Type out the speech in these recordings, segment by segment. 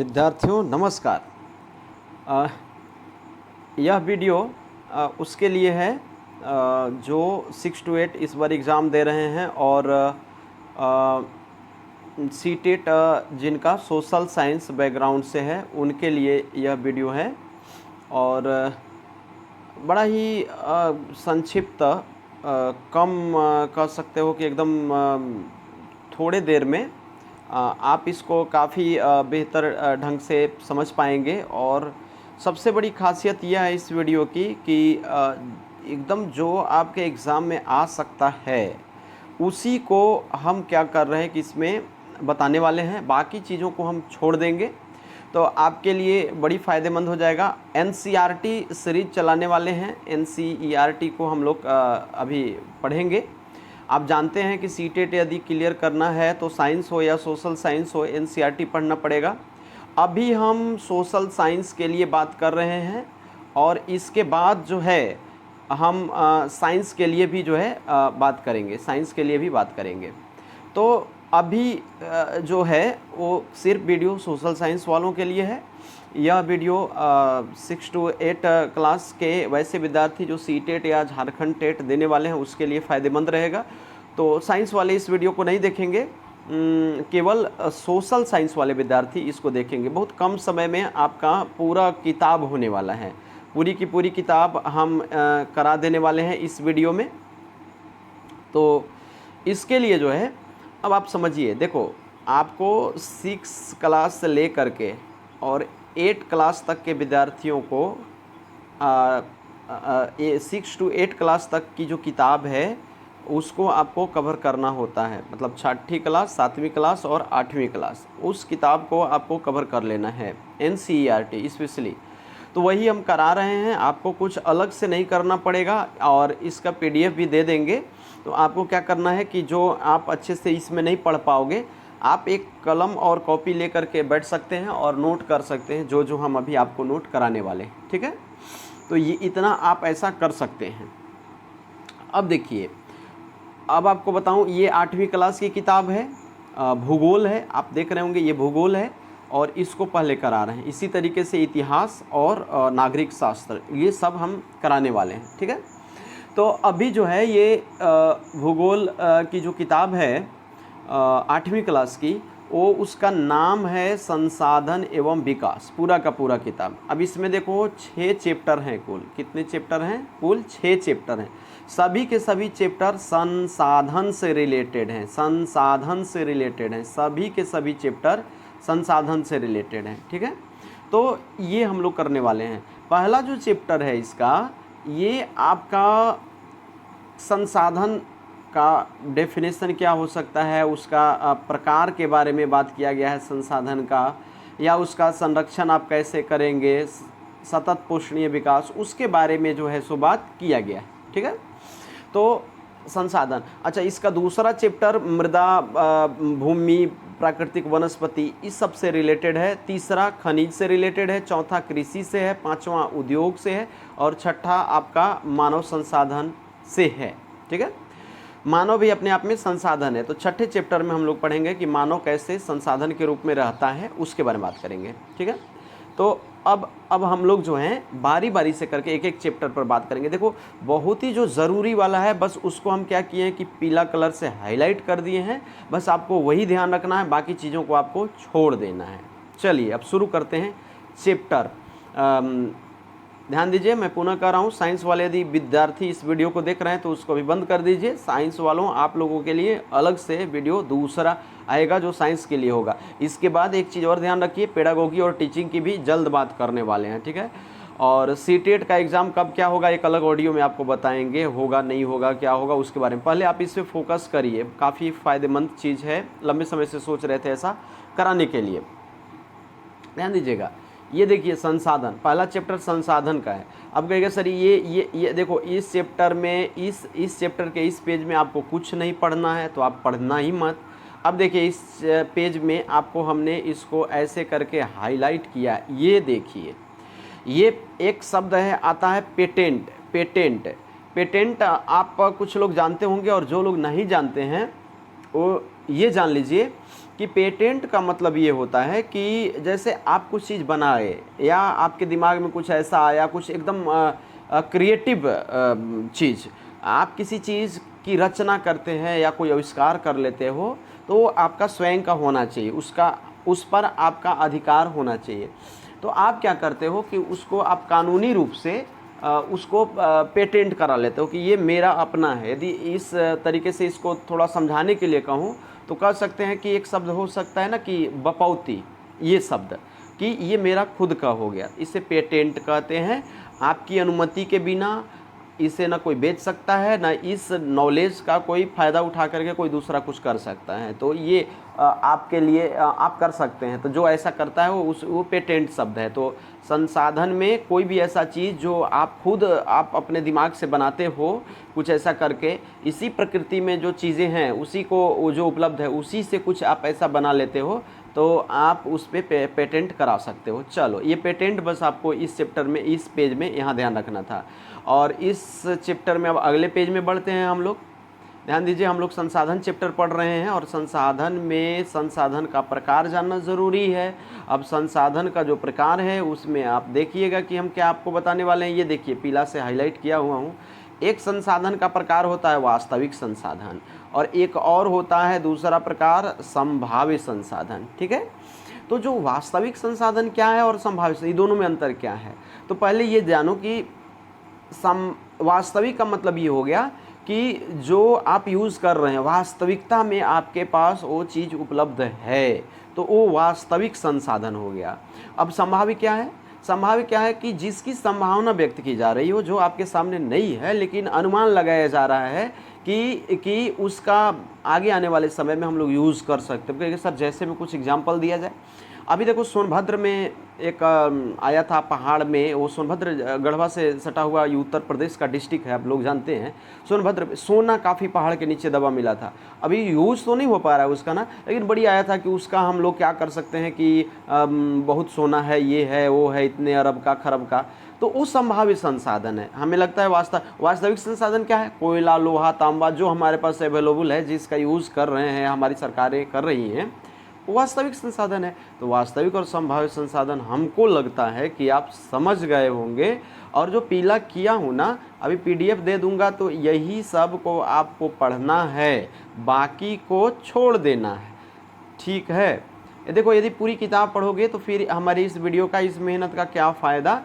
विद्यार्थियों नमस्कार। यह वीडियो उसके लिए है जो 6 to 8 इस बार एग्ज़ाम दे रहे हैं और सीटेट जिनका सोशल साइंस बैकग्राउंड से है उनके लिए यह वीडियो है। और बड़ा ही संक्षिप्त कम कह सकते हो कि एकदम थोड़े देर में आप इसको काफ़ी बेहतर ढंग से समझ पाएंगे। और सबसे बड़ी खासियत यह है इस वीडियो की कि एकदम जो आपके एग्ज़ाम में आ सकता है उसी को हम क्या कर रहे हैं कि इसमें बताने वाले हैं, बाकी चीज़ों को हम छोड़ देंगे। तो आपके लिए बड़ी फ़ायदेमंद हो जाएगा। NCERT सीरीज़ चलाने वाले हैं, NCERT को हम लोग अभी पढ़ेंगे। आप जानते हैं कि सीटेट यदि क्लियर करना है तो साइंस हो या सोशल साइंस हो NCERT पढ़ना पड़ेगा। अभी हम सोशल साइंस के लिए बात कर रहे हैं और इसके बाद जो है हम साइंस के लिए भी जो है बात करेंगे, साइंस के लिए भी बात करेंगे। तो अभी जो है वो सिर्फ वीडियो सोशल साइंस वालों के लिए है। यह वीडियो 6 to 8 क्लास के वैसे विद्यार्थी जो सीटेट या झारखंड टेट देने वाले हैं उसके लिए फ़ायदेमंद रहेगा। तो साइंस वाले इस वीडियो को नहीं देखेंगे, केवल सोशल साइंस वाले विद्यार्थी इसको देखेंगे। बहुत कम समय में आपका पूरा किताब होने वाला है, पूरी की पूरी किताब हम करा देने वाले हैं इस वीडियो में। तो इसके लिए जो है अब आप समझिए, देखो आपको 6 क्लास से ले करके और 8 क्लास तक के विद्यार्थियों को 6 to 8 क्लास तक की जो किताब है उसको आपको कवर करना होता है। मतलब 6ठी क्लास, 7वीं क्लास और 8वीं क्लास, उस किताब को आपको कवर कर लेना है NCERT स्पेशली। तो वही हम करा रहे हैं, आपको कुछ अलग से नहीं करना पड़ेगा और इसका PDF भी दे देंगे। तो आपको क्या करना है कि जो आप अच्छे से इसमें नहीं पढ़ पाओगे, आप एक कलम और कॉपी लेकर के बैठ सकते हैं और नोट कर सकते हैं जो जो हम अभी आपको नोट कराने वाले हैं, ठीक है। तो ये इतना आप ऐसा कर सकते हैं। अब देखिए, अब आपको बताऊं, ये 8वीं क्लास की किताब है, भूगोल है। आप देख रहे होंगे ये भूगोल है और इसको पहले करा रहे हैं। इसी तरीके से इतिहास और नागरिक शास्त्र, ये सब हम कराने वाले हैं, ठीक है। तो अभी जो है ये भूगोल की जो किताब है 8वीं क्लास की, वो उसका नाम है संसाधन एवं विकास, पूरा का पूरा किताब। अब इसमें देखो 6 चैप्टर हैं कुल। कितने चैप्टर हैं? कुल 6 चैप्टर हैं। सभी के सभी चैप्टर संसाधन से रिलेटेड हैं, संसाधन से रिलेटेड हैं। सभी के सभी चैप्टर संसाधन से रिलेटेड हैं, ठीक है। तो ये हम लोग करने वाले हैं। पहला जो चैप्टर है इसका, ये आपका संसाधन का डेफिनेशन क्या हो सकता है, उसका प्रकार के बारे में बात किया गया है संसाधन का, या उसका संरक्षण आप कैसे करेंगे, सतत पोषणीय विकास, उसके बारे में जो है सो बात किया गया है, ठीक है। तो संसाधन, अच्छा, इसका दूसरा चैप्टर मृदा, भूमि, प्राकृतिक वनस्पति, इस सब से रिलेटेड है। तीसरा खनिज से रिलेटेड है। चौथा कृषि से है। पांचवा उद्योग से है और छठा आपका मानव संसाधन से है, ठीक है। मानव भी अपने आप में संसाधन है। तो छठे चैप्टर में हम लोग पढ़ेंगे कि मानव कैसे संसाधन के रूप में रहता है, उसके बारे में बात करेंगे, ठीक है। तो अब हम लोग जो हैं बारी बारी से करके एक एक चैप्टर पर बात करेंगे। देखो बहुत ही जो ज़रूरी वाला है बस उसको हम क्या किए हैं कि पीला कलर से हाईलाइट कर दिए हैं। बस आपको वही ध्यान रखना है, बाकी चीज़ों को आपको छोड़ देना है। चलिए अब शुरू करते हैं चैप्टर। ध्यान दीजिए, मैं पुनः कह रहा हूँ, साइंस वाले यदि विद्यार्थी इस वीडियो को देख रहे हैं तो उसको भी बंद कर दीजिए। साइंस वालों, आप लोगों के लिए अलग से वीडियो दूसरा आएगा जो साइंस के लिए होगा। इसके बाद एक चीज़ और ध्यान रखिए, पेडागोगी और टीचिंग की भी जल्द बात करने वाले हैं, ठीक है। और सीटेट का एग्ज़ाम कब क्या होगा एक अलग ऑडियो में आपको बताएंगे, होगा नहीं होगा क्या होगा उसके बारे में। पहले आप इस पर फोकस करिए, काफ़ी फ़ायदेमंद चीज़ है, लंबे समय से सोच रहे थे ऐसा कराने के लिए। ध्यान दीजिएगा, ये देखिए संसाधन, पहला चैप्टर संसाधन का है। अब कहेगा सर ये देखो, इस चैप्टर में इस चैप्टर के इस पेज में आपको कुछ नहीं पढ़ना है तो आप पढ़ना ही मत। अब देखिए इस पेज में आपको हमने इसको ऐसे करके हाईलाइट किया। ये देखिए, ये एक शब्द है, आता है पेटेंट। पेटेंट पेटेंट आप कुछ लोग जानते होंगे और जो लोग नहीं जानते हैं वो ये जान लीजिए कि पेटेंट का मतलब ये होता है कि जैसे आप कुछ चीज़ बनाए या आपके दिमाग में कुछ ऐसा आया, कुछ एकदम क्रिएटिव चीज़, आप किसी चीज़ की रचना करते हैं या कोई आविष्कार कर लेते हो, तो आपका स्वयं का होना चाहिए, उसका उस पर आपका अधिकार होना चाहिए। तो आप क्या करते हो कि उसको आप कानूनी रूप से उसको पेटेंट करा लेते हो कि ये मेरा अपना है। यदि इस तरीके से इसको थोड़ा समझाने के लिए कहूँ तो कह सकते हैं कि एक शब्द हो सकता है ना कि बपौती, ये शब्द कि ये मेरा खुद का हो गया, इसे पेटेंट कहते हैं। आपकी अनुमति के बिना इसे ना कोई बेच सकता है, ना इस नॉलेज का कोई फ़ायदा उठा करके कोई दूसरा कुछ कर सकता है। तो ये आपके लिए आप कर सकते हैं। तो जो ऐसा करता है वो पेटेंट शब्द है। तो संसाधन में कोई भी ऐसा चीज़ जो आप खुद आप अपने दिमाग से बनाते हो, कुछ ऐसा करके, इसी प्रकृति में जो चीज़ें हैं उसी को जो उपलब्ध है उसी से कुछ आप ऐसा बना लेते हो, तो आप उस पर पेटेंट करा सकते हो। चलो, ये पेटेंट बस आपको इस चैप्टर में, इस पेज में यहाँ ध्यान रखना था। और इस चैप्टर में अब अगले पेज में बढ़ते हैं हम लोग। ध्यान दीजिए, हम लोग संसाधन चैप्टर पढ़ रहे हैं और संसाधन में संसाधन का प्रकार जानना ज़रूरी है। अब संसाधन का जो प्रकार है उसमें आप देखिएगा कि हम क्या आपको बताने वाले हैं। ये देखिए, पीला से हाईलाइट किया हुआ हूँ। एक संसाधन का प्रकार होता है वास्तविक संसाधन, और एक और होता है दूसरा प्रकार संभाव्य संसाधन। ठीक है, तो जो वास्तविक संसाधन क्या है और संभाव्य, ये दोनों में अंतर क्या है। तो पहले ये जानो कि वास्तविक का मतलब ये हो गया कि जो आप यूज़ कर रहे हैं वास्तविकता में आपके पास वो चीज़ उपलब्ध है, तो वो वास्तविक संसाधन हो गया। अब संभाव्य क्या है? संभाव्य क्या है कि जिसकी संभावना व्यक्त की जा रही हो, जो आपके सामने नहीं है लेकिन अनुमान लगाया जा रहा है कि उसका आगे आने वाले समय में हम लोग यूज़ कर सकते हैं। क्योंकि सर जैसे में कुछ एग्जांपल दिया जाए, अभी देखो सोनभद्र में एक आया था पहाड़ में, वो सोनभद्र गढ़वा से सटा हुआ ये उत्तर प्रदेश का डिस्ट्रिक्ट है, आप लोग जानते हैं। सोनभद्र में सोना काफ़ी पहाड़ के नीचे दबा मिला था। अभी यूज़ तो नहीं हो पा रहा है उसका ना, लेकिन बड़ी आया था कि उसका हम लोग क्या कर सकते हैं कि बहुत सोना है, ये है वो है, इतने अरब का खरब का। तो वो संभावित संसाधन है। हमें लगता है वास्तविक संसाधन क्या है? कोयला, लोहा, तांबा, जो हमारे पास अवेलेबल है, जिसका यूज़ कर रहे हैं, हमारी सरकारें कर रही हैं, वास्तविक संसाधन है। तो वास्तविक और संभावित संसाधन हमको लगता है कि आप समझ गए होंगे। और जो पीला किया हूँ ना, अभी PDF दे दूंगा, तो यही सब को आपको पढ़ना है, बाकी को छोड़ देना है। ठीक है, ये देखो, यदि पूरी किताब पढ़ोगे तो फिर हमारी इस वीडियो का, इस मेहनत का क्या फ़ायदा?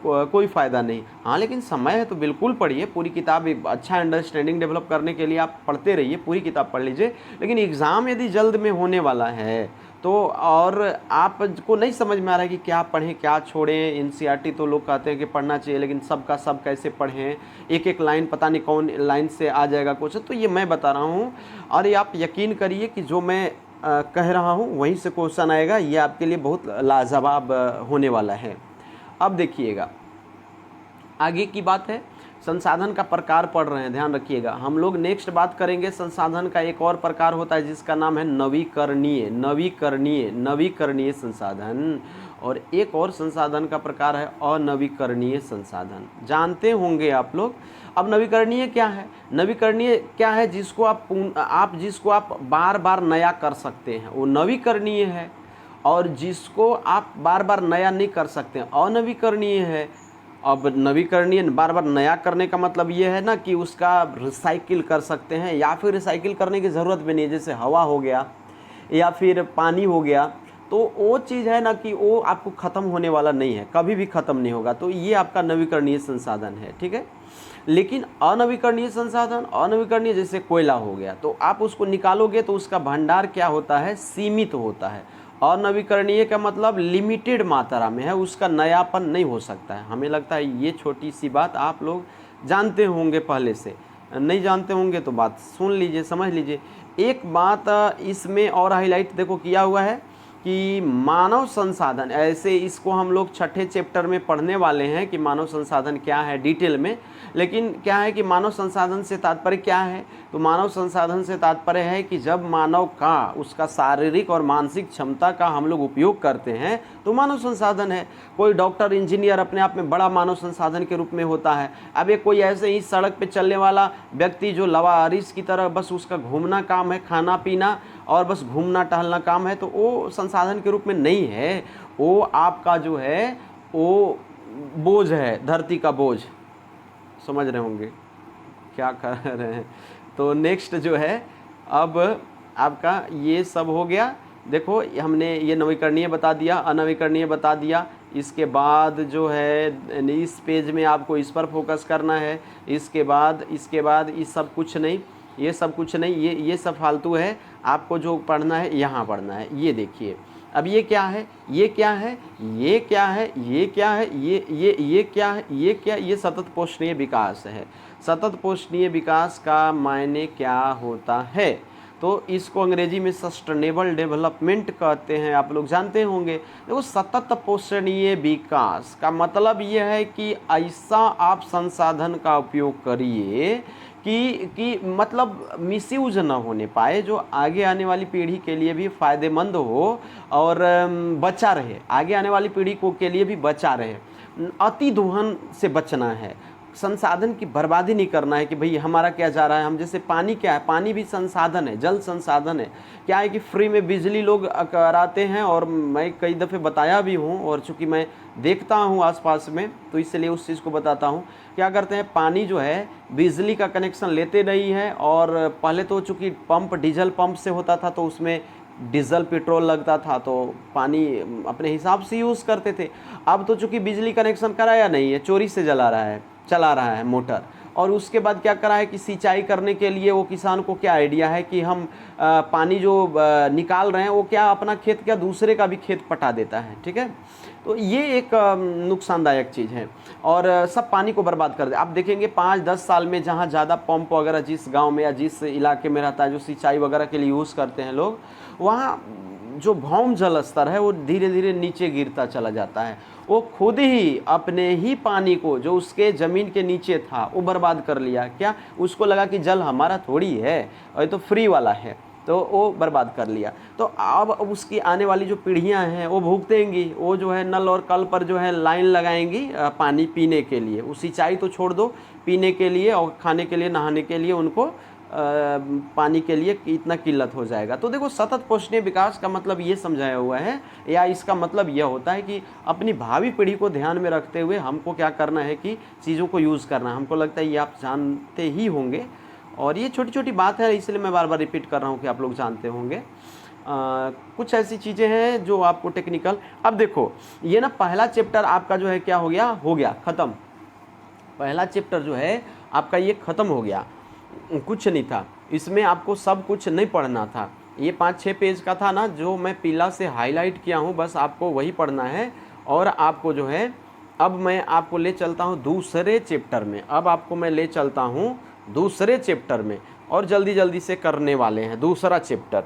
कोई फ़ायदा नहीं। हाँ, लेकिन समय है तो बिल्कुल पढ़िए पूरी किताब। एक अच्छा अंडरस्टैंडिंग डेवलप करने के लिए आप पढ़ते रहिए, पूरी किताब पढ़ लीजिए। लेकिन एग्ज़ाम यदि जल्द में होने वाला है तो, और आपको नहीं समझ में आ रहा है कि क्या पढ़ें क्या छोड़ें, NCERT तो लोग कहते हैं कि पढ़ना चाहिए, लेकिन सबका सब कैसे पढ़ें, एक एक लाइन पता नहीं कौन लाइन से आ जाएगा क्वेश्चन, तो ये मैं बता रहा हूँ। और ये आप यकीन करिए कि जो मैं कह रहा हूँ वहीं से क्वेश्चन आएगा। ये आपके लिए बहुत लाजवाब होने वाला है। अब देखिएगा, आगे की बात है, संसाधन का प्रकार पढ़ रहे हैं, ध्यान रखिएगा। हम लोग नेक्स्ट बात करेंगे संसाधन का एक और प्रकार होता है जिसका नाम है नवीकरणीय संसाधन। और एक और संसाधन का प्रकार है अनवीकरणीय संसाधन। जानते होंगे आप लोग। अब नवीकरणीय क्या है? नवीकरणीय क्या है? जिसको आप बार बार नया कर सकते हैं, वो नवीकरणीय है। और जिसको आप बार बार नया नहीं कर सकते, अनवीकरणीय है। अब नवीकरणीय बार बार नया करने का मतलब ये है ना कि उसका रिसाइकिल कर सकते हैं, या फिर रिसाइकिल करने की ज़रूरत भी नहीं है, जैसे हवा हो गया या फिर पानी हो गया, तो वो चीज़ है ना कि वो आपको ख़त्म होने वाला नहीं है, कभी भी ख़त्म नहीं होगा। तो ये आपका नवीकरणीय संसाधन है, ठीक है। लेकिन अनवीकरणीय संसाधन, अनवीकरणीय जैसे कोयला हो गया, तो आप उसको निकालोगे तो उसका भंडार क्या होता है? सीमित होता है। अनवीकरणीय का मतलब लिमिटेड मात्रा में है, उसका नयापन नहीं हो सकता है। हमें लगता है ये छोटी सी बात आप लोग जानते होंगे पहले से, नहीं जानते होंगे तो बात सुन लीजिए, समझ लीजिए। एक बात इसमें और हाईलाइट देखो किया हुआ है कि मानव संसाधन, ऐसे इसको हम लोग छठे चैप्टर में पढ़ने वाले हैं कि मानव संसाधन क्या है डिटेल में। लेकिन क्या है कि मानव संसाधन से तात्पर्य क्या है? तो मानव संसाधन से तात्पर्य है कि जब मानव का, उसका शारीरिक और मानसिक क्षमता का हम लोग उपयोग करते हैं तो मानव संसाधन है। कोई डॉक्टर, इंजीनियर अपने आप में बड़ा मानव संसाधन के रूप में होता है। अब एक कोई ऐसे ही सड़क पे चलने वाला व्यक्ति जो लवारिस की तरह बस उसका घूमना काम है, खाना पीना और बस घूमना टहलना काम है, तो वो संसाधन के रूप में नहीं है, वो आपका जो है वो बोझ है, धरती का बोझ। समझ रहे होंगे क्या कर रहे हैं। तो नेक्स्ट जो है, अब आपका ये सब हो गया। देखो हमने ये नवीकरणीय बता दिया, अनवीकरणीय बता दिया। इसके बाद जो है इस पेज में आपको इस पर फोकस करना है। इसके बाद ये सब कुछ नहीं, ये सब कुछ नहीं, ये सब फालतू है। आपको जो पढ़ना है यहाँ पढ़ना है। ये देखिए, अब ये क्या है, ये क्या है, ये क्या है, ये क्या है, ये क्या है, ये क्या, ये सतत पोषणीय विकास है। सतत पोषणीय विकास का मायने क्या होता है? तो इसको अंग्रेजी में सस्टेनेबल डेवलपमेंट कहते हैं, आप लोग जानते होंगे। देखो सतत पोषणीय विकास का मतलब ये है कि ऐसा आप संसाधन का उपयोग करिए कि मतलब मिसयूज ना होने पाए, जो आगे आने वाली पीढ़ी के लिए भी फ़ायदेमंद हो और बचा रहे, आगे आने वाली पीढ़ी को के लिए भी बचा रहे। अति दोहन से बचना है, संसाधन की बर्बादी नहीं करना है कि भाई हमारा क्या जा रहा है। हम जैसे पानी, क्या है, पानी भी संसाधन है, जल संसाधन है। क्या है कि फ्री में बिजली लोग कराते हैं, और मैं कई दफ़े बताया भी हूँ, और चूँकि मैं देखता हूँ आसपास में तो इसलिए उस चीज़ को बताता हूँ। क्या करते हैं, पानी जो है बिजली का कनेक्शन लेते नहीं है, और पहले तो चूँकि पंप डीजल पंप से होता था तो उसमें डीजल पेट्रोल लगता था, तो पानी अपने हिसाब से यूज़ करते थे। अब तो चूँकि बिजली कनेक्शन कराया नहीं है, चोरी से चला रहा है मोटर। और उसके बाद क्या करा है कि सिंचाई करने के लिए वो किसान को क्या आइडिया है कि हम पानी जो निकाल रहे हैं वो क्या अपना खेत, क्या दूसरे का भी खेत पटा देता है। ठीक है, तो ये एक नुकसानदायक चीज़ है, और सब पानी को बर्बाद कर दे। आप देखेंगे 5-10 साल में जहाँ ज़्यादा पंप वगैरह जिस गांव में या जिस इलाके में रहता है, जो सिंचाई वगैरह के लिए यूज़ करते हैं लोग, वहाँ जो भौम जल स्तर है वो धीरे धीरे नीचे गिरता चला जाता है। वो खुद ही अपने ही पानी को जो उसके ज़मीन के नीचे था वो बर्बाद कर लिया। क्या, उसको लगा कि जल हमारा थोड़ी है और ये तो फ्री वाला है, तो वो बर्बाद कर लिया। तो अब उसकी आने वाली जो पीढ़ियां हैं वो भुगतेंगी। वो जो है नल और कल पर जो है लाइन लगाएंगी पानी पीने के लिए। वो सिंचाई तो छोड़ दो, पीने के लिए और खाने के लिए, नहाने के लिए उनको पानी के लिए इतना किल्लत हो जाएगा। तो देखो सतत पोषणीय विकास का मतलब ये समझाया हुआ है, या इसका मतलब यह होता है कि अपनी भावी पीढ़ी को ध्यान में रखते हुए हमको क्या करना है कि चीज़ों को यूज़ करना है। हमको लगता है ये आप जानते ही होंगे, और ये छोटी छोटी बात है इसलिए मैं बार बार रिपीट कर रहा हूँ कि आप लोग जानते होंगे। कुछ ऐसी चीज़ें हैं जो आपको टेक्निकल। अब देखो ये ना पहला चैप्टर आपका जो है क्या हो गया ख़त्म। पहला चैप्टर जो है आपका ये ख़त्म हो गया, कुछ नहीं था इसमें, आपको सब कुछ नहीं पढ़ना था। ये 5-6 पेज का था ना, जो मैं पीला से हाईलाइट किया हूँ, बस आपको वही पढ़ना है। और आपको जो है अब मैं आपको ले चलता हूँ दूसरे चैप्टर में। अब आपको मैं ले चलता हूँ दूसरे चैप्टर में, और जल्दी जल्दी से करने वाले हैं दूसरा चैप्टर।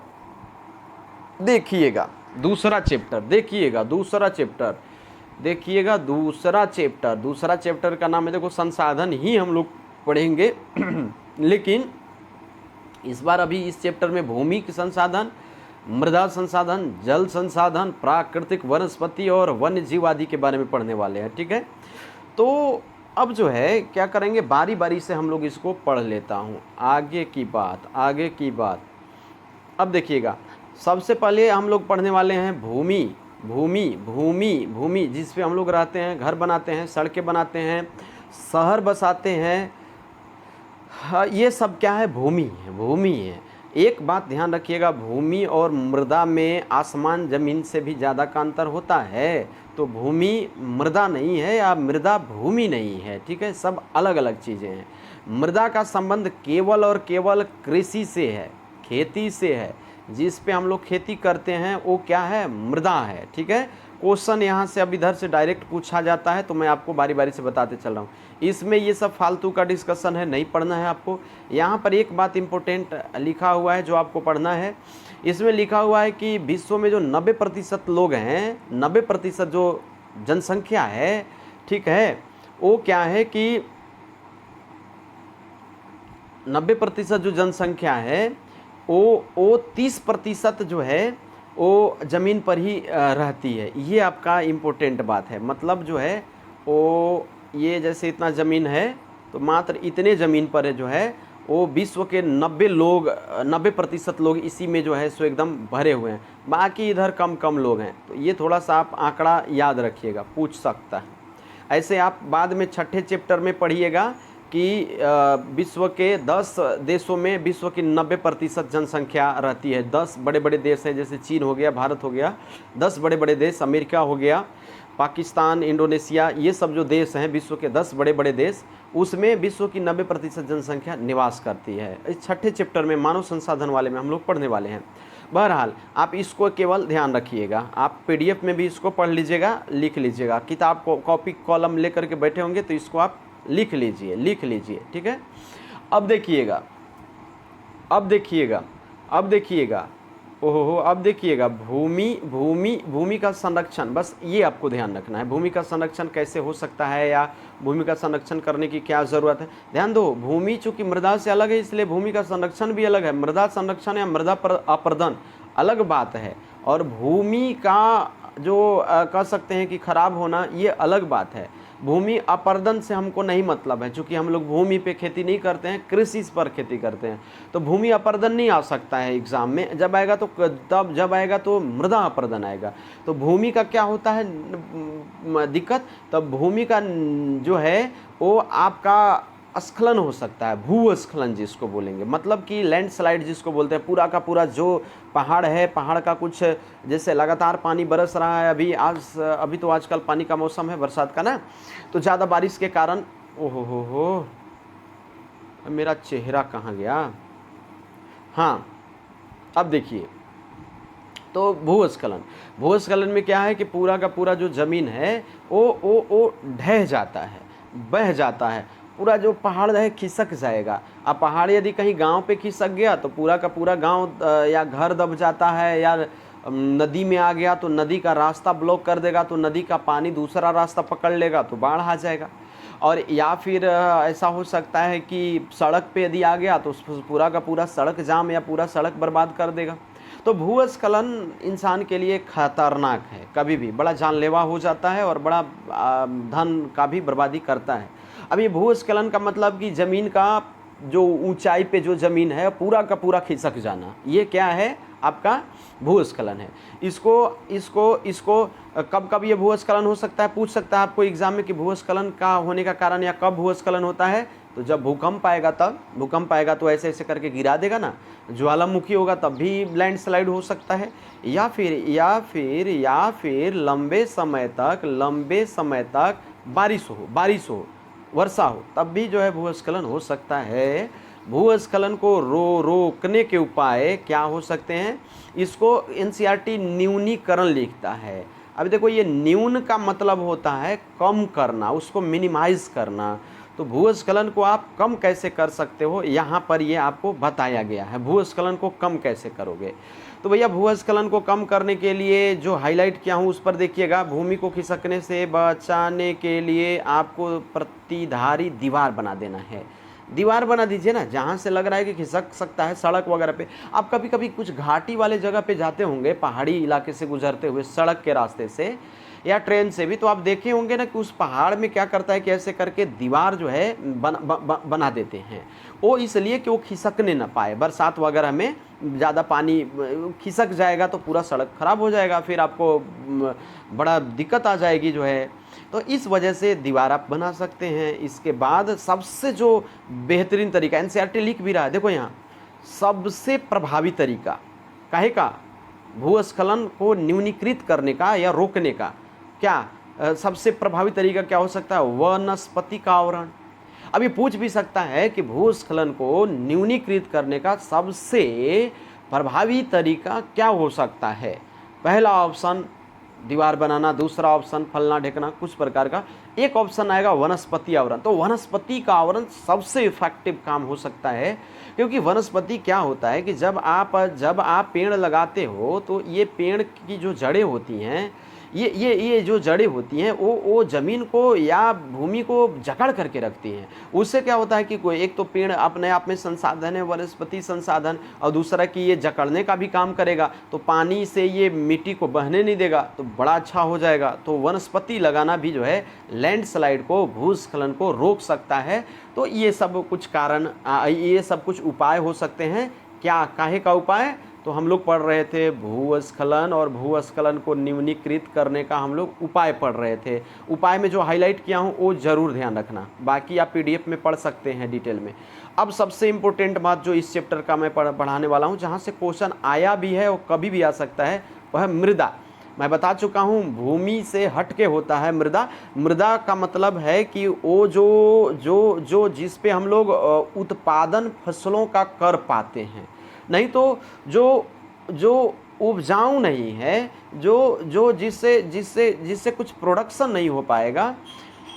देखिएगा दूसरा चैप्टर, देखिएगा दूसरा चैप्टर का नाम है, देखो संसाधन ही हम लोग पढ़ेंगे लेकिन इस बार अभी इस चैप्टर में भूमि के संसाधन, मृदा संसाधन, जल संसाधन, प्राकृतिक वनस्पति और वन्य जीव आदि के बारे में पढ़ने वाले हैं। ठीक है, तो अब जो है क्या करेंगे, बारी बारी से हम लोग इसको पढ़ लेता हूँ। आगे की बात अब देखिएगा, सबसे पहले हम लोग पढ़ने वाले हैं भूमि जिस पे हम लोग रहते हैं, घर बनाते हैं, सड़कें बनाते हैं, शहर बसाते हैं। हाँ, ये सब क्या है, भूमि है। एक बात ध्यान रखिएगा, भूमि और मृदा में आसमान ज़मीन से भी ज़्यादा का अंतर होता है। तो भूमि मृदा नहीं है या मृदा भूमि नहीं है। ठीक है, सब अलग अलग चीज़ें हैं। मृदा का संबंध केवल और केवल कृषि से है, खेती से है। जिस पे हम लोग खेती करते हैं वो क्या है, मृदा है। ठीक है, क्वेश्चन यहाँ से अब इधर से डायरेक्ट पूछा जाता है, तो मैं आपको बारी बारी से बताते चल रहा हूँ। इसमें ये सब फालतू का डिस्कशन है, नहीं पढ़ना है आपको। यहाँ पर एक बात इम्पोर्टेंट लिखा हुआ है जो आपको पढ़ना है। इसमें लिखा हुआ है कि विश्व में जो 90% लोग हैं, 90% जो जनसंख्या है, ठीक है, वो क्या है कि 90% जो जनसंख्या है वो 30% जो है वो ज़मीन पर ही रहती है। ये आपका इम्पोर्टेंट बात है। मतलब जो है वो ये जैसे इतना ज़मीन है तो मात्र इतने ज़मीन पर है जो है वो विश्व के 90% लोग इसी में जो है सो एकदम भरे हुए हैं, बाकी इधर कम कम लोग हैं। तो ये थोड़ा सा आप आंकड़ा याद रखिएगा, पूछ सकता है। ऐसे आप बाद में छठे चैप्टर में पढ़िएगा कि विश्व के 10 देशों में विश्व की 90% जनसंख्या रहती है। 10 बड़े बड़े देश हैं, जैसे चीन हो गया, भारत हो गया, 10 बड़े बड़े देश, अमेरिका हो गया, पाकिस्तान, इंडोनेशिया, ये सब जो देश हैं विश्व के 10 बड़े बड़े देश, उसमें विश्व की 90% जनसंख्या निवास करती है। इस छठे चैप्टर में मानव संसाधन वाले में हम लोग पढ़ने वाले हैं। बहरहाल आप इसको केवल ध्यान रखिएगा, आप पीडीएफ में भी इसको पढ़ लीजिएगा, लिख लीजिएगा। किताब को कॉपी कॉलम लेकर के बैठे होंगे तो इसको आप लिख लीजिए, ठीक है। अब देखिएगा, ओहो, अब देखिएगा भूमि का संरक्षण, बस ये आपको ध्यान रखना है। भूमि का संरक्षण कैसे हो सकता है या भूमि का संरक्षण करने की क्या ज़रूरत है। ध्यान दो, भूमि चूँकि मृदा से अलग है इसलिए भूमि का संरक्षण भी अलग है। मृदा संरक्षण या मृदा अपरदन अलग बात है, और भूमि का जो कह सकते हैं कि खराब होना, ये अलग बात है। भूमि अपरदन से हमको नहीं मतलब है, चूँकि हम लोग भूमि पे खेती नहीं करते हैं, कृषि पर खेती करते हैं। तो भूमि अपरदन नहीं आ सकता है एग्ज़ाम में, जब आएगा तो मृदा अपरदन आएगा। तो भूमि का क्या होता है दिक्कत, तब भूमि का जो है वो आपका स्खलन हो सकता है, भूस्खलन जिसको बोलेंगे, मतलब कि लैंडस्लाइड जिसको बोलते हैं। पूरा का पूरा जो पहाड़ है, पहाड़ का कुछ जैसे लगातार पानी बरस रहा है, अभी तो आजकल पानी का मौसम है, बरसात का ना, तो ज़्यादा बारिश के कारण, ओहो हो मेरा चेहरा कहाँ गया, हाँ अब देखिए। तो भूस्खलन में क्या है कि पूरा का पूरा जो ज़मीन है वो ढह जाता है, बह जाता है, पूरा जो पहाड़ है खिसक जाएगा। अब पहाड़ यदि कहीं गांव पे खिसक गया तो पूरा का पूरा गांव या घर दब जाता है, या नदी में आ गया तो नदी का रास्ता ब्लॉक कर देगा, तो नदी का पानी दूसरा रास्ता पकड़ लेगा तो बाढ़ आ जाएगा। और या फिर ऐसा हो सकता है कि सड़क पे यदि आ गया तो पूरा का पूरा सड़क जाम या पूरा सड़क बर्बाद कर देगा। तो भूस्खलन इंसान के लिए खतरनाक है, कभी भी बड़ा जानलेवा हो जाता है और बड़ा धन का भी बर्बादी करता है। अब ये भूस्खलन का मतलब कि ज़मीन का जो ऊंचाई पे जो ज़मीन है पूरा का पूरा खिसक जाना, ये क्या है आपका भूस्खलन है। इसको कब कब ये भूस्खलन हो सकता है, पूछ सकता है आपको एग्जाम में कि भूस्खलन का होने का कारण या कब भूस्खलन होता है। तो जब भूकंप आएगा, तब भूकंप आएगा तो ऐसे ऐसे करके गिरा देगा ना, ज्वालामुखी होगा तब भी लैंडस्लाइड हो सकता है, या फिर लंबे समय तक बारिश हो, वर्षा हो, तब भी जो है भूस्खलन हो सकता है। भूस्खलन को रोकने के उपाय क्या हो सकते हैं, इसको एनसीईआरटी न्यूनीकरण लिखता है। अब देखो, ये न्यून का मतलब होता है कम करना, उसको मिनिमाइज करना। तो भूस्खलन को आप कम कैसे कर सकते हो, यहाँ पर ये आपको बताया गया है। भूस्खलन को कम कैसे करोगे, तो भैया भूस्खलन को कम करने के लिए जो हाईलाइट किया हूँ उस पर देखिएगा। भूमि को खिसकने से बचाने के लिए आपको प्रतिधारी दीवार बना देना है। दीवार बना दीजिए ना, जहाँ से लग रहा है कि खिसक सकता है, सड़क वगैरह पे। आप कभी कभी कुछ घाटी वाले जगह पे जाते होंगे, पहाड़ी इलाके से गुजरते हुए सड़क के रास्ते से या ट्रेन से भी, तो आप देखे होंगे ना कि उस पहाड़ में क्या करता है कि ऐसे करके दीवार जो है बना देते हैं। वो इसलिए कि वो खिसकने ना पाए। बरसात वगैरह में ज़्यादा पानी खिसक जाएगा तो पूरा सड़क खराब हो जाएगा, फिर आपको बड़ा दिक्कत आ जाएगी जो है। तो इस वजह से दीवार आप बना सकते हैं। इसके बाद सबसे जो बेहतरीन तरीका एनसीईआरटी लिख भी रहा है, देखो यहाँ, सबसे प्रभावी तरीका काहे का, भूस्खलन को न्यूनीकृत करने का या रोकने का, क्या सबसे प्रभावी तरीका क्या हो सकता है, वनस्पति का आवरण। अभी पूछ भी सकता है कि भूस्खलन को न्यूनीकृत करने का सबसे प्रभावी तरीका क्या हो सकता है। पहला ऑप्शन दीवार बनाना, दूसरा ऑप्शन फलना ढेकना, कुछ प्रकार का। एक ऑप्शन आएगा वनस्पति आवरण। तो वनस्पति का आवरण सबसे इफेक्टिव काम हो सकता है, क्योंकि वनस्पति क्या होता है कि जब आप पेड़ लगाते हो तो ये पेड़ की जो जड़ें होती हैं ये जो जड़ें होती हैं वो ज़मीन को या भूमि को जकड़ करके रखती हैं। उससे क्या होता है कि कोई एक तो पेड़ अपने आप में संसाधन है, वनस्पति संसाधन, और दूसरा कि ये जकड़ने का भी काम करेगा, तो पानी से ये मिट्टी को बहने नहीं देगा, तो बड़ा अच्छा हो जाएगा। तो वनस्पति लगाना भी जो है लैंडस्लाइड को, भूस्खलन को रोक सकता है। तो ये सब कुछ कारण, ये सब कुछ उपाय हो सकते हैं। क्या काहे का उपाय? तो हम लोग पढ़ रहे थे भूस्खलन, और भूस्खलन को न्यूनीकृत करने का हम लोग उपाय पढ़ रहे थे। उपाय में जो हाईलाइट किया हूँ वो ज़रूर ध्यान रखना, बाकी आप पीडीएफ में पढ़ सकते हैं डिटेल में। अब सबसे इम्पोर्टेंट बात जो इस चैप्टर का मैं पढ़ाने वाला हूँ, जहाँ से क्वेश्चन आया भी है और कभी भी आ सकता है, वह मृदा। मैं बता चुका हूँ भूमि से हट के होता है मृदा। मृदा का मतलब है कि वो जो जिस पे हम लोग उत्पादन फसलों का कर पाते हैं, नहीं तो जो उपजाऊ नहीं है, जो जिससे कुछ प्रोडक्शन नहीं हो पाएगा,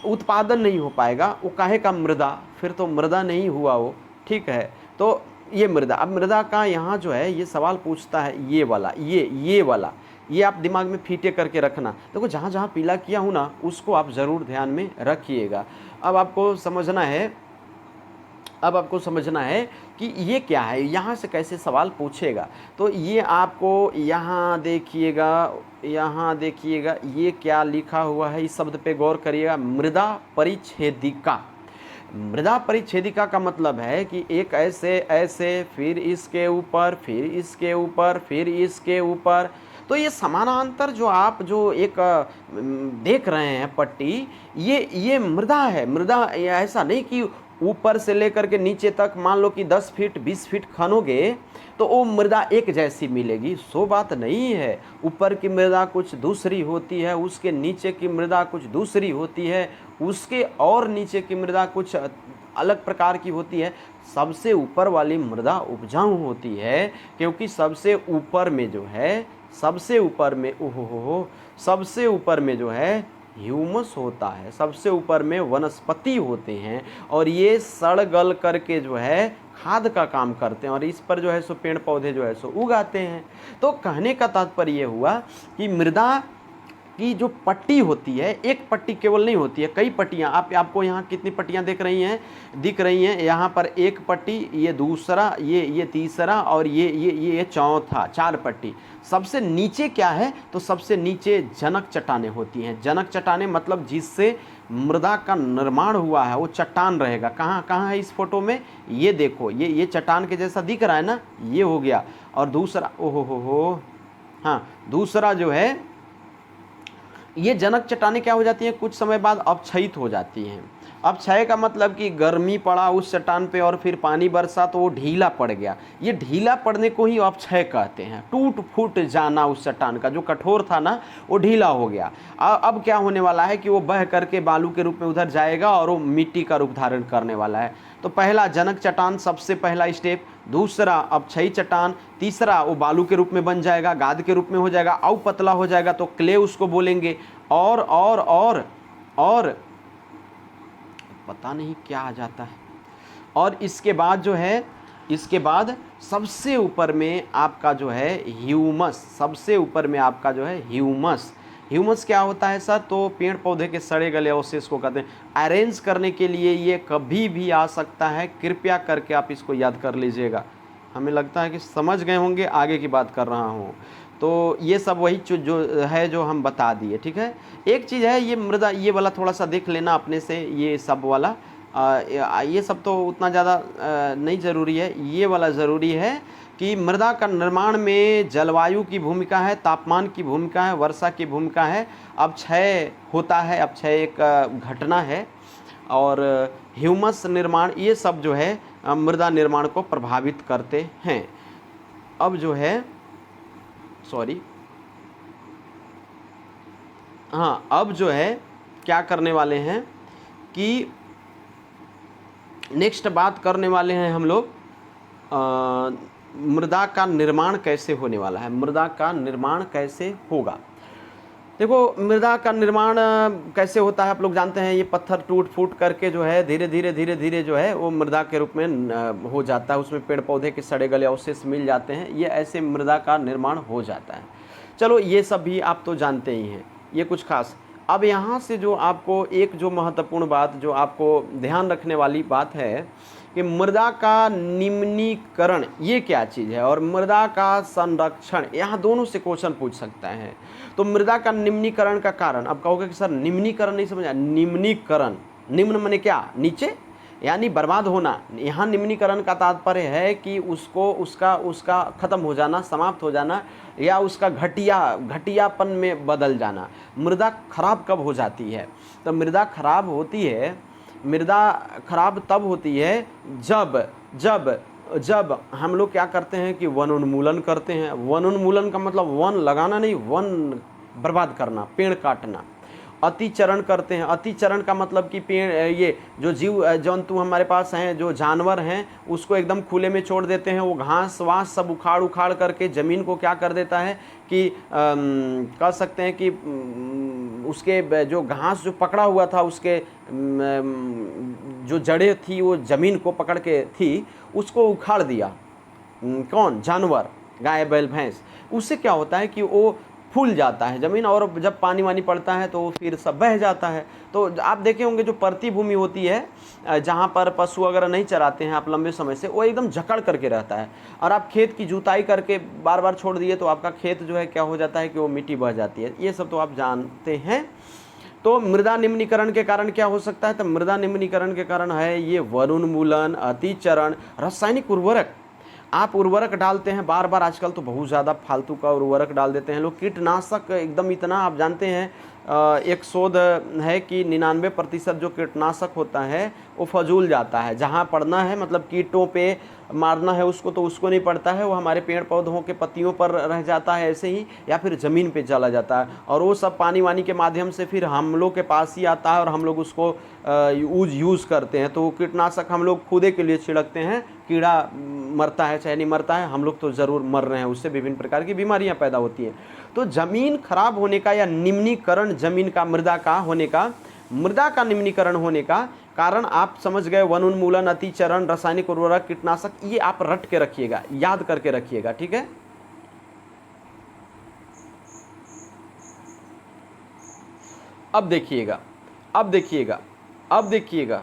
उत्पादन नहीं हो पाएगा, वो काहे का मृदा, फिर तो मृदा नहीं हुआ वो। ठीक है, तो ये मृदा। अब मृदा का यहाँ जो है ये सवाल पूछता है, ये वाला, ये वाला, ये आप दिमाग में फीटे करके रखना। देखो जहाँ जहाँ पीला किया हूँ ना, उसको आप ज़रूर ध्यान में रखिएगा। अब आपको समझना है कि ये क्या है, यहाँ से कैसे सवाल पूछेगा। तो ये आपको यहाँ देखिएगा ये क्या लिखा हुआ है, इस शब्द पे गौर करिएगा, मृदा परिच्छेदिका। मृदा परिच्छेदिका का मतलब है कि एक ऐसे फिर इसके ऊपर, फिर इसके ऊपर, फिर इसके ऊपर। तो ये समानांतर जो एक देख रहे हैं पट्टी, ये मृदा है। मृदा ऐसा नहीं कि ऊपर से लेकर के नीचे तक मान लो कि 10 फीट 20 फीट खनोगे तो वो मृदा एक जैसी मिलेगी, सो बात नहीं है। ऊपर की मृदा कुछ दूसरी होती है, उसके नीचे की मृदा कुछ दूसरी होती है, उसके और नीचे की मृदा कुछ अलग प्रकार की होती है। सबसे ऊपर वाली मृदा उपजाऊ होती है, क्योंकि सबसे ऊपर में जो है, सबसे ऊपर में जो है ह्यूमस होता है, सबसे ऊपर में वनस्पति होते हैं, और ये सड़ गल करके जो है खाद का काम करते हैं, और इस पर जो है सो पेड़ पौधे जो है सो उगाते हैं। तो कहने का तात्पर्य ये हुआ कि मृदा की जो पट्टी होती है, एक पट्टी केवल नहीं होती है, कई पट्टियाँ। आपको यहाँ कितनी पट्टियाँ दिख रही हैं? यहाँ पर एक पट्टी, ये दूसरा, ये तीसरा, और ये चौथा, 4 पट्टी। सबसे नीचे क्या है? तो सबसे नीचे जनक चट्टानें होती हैं। जनक चट्टानें मतलब जिससे मृदा का निर्माण हुआ है, वो चट्टान रहेगा। कहाँ है इस फोटो में? ये देखो, ये चट्टान के जैसा दिख रहा है ना, ये हो गया। और दूसरा, हाँ, दूसरा जो है, ये जनक चट्टानें क्या हो जाती हैं, कुछ समय बाद अपक्षयित हो जाती हैं। अपक्षय का मतलब कि गर्मी पड़ा उस चट्टान पे और फिर पानी बरसा तो वो ढीला पड़ गया। ये ढीला पड़ने को ही अपक्षय कहते हैं। टूट फूट जाना उस चट्टान का, जो कठोर था ना, वो ढीला हो गया। अब क्या होने वाला है कि वो बह करके बालू के रूप में उधर जाएगा और वो मिट्टी का रूप धारण करने वाला है। तो पहला जनक चट्टान, सबसे पहला स्टेप। दूसरा अपक्षयी चट्टान। तीसरा वो बालू के रूप में बन जाएगा, गाद के रूप में हो जाएगा, और पतला हो जाएगा तो क्ले उसको बोलेंगे। और पता नहीं क्या आ जाता है। और इसके बाद जो है, इसके बाद सबसे ऊपर में आपका जो है ह्यूमस, सबसे ऊपर में आपका जो है ह्यूमस। ह्यूमस क्या होता है सर? तो पेड़ पौधे के सड़े गले अवशेष को कहते हैं। अरेंज करने के लिए ये कभी भी आ सकता है, कृपया करके आप इसको याद कर लीजिएगा। हमें लगता है कि समझ गए होंगे, आगे की बात कर रहा हूँ। तो ये सब वही जो है जो हम बता दिए, ठीक है। एक चीज़ है, ये मृदा, ये वाला थोड़ा सा देख लेना अपने से, ये सब वाला ये सब तो उतना ज़्यादा नहीं ज़रूरी है। ये वाला ज़रूरी है कि मृदा का निर्माण में जलवायु की भूमिका है, तापमान की भूमिका है, वर्षा की भूमिका है, अपक्षय होता है, अपक्षय एक घटना है, और ह्यूमस निर्माण, ये सब जो है मृदा निर्माण को प्रभावित करते हैं। अब जो है अब जो है क्या करने वाले हैं कि नेक्स्ट बात करने वाले हैं हम लोग, मृदा का निर्माण कैसे होने वाला है, मृदा का निर्माण कैसे होगा। देखो मृदा का निर्माण कैसे होता है आप लोग जानते हैं। ये पत्थर टूट फूट करके जो है धीरे धीरे जो है वो मृदा के रूप में हो जाता है, उसमें पेड़ पौधे के सड़े गले अवशेष मिल जाते हैं, ये ऐसे मृदा का निर्माण हो जाता है। चलो ये सब भी आप तो जानते ही हैं। ये कुछ खास। अब यहाँ से जो आपको एक जो महत्वपूर्ण बात जो आपको ध्यान रखने वाली बात है कि मृदा का निम्नीकरण ये क्या चीज़ है और मृदा का संरक्षण, यहाँ दोनों से क्वेश्चन पूछ सकता है। तो मृदा का निम्नीकरण का कारण, अब कहोगे कि सर निम्नीकरण नहीं समझा, निम्नीकरण, निम्न माने क्या, नीचे, यानी बर्बाद होना। यहाँ निम्नीकरण का तात्पर्य है कि उसको उसका ख़त्म हो जाना, समाप्त हो जाना, या उसका घटियापन में बदल जाना। मृदा खराब कब हो जाती है? तो मृदा खराब होती है, मृदा खराब तब होती है जब जब जब हम लोग क्या करते हैं कि वन उन्मूलन करते हैं। वन उन्मूलन का मतलब वन लगाना नहीं, वन बर्बाद करना, पेड़ काटना। अतिचरण करते हैं, अतिचरण का मतलब कि पेड़, ये जो जीव जंतु हमारे पास हैं, जो जानवर हैं, उसको एकदम खुले में छोड़ देते हैं। वो घास वास सब उखाड़ करके ज़मीन को क्या कर देता है कि कह सकते हैं कि उसके जो घास जो पकड़ा हुआ था, उसके जो जड़ें थी वो ज़मीन को पकड़ के थी, उसको उखाड़ दिया। कौन? जानवर, गाय बैल भैंस। उससे क्या होता है कि वो फूल जाता है ज़मीन, और जब पानी वानी पड़ता है तो फिर सब बह जाता है। तो आप देखे होंगे जो परती भूमि होती है, जहाँ पर पशु वगैरह नहीं चराते हैं आप लंबे समय से, वो एकदम जकड़ करके रहता है। और आप खेत की जुताई करके बार बार छोड़ दिए तो आपका खेत जो है क्या हो जाता है कि वो मिट्टी बह जाती है। ये सब तो आप जानते हैं। तो मृदा निम्नीकरण के कारण क्या हो सकता है? तो मृदा निम्नीकरण के कारण है ये वन उन्मूलन, अतिचरण, रासायनिक उर्वरक। आप उर्वरक डालते हैं बार बार, आजकल तो बहुत ज़्यादा फालतू का उर्वरक डाल देते हैं लोग। कीटनाशक एकदम इतना, आप जानते हैं एक शोध है कि 99% जो कीटनाशक होता है वो फजूल जाता है। जहाँ पड़ना है, मतलब कीटों पे मारना है उसको, तो उसको नहीं पड़ता है, वो हमारे पेड़ पौधों के पत्तियों पर रह जाता है ऐसे ही, या फिर ज़मीन पे चला जाता है। और वो सब पानी वानी के माध्यम से फिर हम लोग के पास ही आता है और हम लोग उसको यूज़ करते हैं। तो कीटनाशक हम लोग खुदे के लिए छिड़कते हैं, कीड़ा मरता है चाहे नहीं मरता है, हम लोग तो ज़रूर मर रहे हैं, उससे विभिन्न प्रकार की बीमारियां पैदा होती हैं। तो ज़मीन खराब होने का या निम्नीकरण ज़मीन का, मृदा का होने का, मृदा का निम्नीकरण होने का कारण आप समझ गए, वन उन्मूलन, अतिचरण, रासायनिक उर्वरक, कीटनाशक, ये आप रट के रखिएगा, याद करके रखिएगा, ठीक है। अब देखिएगा, अब देखिएगा, अब देखिएगा,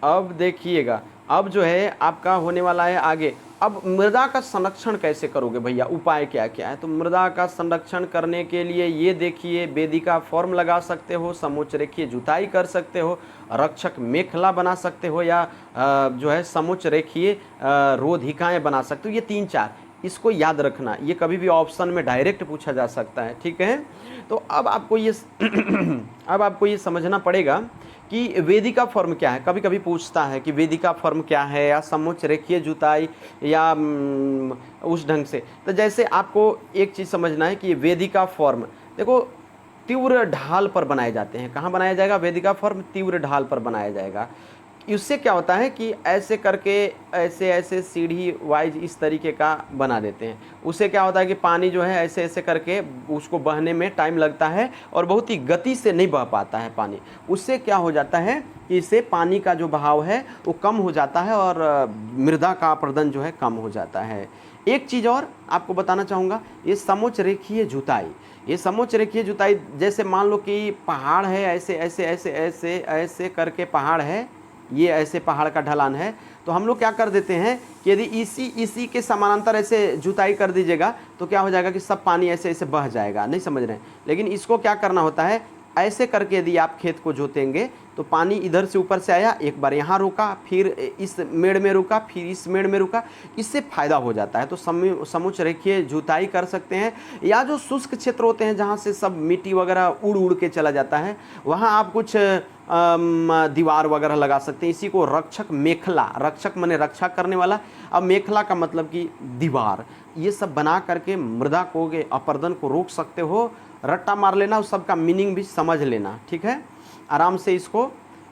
अब देखिएगा, अब जो है आपका होने वाला है आगे। अब मृदा का संरक्षण कैसे करोगे भैया, उपाय क्या क्या है? तो मृदा का संरक्षण करने के लिए ये देखिए, वेदिका फॉर्म लगा सकते हो, समोच्च रेखीय जुताई कर सकते हो, रक्षक मेखला बना सकते हो, या जो है समोच्च रेखीय रोधिकाएँ बना सकते हो। ये 3-4 इसको याद रखना, ये कभी भी ऑप्शन में डायरेक्ट पूछा जा सकता है, ठीक है। तो अब आपको ये अब आपको ये समझना पड़ेगा कि वेदिका फॉर्म क्या है। कभी कभी पूछता है कि वेदिका फॉर्म क्या है, या समोच्च रेखीय जुताई, या उस ढंग से। तो जैसे आपको एक चीज़ समझना है कि वेदिका फॉर्म, देखो, तीव्र ढाल पर बनाए जाते हैं। कहाँ बनाया जाएगा? वेदिका फॉर्म तीव्र ढाल पर बनाया जाएगा। इससे क्या होता है कि ऐसे करके, ऐसे ऐसे सीढ़ी वाइज इस तरीके का बना देते हैं। उससे क्या होता है कि पानी जो है ऐसे ऐसे करके उसको बहने में टाइम लगता है और बहुत ही गति से नहीं बह पाता है पानी। उससे क्या हो जाता है कि इससे पानी का जो बहाव है वो कम हो जाता है और मृदा का अपरदन जो है कम हो जाता है। एक चीज़ और आपको बताना चाहूँगा, ये समोच्च रेखीय जुताई, ये समोच्च रेखीय जुताई, जैसे मान लो कि पहाड़ है, ऐसे ऐसे ऐसे ऐसे ऐसे करके पहाड़ है, ये ऐसे पहाड़ का ढलान है, तो हम लोग क्या कर देते हैं कि यदि इसी के समानांतर ऐसे जुताई कर दीजिएगा तो क्या हो जाएगा कि सब पानी ऐसे ऐसे बह जाएगा, नहीं समझ रहे हैं। लेकिन इसको क्या करना होता है, ऐसे करके यदि आप खेत को जोतेंगे तो पानी इधर से ऊपर से आया, एक बार यहाँ रुका, फिर इस मेड़ में रुका, फिर इस मेड़ में रुका, इससे फ़ायदा हो जाता है। तो समोच्च रेखीय जुताई कर सकते हैं। या जो शुष्क क्षेत्र होते हैं जहाँ से सब मिट्टी वगैरह उड़ उड़ के चला जाता है, वहाँ आप कुछ दीवार वगैरह लगा सकते हैं। इसी को रक्षक मेखला, रक्षक माने रक्षा करने वाला, अब मेखला का मतलब कि दीवार, ये सब बना करके मृदा को के अपरदन को रोक सकते हो। रट्टा मार लेना, उस सब का मीनिंग भी समझ लेना, ठीक है। आराम से इसको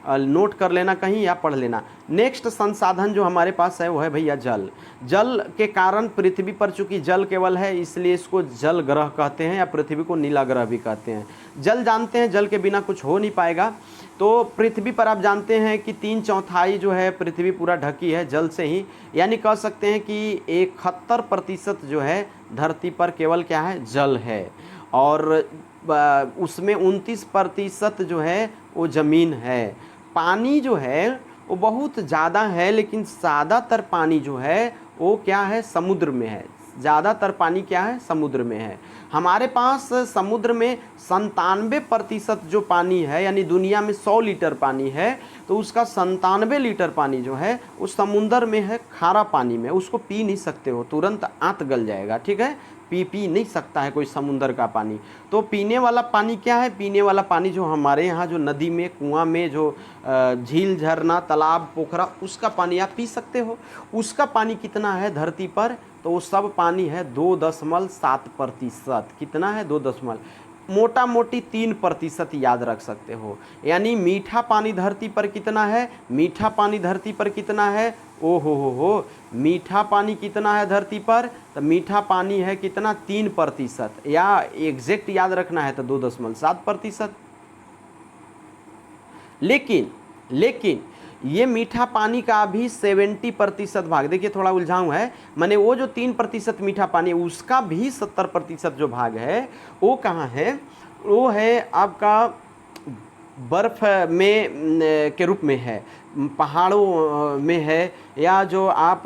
नोट कर लेना कहीं या पढ़ लेना। नेक्स्ट संसाधन जो हमारे पास है वो है भैया जल। जल के कारण पृथ्वी पर चूंकि जल केवल है, इसलिए इसको जल ग्रह कहते हैं, या पृथ्वी को नीला ग्रह भी कहते हैं। जल जानते हैं, जल के बिना कुछ हो नहीं पाएगा। तो पृथ्वी पर आप जानते हैं कि 3/4 जो है पृथ्वी पूरा ढकी है जल से ही, यानी कह सकते हैं कि 71% जो है धरती पर केवल क्या है, जल है। और उसमें 29% जो है वो ज़मीन है। पानी जो है वो बहुत ज़्यादा है, लेकिन ज़्यादातर पानी जो है वो क्या है, समुद्र में है। ज़्यादातर पानी क्या है, समुद्र में है। हमारे पास समुद्र में 97% जो पानी है, यानी दुनिया में 100 लीटर पानी है तो उसका 97 लीटर पानी जो है उस समुद्र में है, खारा पानी में। उसको पी नहीं सकते हो, तुरंत आंत गल जाएगा, ठीक है। पी नहीं सकता है कोई समुद्र का पानी। तो पीने वाला पानी क्या है, पीने वाला पानी जो हमारे यहाँ जो नदी में, कुआं में, जो झील, झरना, तालाब, पोखरा, उसका पानी आप पी सकते हो। उसका पानी कितना है धरती पर, तो वो सब पानी है 2.7%। कितना है, 2 मोटा मोटी 3% याद रख सकते हो। यानी मीठा पानी धरती पर कितना है, मीठा पानी धरती पर कितना है, ओ हो, मीठा पानी कितना है धरती पर, तो मीठा पानी है कितना, 3%, या एग्जैक्ट याद रखना है तो 2.7%। लेकिन ये मीठा पानी का भी 70% भाग, देखिए थोड़ा उलझाऊँ है, मैंने वो जो 3% मीठा पानी, उसका भी 70% जो भाग है वो कहाँ है, वो है आपका बर्फ़ में के रूप में है, पहाड़ों में है, या जो आप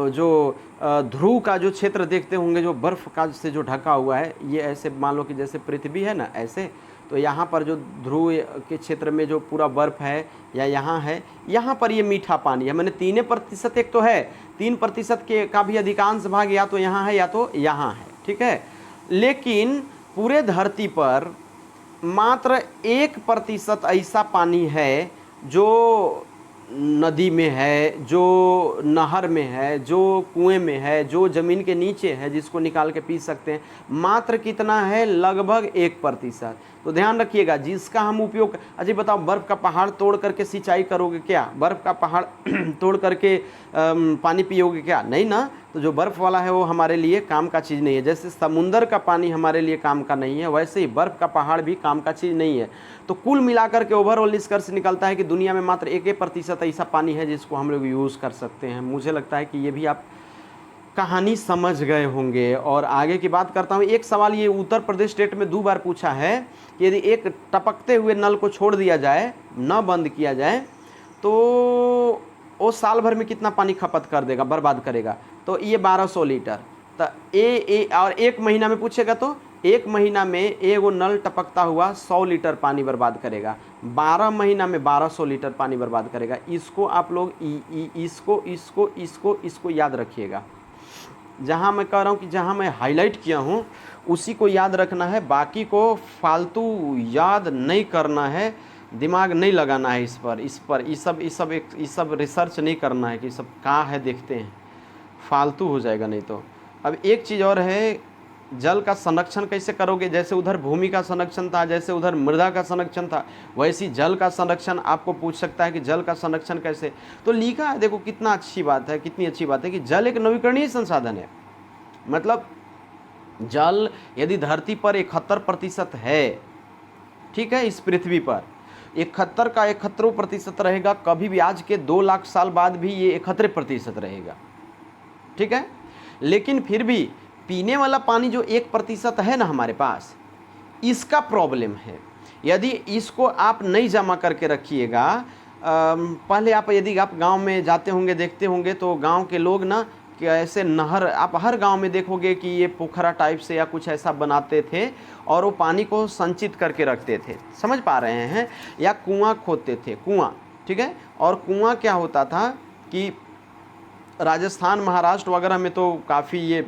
जो ध्रुव का जो क्षेत्र देखते होंगे, जो बर्फ़ का से जो ढका हुआ है, ये ऐसे मान लो कि जैसे पृथ्वी है ना, ऐसे, तो यहाँ पर जो ध्रुव के क्षेत्र में जो पूरा बर्फ़ है या यहाँ है, यहाँ पर ये मीठा पानी है। मैंने 3% एक तो है, 3% के का भी अधिकांश भाग या तो यहाँ है या तो यहाँ है, ठीक है। लेकिन पूरे धरती पर मात्र 1% ऐसा पानी है जो नदी में है, जो नहर में है, जो कुएं में है, जो ज़मीन के नीचे है, जिसको निकाल के पी सकते हैं। मात्र कितना है, लगभग 1%। तो ध्यान रखिएगा, जिसका हम उपयोग, अजी बताओ, बर्फ़ का पहाड़ तोड़ करके सिंचाई करोगे क्या, बर्फ़ का पहाड़ तोड़ करके पानी पियोगे क्या, नहीं ना। तो जो बर्फ़ वाला है वो हमारे लिए काम का चीज़ नहीं है। जैसे समुंदर का पानी हमारे लिए काम का नहीं है, वैसे ही बर्फ़ का पहाड़ भी काम का चीज़ नहीं है। तो कुल मिलाकर के ओवरऑल निष्कर्ष निकलता है कि दुनिया में मात्र 1% ऐसा पानी है जिसको हम लोग यूज़ कर सकते हैं। मुझे लगता है कि ये भी आप कहानी समझ गए होंगे। और आगे की बात करता हूँ। एक सवाल ये उत्तर प्रदेश स्टेट में 2 बार पूछा है कि यदि एक टपकते हुए नल को छोड़ दिया जाए, न बंद किया जाए, तो वो साल भर में कितना पानी खपत कर देगा, बर्बाद करेगा। तो ये 1200 लीटर। तो और 1 महीना में पूछेगा तो 1 महीना में एगो नल टपकता हुआ 100 लीटर पानी बर्बाद करेगा। 12 महीना में 1200 लीटर पानी बर्बाद करेगा। इसको आप लोग इसको याद रखिएगा। जहाँ मैं कह रहा हूँ कि जहाँ मैं हाईलाइट किया हूँ उसी को याद रखना है, बाकी को फालतू याद नहीं करना है, दिमाग नहीं लगाना है ये सब रिसर्च नहीं करना है कि सब कहाँ है देखते हैं, फालतू हो जाएगा नहीं तो। अब एक चीज़ और है, जल का संरक्षण कैसे करोगे। जैसे उधर भूमि का संरक्षण था, जैसे उधर मृदा का संरक्षण था, वैसी जल का संरक्षण आपको पूछ सकता है कि जल का संरक्षण कैसे। तो लिखा है, देखो कितना अच्छी बात है, कितनी अच्छी बात है कि जल एक नवीकरणीय संसाधन है। मतलब जल यदि धरती पर 71% है, ठीक है, इस पृथ्वी पर 71 का 71% रहेगा, कभी भी आज के 2 लाख साल बाद भी ये 71% रहेगा, ठीक है। लेकिन फिर भी पीने वाला पानी जो 1% है ना हमारे पास, इसका प्रॉब्लम है। यदि इसको आप नहीं जमा करके रखिएगा, पहले आप यदि आप गांव में जाते होंगे, देखते होंगे, तो गांव के लोग ना कि ऐसे नहर, आप हर गांव में देखोगे कि ये पोखरा टाइप से या कुछ ऐसा बनाते थे और वो पानी को संचित करके रखते थे, समझ पा रहे हैं, या कुआं खोदते थे, कुआं, ठीक है। और कुआं क्या होता था कि राजस्थान, महाराष्ट्र वगैरह में तो काफ़ी ये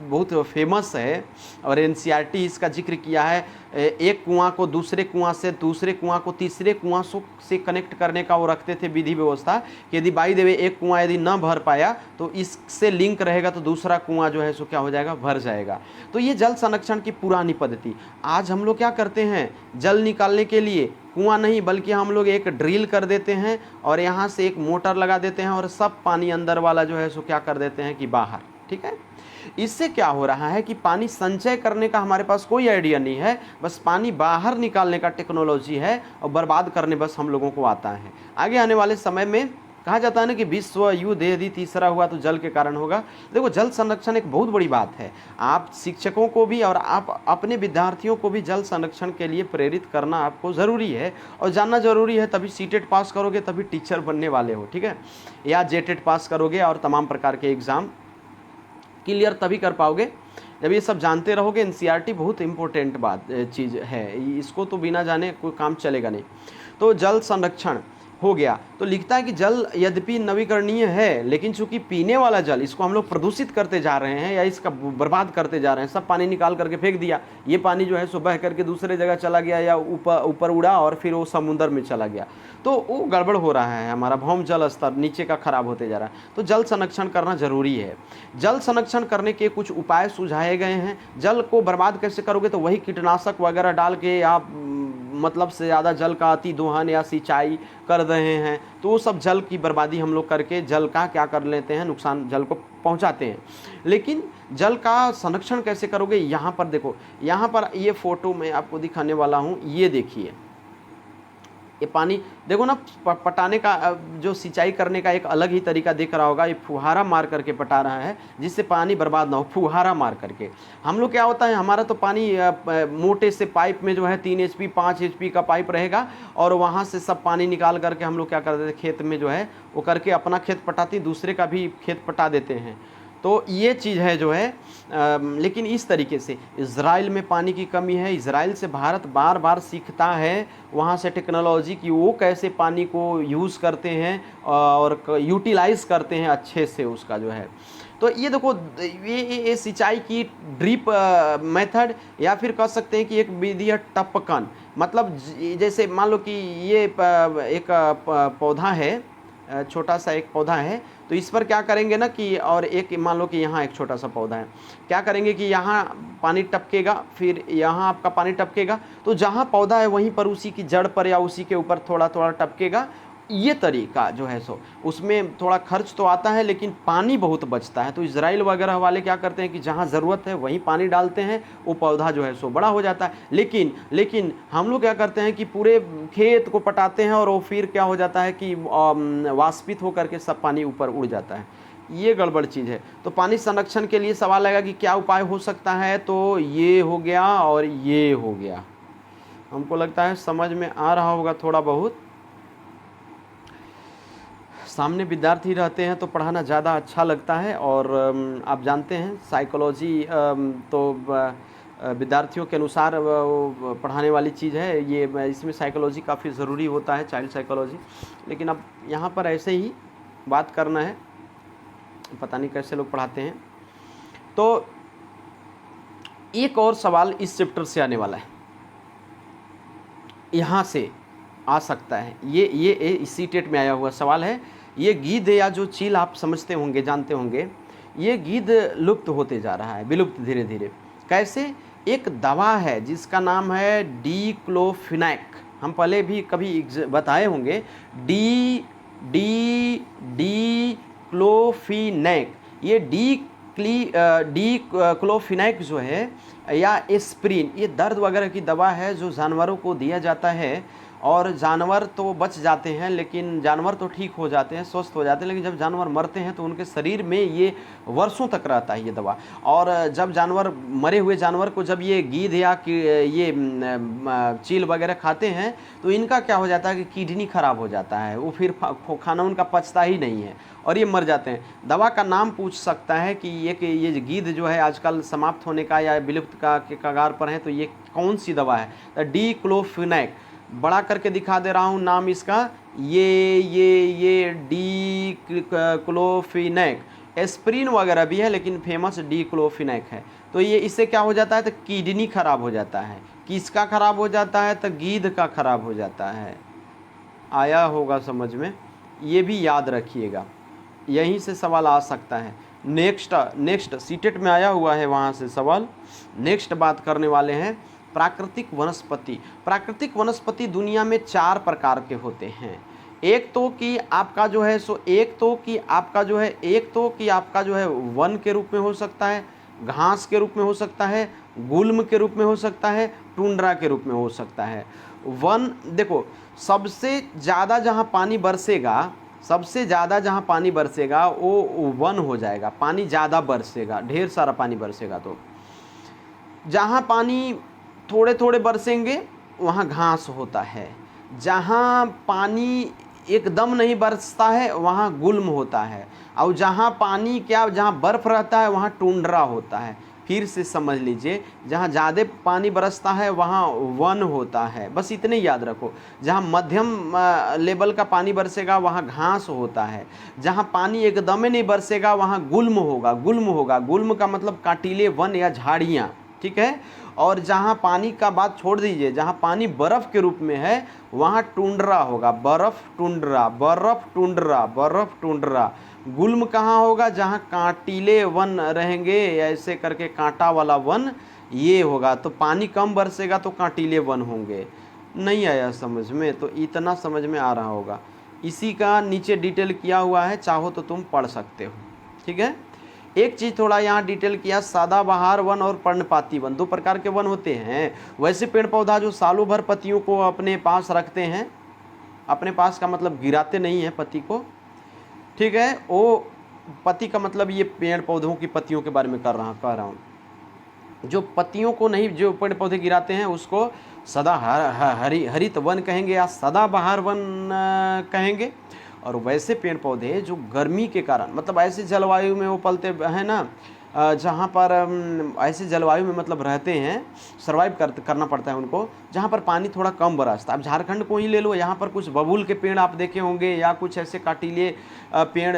बहुत फेमस है और एनसीईआरटी इसका जिक्र किया है। एक कुआं को दूसरे कुआं से, दूसरे कुआं को तीसरे कुआं से कनेक्ट करने का वो रखते थे विधि व्यवस्था कि यदि बाई द वे एक कुआं यदि न भर पाया तो इससे लिंक रहेगा तो दूसरा कुआं जो है सो क्या हो जाएगा, भर जाएगा। तो ये जल संरक्षण की पुरानी पद्धति। आज हम लोग क्या करते हैं, जल निकालने के लिए कुआं नहीं बल्कि हम लोग एक ड्रिल कर देते हैं और यहाँ से एक मोटर लगा देते हैं और सब पानी अंदर वाला जो है सो क्या कर देते हैं कि बाहर, ठीक है। इससे क्या हो रहा है कि पानी संचय करने का हमारे पास कोई आइडिया नहीं है, बस पानी बाहर निकालने का टेक्नोलॉजी है और बर्बाद करने बस हम लोगों को आता है। आगे आने वाले समय में कहा जाता है ना कि विश्व युद्ध यदि तीसरा हुआ तो जल के कारण होगा। देखो, जल संरक्षण एक बहुत बड़ी बात है। आप शिक्षकों को भी और आप अपने विद्यार्थियों को भी जल संरक्षण के लिए प्रेरित करना आपको ज़रूरी है और जानना ज़रूरी है। तभी सीटेट पास करोगे, तभी टीचर बनने वाले हो, ठीक है, या जेटेट पास करोगे और तमाम प्रकार के एग्ज़ाम क्लियर तभी कर पाओगे जब ये सब जानते रहोगे। एनसीईआरटी बहुत इंपॉर्टेंट बात चीज़ है, इसको तो बिना जाने कोई काम चलेगा नहीं। तो जल संरक्षण हो गया। तो लिखता है कि जल यद्यपि नवीकरणीय है, लेकिन चूंकि पीने वाला जल, इसको हम लोग प्रदूषित करते जा रहे हैं या इसका बर्बाद करते जा रहे हैं। सब पानी निकाल करके फेंक दिया, ये पानी जो है सो बह करके दूसरे जगह चला गया या ऊपर उड़ा और फिर वो समुद्र में चला गया, तो वो गड़बड़ हो रहा है, हमारा भौम जल स्तर नीचे का खराब होते जा रहा है। तो जल संरक्षण करना जरूरी है। जल संरक्षण करने के कुछ उपाय सुझाए गए हैं। जल को बर्बाद कैसे करोगे, तो वही कीटनाशक वगैरह डाल के आप मतलब से ज़्यादा जल का अति दोहन या सिंचाई कर रहे हैं, तो वो सब जल की बर्बादी हम लोग करके जल का क्या कर लेते हैं, नुकसान जल को पहुंचाते हैं। लेकिन जल का संरक्षण कैसे करोगे, यहाँ पर देखो, यहाँ पर ये फोटो मैं आपको दिखाने वाला हूँ। ये देखिए, ये पानी देखो ना, पटाने का जो सिंचाई करने का एक अलग ही तरीका दिख रहा होगा। ये फुहारा मार करके पटा रहा है जिससे पानी बर्बाद ना हो, फुहारा मार करके। हम लोग क्या होता है, हमारा तो पानी मोटे से पाइप में जो है 3 HP 5 HP का पाइप रहेगा और वहाँ से सब पानी निकाल करके हम लोग क्या करते थे, खेत में जो है वो करके अपना खेत पटाती, दूसरे का भी खेत पटा देते हैं। तो ये चीज़ है जो है लेकिन इस तरीके से इज़राइल में पानी की कमी है। इज़राइल से भारत बार बार सीखता है वहाँ से टेक्नोलॉजी की, वो कैसे पानी को यूज़ करते हैं और यूटिलाइज़ करते हैं अच्छे से उसका जो है। तो ये देखो, ये सिंचाई की ड्रिप मेथड, या फिर कह सकते हैं कि एक विधि है टपकन। मतलब जैसे मान लो कि ये एक पौधा है, छोटा सा एक पौधा है, तो इस पर क्या करेंगे ना कि, और एक मान लो कि यहाँ एक छोटा सा पौधा है, क्या करेंगे कि यहाँ पानी टपकेगा, फिर यहाँ आपका पानी टपकेगा, तो जहाँ पौधा है वहीं पर उसी की जड़ पर या उसी के ऊपर थोड़ा थोड़ा टपकेगा। ये तरीका जो है सो उसमें थोड़ा खर्च तो आता है लेकिन पानी बहुत बचता है। तो इजराइल वगैरह वाले क्या करते हैं कि जहाँ ज़रूरत है वहीं पानी डालते हैं, वो पौधा जो है सो बड़ा हो जाता है। लेकिन हम लोग क्या करते हैं कि पूरे खेत को पटाते हैं और वो फिर क्या हो जाता है कि वाष्पित होकर के सब पानी ऊपर उड़ जाता है। ये गड़बड़ चीज़ है। तो पानी संरक्षण के लिए सवाल आएगा कि क्या उपाय हो सकता है, तो ये हो गया और ये हो गया। हमको लगता है समझ में आ रहा होगा थोड़ा बहुत। सामने विद्यार्थी रहते हैं तो पढ़ाना ज़्यादा अच्छा लगता है, और आप जानते हैं साइकोलॉजी तो विद्यार्थियों के अनुसार पढ़ाने वाली चीज़ है। ये इसमें साइकोलॉजी काफ़ी ज़रूरी होता है, चाइल्ड साइकोलॉजी। लेकिन अब यहाँ पर ऐसे ही बात करना है, पता नहीं कैसे लोग पढ़ाते हैं। तो एक और सवाल इस चैप्टर से आने वाला है, यहाँ से आ सकता है। ये सीटेट में आया हुआ सवाल है। ये गीध या जो चील आप समझते होंगे, जानते होंगे, ये गीध लुप्त होते जा रहा है, विलुप्त धीरे धीरे। कैसे? एक दवा है जिसका नाम है डिक्लोफिनैक। हम पहले भी कभी बताए होंगे, डिक्लोफिनैक। ये डिक्लोफिनैक जो है या एस्प्रिन, ये दर्द वगैरह की दवा है जो जानवरों को दिया जाता है। और जानवर तो बच जाते हैं, लेकिन जानवर तो ठीक हो जाते हैं, स्वस्थ हो जाते हैं, लेकिन जब जानवर मरते हैं तो उनके शरीर में ये वर्षों तक रहता है ये दवा। और जब जानवर, मरे हुए जानवर को जब ये गीध या ये चील वगैरह खाते हैं तो इनका क्या हो जाता है कि किडनी खराब हो जाता है, वो फिर खाना उनका पचता ही नहीं है और ये मर जाते हैं। दवा का नाम पूछ सकता है कि ये गीध जो है आजकल समाप्त होने का या विलुप्त का के कगार पर है, तो ये कौन सी दवा है? तो डिक्लोफिनैक, बड़ा करके दिखा दे रहा हूँ नाम इसका, ये डिक्लोफिनैक। एस्प्रिन वगैरह भी है लेकिन फेमस डिक्लोफिनैक है। तो ये इससे क्या हो जाता है, तो किडनी खराब हो जाता है। किसका खराब हो जाता है? तो गीध का खराब हो जाता है। आया होगा समझ में, ये भी याद रखिएगा, यहीं से सवाल आ सकता है। नेक्स्ट सीटेट में आया हुआ है वहाँ से सवाल। नेक्स्ट बात करने वाले हैं प्राकृतिक वनस्पति। प्राकृतिक वनस्पति दुनिया में 4 प्रकार के होते हैं। एक तो कि आपका जो है सो एक तो कि आपका जो है वन के रूप में हो सकता है, घास के रूप में हो सकता है, गुल्म के रूप में हो सकता है, टुंड्रा के रूप में हो सकता है। वन देखो, सबसे ज़्यादा जहाँ पानी बरसेगा सबसे ज़्यादा जहाँ पानी बरसेगा वो वन हो जाएगा, पानी ज़्यादा बरसेगा, ढेर सारा पानी बरसेगा। तो जहाँ पानी थोड़े थोड़े बरसेंगे वहाँ घास होता है, जहाँ पानी एकदम नहीं बरसता है वहाँ गुल्म होता है, और जहाँ पानी क्या, जहाँ बर्फ़ रहता है वहाँ टुंड्रा होता है। फिर से समझ लीजिए, जहाँ ज़्यादा पानी बरसता है वहाँ वन होता है, बस इतने याद रखो। जहाँ मध्यम लेवल का पानी बरसेगा वहाँ घास होता है, जहाँ पानी एकदम ही नहीं बरसेगा वहाँ गुल्म होगा। गुल्म होगा, गुल्म का मतलब कांटीले वन या झाड़ियाँ, ठीक है। और जहाँ पानी का बात छोड़ दीजिए, जहाँ पानी बर्फ़ के रूप में है वहाँ टुंड्रा होगा, बर्फ़ टुंड्रा, बर्फ़ टुंड्रा, बर्फ़ टुंड्रा। गुल्म कहाँ होगा, जहाँ कांटीले वन रहेंगे, ऐसे करके कांटा वाला वन ये होगा। तो पानी कम बरसेगा तो कांटीले वन होंगे। नहीं आया समझ में? तो इतना समझ में आ रहा होगा। इसी का नीचे डिटेल किया हुआ है, चाहो तो तुम पढ़ सकते हो, ठीक है। एक चीज़ थोड़ा यहाँ डिटेल किया, सदाबहार वन और पर्णपाती वन, दो प्रकार के वन होते हैं। वैसे पेड़ पौधा जो सालों भर पत्तियों को अपने पास रखते हैं, अपने पास का मतलब गिराते नहीं हैं पत्ती को, ठीक है। वो पत्ती का मतलब ये पेड़ पौधों की पत्तियों के बारे में कह रहा हूँ। जो पत्तियों को नहीं, जो पेड़ पौधे गिराते हैं उसको हरित वन कहेंगे या सदाबहार वन कहेंगे। और वैसे पेड़ पौधे जो गर्मी के कारण, मतलब ऐसे जलवायु में वो पलते हैं ना, जहाँ पर ऐसे जलवायु में मतलब रहते हैं, सर्वाइव करना पड़ता है उनको, जहाँ पर पानी थोड़ा कम बरसता है। अब झारखंड को ही ले लो, यहाँ पर कुछ बबूल के पेड़ आप देखे होंगे, या कुछ ऐसे काटीले पेड़,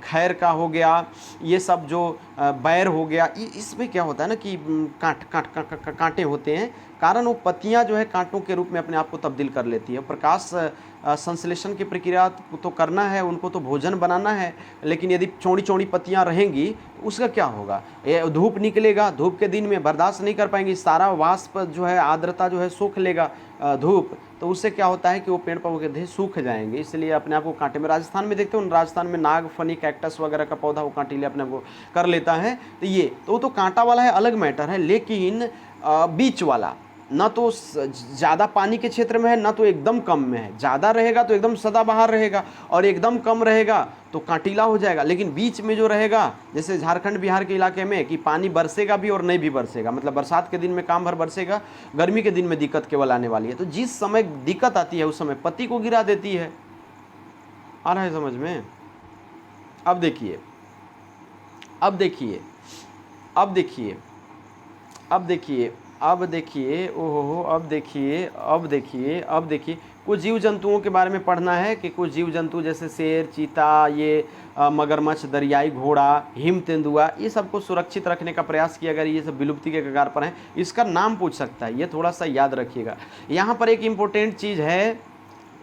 खैर का हो गया, ये सब जो बैर हो गया, इसमें क्या होता है ना कि कांटे होते हैं, कारण वो पत्तियां जो है कांटों के रूप में अपने आप को तब्दील कर लेती है। प्रकाश संश्लेषण की प्रक्रिया तो करना है उनको, तो भोजन बनाना है, लेकिन यदि चौड़ी चौड़ी पत्तियां रहेंगी उसका क्या होगा, ये धूप निकलेगा, धूप के दिन में बर्दाश्त नहीं कर पाएंगी, सारा वाष्प जो है, आर्द्रता जो है सोख लेगा धूप, तो उससे क्या होता है कि वो पेड़ पौधे सूख जाएंगे, इसलिए अपने आप को कांटे में, राजस्थान में देखते हो, राजस्थान में नागफनी कैक्टस वगैरह का पौधा वो कांटीले अपने आप को कर लेता है। तो ये तो कांटा वाला है, अलग मैटर है, लेकिन बीच वाला ना तो ज़्यादा पानी के क्षेत्र में है, ना तो एकदम कम में है। ज़्यादा रहेगा तो एकदम सदाबहार रहेगा, और एकदम कम रहेगा तो कांटीला हो जाएगा। लेकिन बीच में जो रहेगा, जैसे झारखंड बिहार के इलाके में, कि पानी बरसेगा भी और नहीं भी बरसेगा, मतलब बरसात के दिन में काम भर बरसेगा, गर्मी के दिन में दिक्कत केवल आने वाली है। तो जिस समय दिक्कत आती है उस समय पत्ती को गिरा देती है। आ रहा है समझ में? अब देखिए, अब देखिए, अब देखिए, अब देखिए, अब देखिए, ओहो, अब देखिए, अब देखिए, अब देखिए, कुछ जीव जंतुओं के बारे में पढ़ना है कि कुछ जीव जंतु जैसे शेर, चीता, ये मगरमच्छ, दरियाई घोड़ा, हिम तेंदुआ, ये सबको सुरक्षित रखने का प्रयास किया। अगर ये सब विलुप्ति के कगार पर हैं, इसका नाम पूछ सकता है, ये थोड़ा सा याद रखिएगा। यहाँ पर एक इम्पोर्टेंट चीज़ है,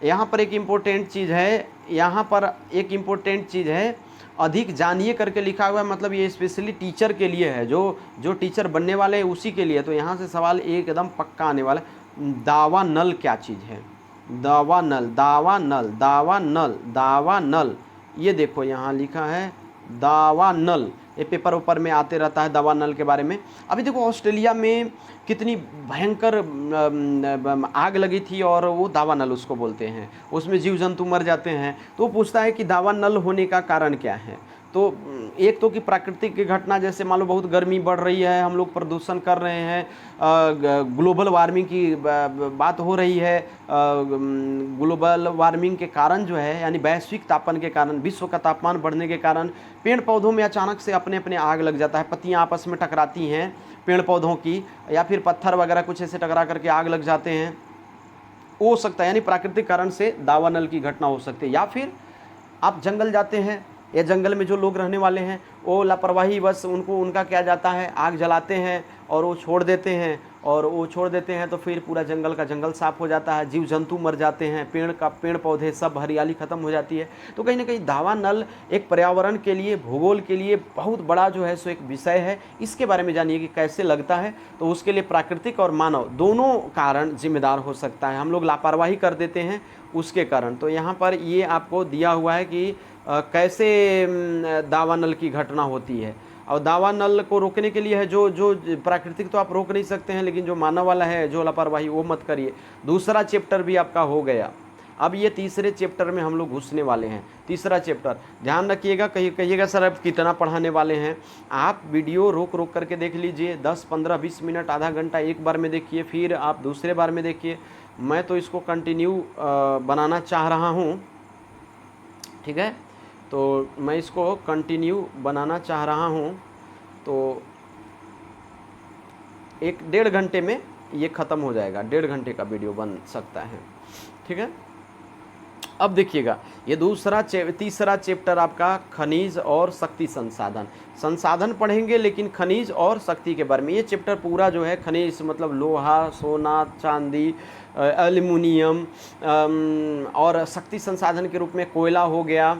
यहाँ पर एक इम्पोर्टेंट चीज़ है, यहाँ पर एक इम्पोर्टेंट चीज़ है, अधिक जानिए करके लिखा हुआ है, मतलब ये स्पेशली टीचर के लिए है, जो टीचर बनने वाले हैं उसी के लिए। तो यहाँ से सवाल एकदम पक्का आने वाला है। दावानल क्या चीज़ है? दावानल, दावानल, दावानल, दावानल, ये देखो यहाँ लिखा है दावानल, ये पेपर ऊपर में आते रहता है दावानल के बारे में। अभी देखो ऑस्ट्रेलिया में कितनी भयंकर आग लगी थी, और वो दावानल उसको बोलते हैं, उसमें जीव जंतु मर जाते हैं। तो वो पूछता है कि दावानल होने का कारण क्या है। तो एक तो कि प्राकृतिक घटना, जैसे मान लो बहुत गर्मी बढ़ रही है, हम लोग प्रदूषण कर रहे हैं, ग्लोबल वार्मिंग की बात हो रही है, ग्लोबल वार्मिंग के कारण जो है, यानी वैश्विक तापन के कारण, विश्व का तापमान बढ़ने के कारण पेड़ पौधों में अचानक से अपने अपने आग लग जाता है, पत्तियां आपस में टकराती हैं पेड़ पौधों की, या फिर पत्थर वगैरह कुछ ऐसे टकरा करके आग लग जाते हैं, हो सकता है। यानी प्राकृतिक कारण से दावानल की घटना हो सकती है। या फिर आप जंगल जाते हैं, या जंगल में जो लोग रहने वाले हैं वो लापरवाही बस उनका क्या जाता है, आग जलाते हैं और वो छोड़ देते हैं, और वो छोड़ देते हैं तो फिर पूरा जंगल का जंगल साफ हो जाता है, जीव जंतु मर जाते हैं, पेड़ पौधे सब हरियाली ख़त्म हो जाती है। तो कहीं ना कहीं दावानल एक पर्यावरण के लिए, भूगोल के लिए बहुत बड़ा जो है सो एक विषय है। इसके बारे में जानिए कि कैसे लगता है। तो उसके लिए प्राकृतिक और मानव दोनों कारण जिम्मेदार हो सकता है। हम लोग लापरवाही कर देते हैं उसके कारण। तो यहाँ पर ये आपको दिया हुआ है कि कैसे दावानल की घटना होती है। और दावानल को रोकने के लिए है, जो प्राकृतिक तो आप रोक नहीं सकते हैं, लेकिन जो मानव वाला है, जो लापरवाही, वो मत करिए। दूसरा चैप्टर भी आपका हो गया। अब ये तीसरे चैप्टर में हम लोग घुसने वाले हैं। तीसरा चैप्टर ध्यान रखिएगा, कहिएगा सर अब कितना पढ़ाने वाले हैं। आप वीडियो रोक रोक करके देख लीजिए, 10, 15, 20 मिनट, आधा घंटा एक बार में देखिए, फिर आप दूसरे बार में देखिए। मैं तो इसको कंटिन्यू बनाना चाह रहा हूँ, ठीक है, तो मैं इसको कंटिन्यू बनाना चाह रहा हूँ। तो 1-1.5 घंटे में ये ख़त्म हो जाएगा, 1.5 घंटे का वीडियो बन सकता है, ठीक है। अब देखिएगा, ये तीसरा चैप्टर आपका खनिज और शक्ति संसाधन पढ़ेंगे, लेकिन खनिज और शक्ति के बारे में। ये चैप्टर पूरा जो है खनिज मतलब लोहा, सोना, चांदी, एल्युमिनियम, और शक्ति संसाधन के रूप में कोयला हो गया,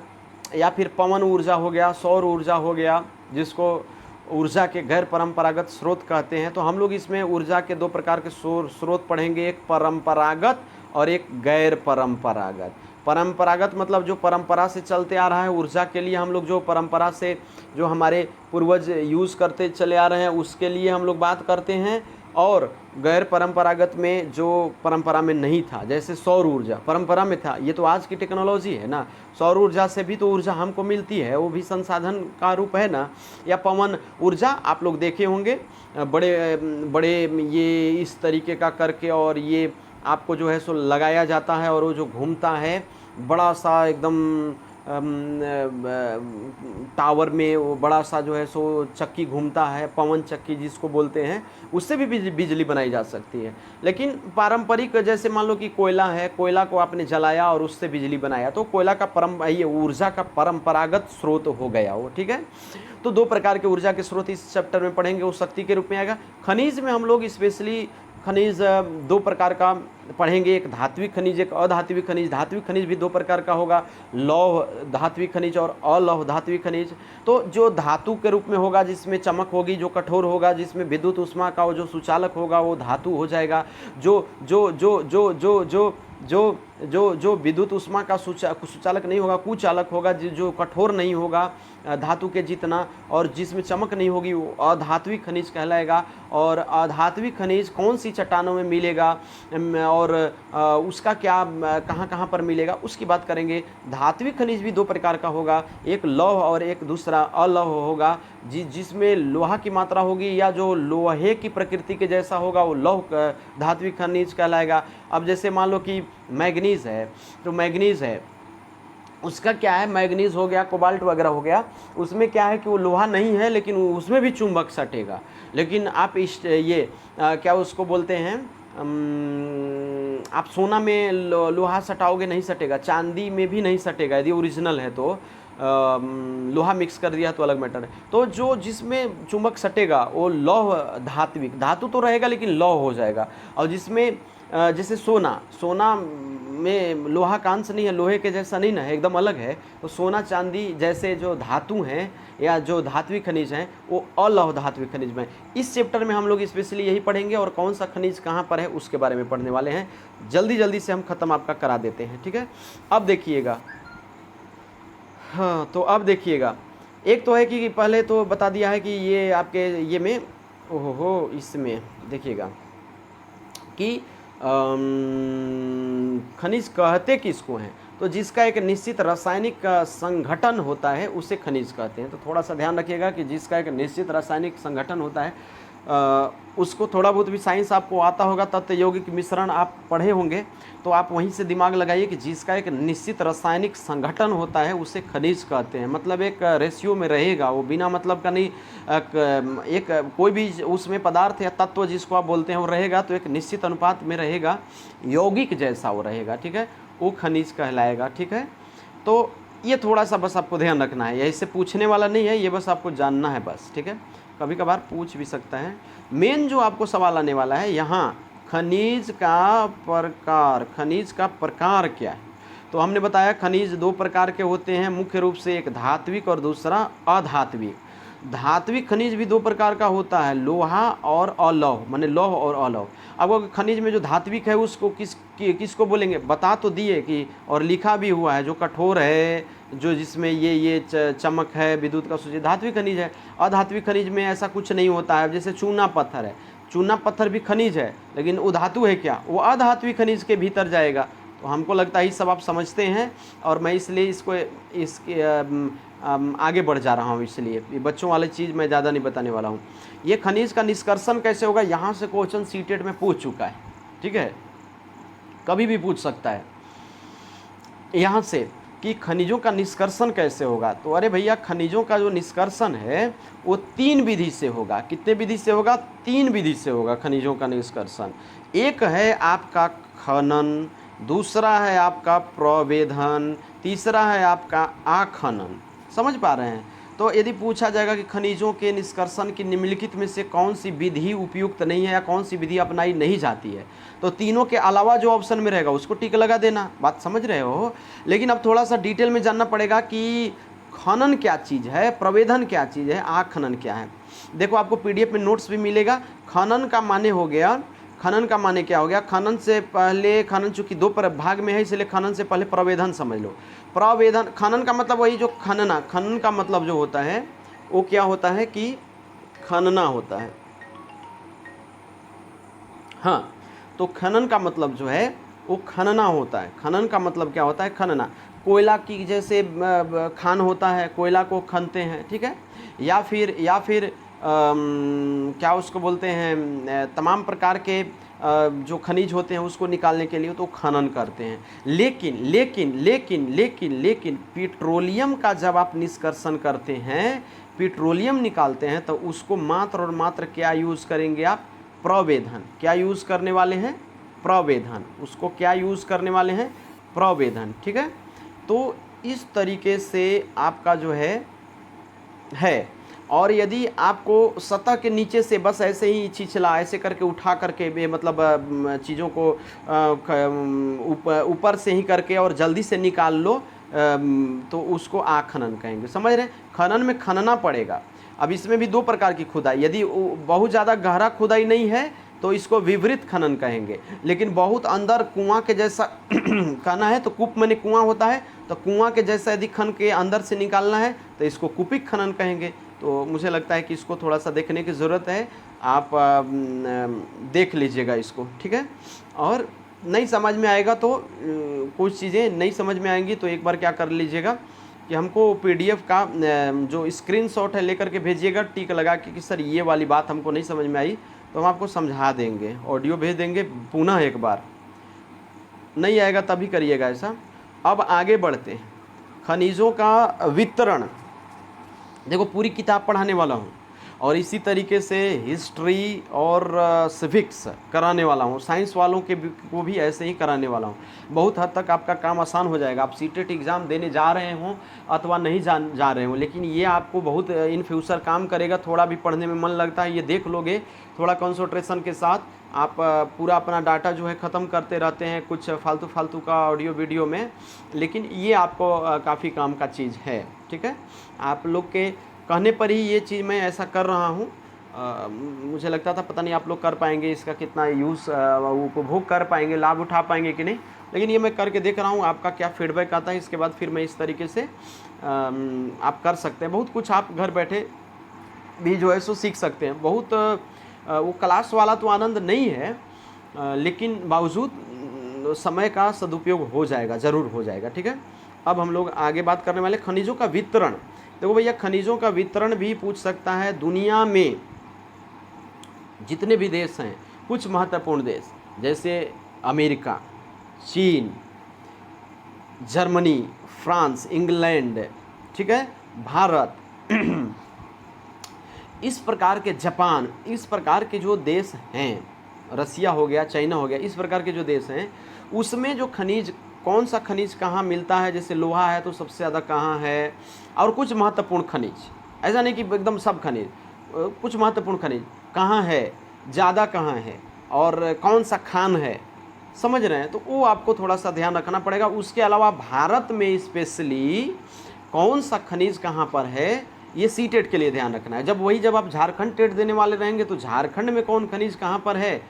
या फिर पवन ऊर्जा हो गया, सौर ऊर्जा हो गया, जिसको ऊर्जा के गैर परंपरागत स्रोत कहते हैं। तो हम लोग इसमें ऊर्जा के 2 प्रकार के स्रोत पढ़ेंगे, एक परंपरागत और एक गैर परंपरागत। परंपरागत मतलब जो परंपरा से चलते आ रहा है, ऊर्जा के लिए हम लोग जो परंपरा से जो हमारे पूर्वज यूज़ करते चले आ रहे हैं उसके लिए हम लोग बात करते हैं। और गैर परंपरागत में जो परंपरा में नहीं था, जैसे सौर ऊर्जा परंपरा में था, ये तो आज की टेक्नोलॉजी है ना। सौर ऊर्जा से भी तो ऊर्जा हमको मिलती है, वो भी संसाधन का रूप है ना। या पवन ऊर्जा आप लोग देखे होंगे, बड़े बड़े ये इस तरीके का करके, और ये आपको जो है सो लगाया जाता है, और वो जो घूमता है बड़ा सा एकदम टावर में, वो बड़ा सा जो है सो चक्की घूमता है, पवन चक्की जिसको बोलते हैं, उससे भी बिजली बनाई जा सकती है। लेकिन पारंपरिक जैसे मान लो कि कोयला है, कोयला को आपने जलाया और उससे बिजली बनाया, तो कोयला का ये ऊर्जा का परंपरागत स्रोत हो गया वो, ठीक है। तो 2 प्रकार के ऊर्जा के स्रोत इस चैप्टर में पढ़ेंगे, वो शक्ति के रूप में आएगा। खनिज में हम लोग स्पेशली खनिज 2 प्रकार का पढ़ेंगे, एक धात्विक खनिज, एक अधात्विक खनिज। धात्विक खनिज भी 2 प्रकार का होगा, लौह धात्विक खनिज और अलौह धात्विक खनिज। तो जो धातु के रूप में होगा, जिसमें चमक होगी, जो कठोर होगा, जिसमें विद्युत ऊष्मा का जो सुचालक होगा वो धातु हो जाएगा। जो जो जो जो जो जो जो जो जो विद्युत ऊष्मा का सुचालक नहीं होगा, कुचालक होगा, जो कठोर नहीं होगा धातु के जितना, और जिसमें चमक नहीं होगी, वो अधात्विक खनिज कहलाएगा। और अधात्विक खनिज कौन सी चट्टानों में मिलेगा और उसका क्या कहाँ कहाँ पर मिलेगा, उसकी बात करेंगे। धात्विक खनिज भी 2 प्रकार का होगा, एक लौह और एक दूसरा अलौह होगा। जिसमें लोहा की मात्रा होगी या जो लोहे की प्रकृति के जैसा होगा, वो लौह धात्विक खनिज कहलाएगा। अब जैसे मान लो कि मैग्नीज है, तो मैग्नीज है, उसका क्या है, मैग्नीज हो गया, कोबाल्ट वगैरह हो गया, उसमें क्या है कि वो लोहा नहीं है, लेकिन उसमें भी चुंबक सटेगा। लेकिन आप क्या उसको बोलते हैं, आप सोना में लोहा सटाओगे, नहीं सटेगा। चांदी में भी नहीं सटेगा, यदि ओरिजिनल है तो। लोहा मिक्स कर दिया तो अलग मैटर है। तो जो जिसमें चुंबक सटेगा वो लौह धात्विक, धातु तो रहेगा लेकिन लौह हो जाएगा। और जिसमें जैसे सोना में लोहा का अंश नहीं है, लोहे के जैसा नहीं ना है, एकदम अलग है। तो सोना चांदी जैसे जो धातु हैं या जो धात्विक खनिज हैं, वो अलौह धात्विक खनिज में। इस चैप्टर में हम लोग स्पेशली यही पढ़ेंगे, और कौन सा खनिज कहाँ पर है उसके बारे में पढ़ने वाले हैं। जल्दी से हम ख़त्म आपका करा देते हैं, ठीक है। अब देखिएगा, हाँ, तो अब देखिएगा, एक तो है कि पहले तो बता दिया है कि ये आपके ये में इसमें देखिएगा कि खनिज कहते किसको हैं, तो जिसका एक निश्चित रासायनिक संगठन होता है उसे खनिज कहते हैं। तो थोड़ा सा ध्यान रखिएगा कि जिसका एक निश्चित रासायनिक संगठन होता है, उसको थोड़ा बहुत भी साइंस आपको आता होगा, तत्व यौगिक मिश्रण आप पढ़े होंगे, तो आप वहीं से दिमाग लगाइए कि जिसका एक निश्चित रासायनिक संगठन होता है उसे खनिज कहते हैं। मतलब एक रेशियो में रहेगा, वो बिना मतलब का नहीं, एक कोई भी उसमें पदार्थ या तत्व जिसको आप बोलते हैं वो रहेगा, तो एक निश्चित अनुपात में रहेगा, यौगिक जैसा वो रहेगा, ठीक है, वो खनिज कहलाएगा, ठीक है। तो ये थोड़ा सा बस आपको ध्यान रखना है, इससे पूछने वाला नहीं है, ये बस आपको जानना है बस, ठीक है। कभी कभार पूछ भी सकता है। मेन जो आपको सवाल आने वाला है यहाँ, खनिज का प्रकार क्या है। तो हमने बताया खनिज 2 प्रकार के होते हैं मुख्य रूप से, एक धात्विक और दूसरा अधात्विक। धात्विक खनिज भी 2 प्रकार का होता है, लोहा और अलौह, माने लौह और अलौह। अब खनिज में जो धात्विक है उसको किसको बोलेंगे, बता तो दिए कि, और लिखा भी हुआ है, जो कठोर है, जो जिसमें ये चमक है, विद्युत का सूची, धात्विक खनिज है। अधात्विक खनिज में ऐसा कुछ नहीं होता है, जैसे चूना पत्थर है, चूना पत्थर भी खनिज है, लेकिन वो धातु है क्या, वो अधात्विक खनिज के भीतर जाएगा। तो हमको लगता है ये सब आप समझते हैं, और मैं इसलिए इसके आगे बढ़ जा रहा हूँ, इसलिए ये बच्चों वाली चीज़ मैं ज़्यादा नहीं बताने वाला हूँ। ये खनिज का निष्कर्षण कैसे होगा, यहाँ से क्वेश्चन सीटेट में पूछ चुका है, ठीक है, कभी भी पूछ सकता है यहाँ से कि खनिजों का निष्कर्षण कैसे होगा। तो अरे भैया, खनिजों का जो निष्कर्षण है वो 3 विधि से होगा। कितने विधि से होगा? 3 विधि से होगा खनिजों का निष्कर्षण। एक है आपका खनन, दूसरा है आपका प्रवेधन, तीसरा है आपका आखनन। समझ पा रहे हैं? तो यदि पूछा जाएगा कि खनिजों के निष्कर्षण की निम्नलिखित में से कौन सी विधि उपयुक्त नहीं है या कौन सी विधि अपनाई नहीं जाती है, तो तीनों के अलावा जो ऑप्शन में रहेगा उसको टिक लगा देना। बात समझ रहे हो? लेकिन अब थोड़ा सा डिटेल में जानना पड़ेगा कि खनन क्या चीज़ है, प्रवेधन क्या चीज़ है, आखनन क्या है। देखो, आपको पीडीएफ में नोट्स भी मिलेगा। खनन का माने हो गया, खनन का माने क्या हो गया, खनन से पहले, खनन चूंकि 2 भाग में है इसलिए खनन से पहले प्रवेधन समझ लो। प्रवेधन, खनन का मतलब वही जो खनना, खनन का मतलब जो होता है वो क्या होता है कि खनना होता है। हाँ, तो खनन का मतलब जो है वो खनना होता है। खनन का मतलब क्या होता है? खनना। कोयला की जैसे खान होता है, कोयला को खनते हैं, ठीक है, या फिर क्या उसको बोलते हैं, तमाम प्रकार के जो खनिज होते हैं उसको निकालने के लिए तो खनन करते हैं। लेकिन लेकिन लेकिन लेकिन लेकिन पेट्रोलियम का जब आप निष्कर्षण करते हैं, पेट्रोलियम निकालते हैं, तो उसको मात्र और मात्र क्या यूज़ करेंगे आप? प्रवेधन। क्या यूज़ करने वाले हैं? प्रवेधन। उसको क्या यूज़ करने वाले हैं? प्रवेधन, ठीक है। तो इस तरीके से आपका जो है। और यदि आपको सतह के नीचे से बस ऐसे ही छिछला ऐसे करके उठा करके, मतलब चीज़ों को ऊपर से ही करके और जल्दी से निकाल लो, तो उसको आखनन कहेंगे। समझ रहे? खनन में खनना पड़ेगा। अब इसमें भी 2 प्रकार की खुदाई, यदि बहुत ज़्यादा गहरा खुदाई नहीं है तो इसको विवृत खनन कहेंगे। लेकिन बहुत अंदर कुआं के जैसा कहना है तो कूप में कुआं होता है, तो कुआं के जैसा यदि खन के अंदर से निकालना है तो इसको कूपिक खनन कहेंगे। तो मुझे लगता है कि इसको थोड़ा सा देखने की ज़रूरत है, आप देख लीजिएगा इसको, ठीक है। और नहीं समझ में आएगा तो कुछ चीज़ें नहीं समझ में आएंगी तो एक बार क्या कर लीजिएगा कि हमको पीडीएफ का जो स्क्रीनशॉट है लेकर के भेजिएगा, टिक लगा के कि सर ये वाली बात हमको नहीं समझ में आई, तो हम आपको समझा देंगे, ऑडियो भेज देंगे पुनः एक बार। नहीं आएगा तभी करिएगा ऐसा। अब आगे बढ़ते हैं। खनिजों का वितरण, देखो पूरी किताब पढ़ाने वाला हूँ और इसी तरीके से हिस्ट्री और सिविक्स कराने वाला हूँ। साइंस वालों को भी ऐसे ही कराने वाला हूँ। बहुत हद तक आपका काम आसान हो जाएगा। आप सीटेट एग्ज़ाम देने जा रहे हों अथवा नहीं जा रहे हों, लेकिन ये आपको बहुत इन फ्यूचर काम करेगा। थोड़ा भी पढ़ने में मन लगता है, ये देख लोगे थोड़ा कंसंट्रेशन के साथ, आप पूरा अपना डाटा जो है ख़त्म करते रहते हैं कुछ फालतू का ऑडियो वीडियो में, लेकिन ये आपको काफ़ी काम का चीज़ है, ठीक है। आप लोग के कहने पर ही ये चीज़ मैं ऐसा कर रहा हूँ। मुझे लगता था पता नहीं आप लोग कर पाएंगे, इसका कितना यूज़ उपभोग कर पाएंगे, लाभ उठा पाएंगे कि नहीं, लेकिन ये मैं करके देख रहा हूँ। आपका क्या फीडबैक आता है इसके बाद फिर मैं इस तरीके से आप कर सकते हैं। बहुत कुछ आप घर बैठे भी जो है सो सीख सकते हैं। बहुत वो क्लास वाला तो आनंद नहीं है, लेकिन बावजूद समय का सदुपयोग हो जाएगा, ज़रूर हो जाएगा, ठीक है। अब हम लोग आगे बात करने वाले खनिजों का वितरण। देखो भैया, खनिजों का वितरण भी पूछ सकता है। दुनिया में जितने भी देश हैं, कुछ महत्वपूर्ण देश जैसे अमेरिका, चीन, जर्मनी, फ्रांस, इंग्लैंड, ठीक है, भारत, इस प्रकार के जापान, इस प्रकार के जो देश हैं, रसिया हो गया, चाइना हो गया, इस प्रकार के जो देश हैं, उसमें जो खनिज, कौन सा खनिज कहाँ मिलता है, जैसे लोहा है तो सबसे ज़्यादा कहाँ है, और कुछ महत्वपूर्ण खनिज, ऐसा नहीं कि एकदम सब खनिज, कुछ महत्वपूर्ण खनिज कहाँ है, ज़्यादा कहाँ है, और कौन सा खान है, समझ रहे हैं, तो वो आपको थोड़ा सा ध्यान रखना पड़ेगा। उसके अलावा भारत में स्पेशली कौन सा खनिज कहाँ पर है, ये सीटेट के लिए ध्यान रखना है। जब आप झारखंड टेट देने वाले रहेंगे तो झारखंड में कौन खनिज कहाँ पर है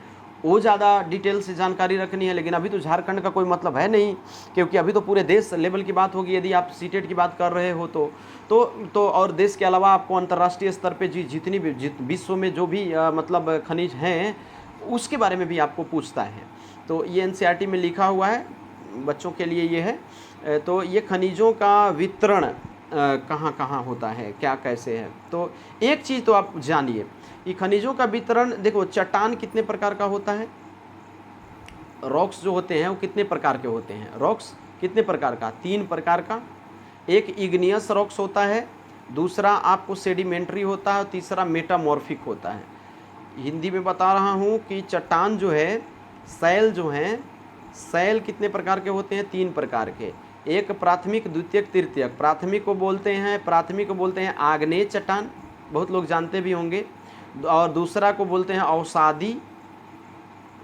वो ज़्यादा डिटेल से जानकारी रखनी है। लेकिन अभी तो झारखंड का कोई मतलब है नहीं, क्योंकि अभी तो पूरे देश लेवल की बात होगी यदि आप सीटेट की बात कर रहे हो तो और देश के अलावा आपको अंतर्राष्ट्रीय स्तर पे जितनी भी विश्व में जो भी मतलब खनिज हैं उसके बारे में भी आपको पूछता है। तो ये एनसीईआरटी में लिखा हुआ है, बच्चों के लिए ये है। तो ये खनिजों का वितरण कहाँ कहाँ होता है, क्या कैसे है। तो एक चीज़ तो आप जानिए कि खनिजों का वितरण, देखो चट्टान कितने प्रकार का होता है, रॉक्स जो होते हैं वो कितने प्रकार के होते हैं, रॉक्स कितने प्रकार का, 3 प्रकार का। एक इग्नियस रॉक्स होता है, दूसरा आपको सेडिमेंट्री होता है, तीसरा मेटामॉर्फिक होता है। हिंदी में बता रहा हूँ कि चट्टान जो है, शैल जो हैं, शैल कितने प्रकार के होते हैं, 3 प्रकार के। एक प्राथमिक, द्वितीयक, तृतीयक। प्राथमिक को बोलते हैं आग्नेय चट्टान, बहुत लोग जानते भी होंगे। और दूसरा को बोलते हैं अवसादी,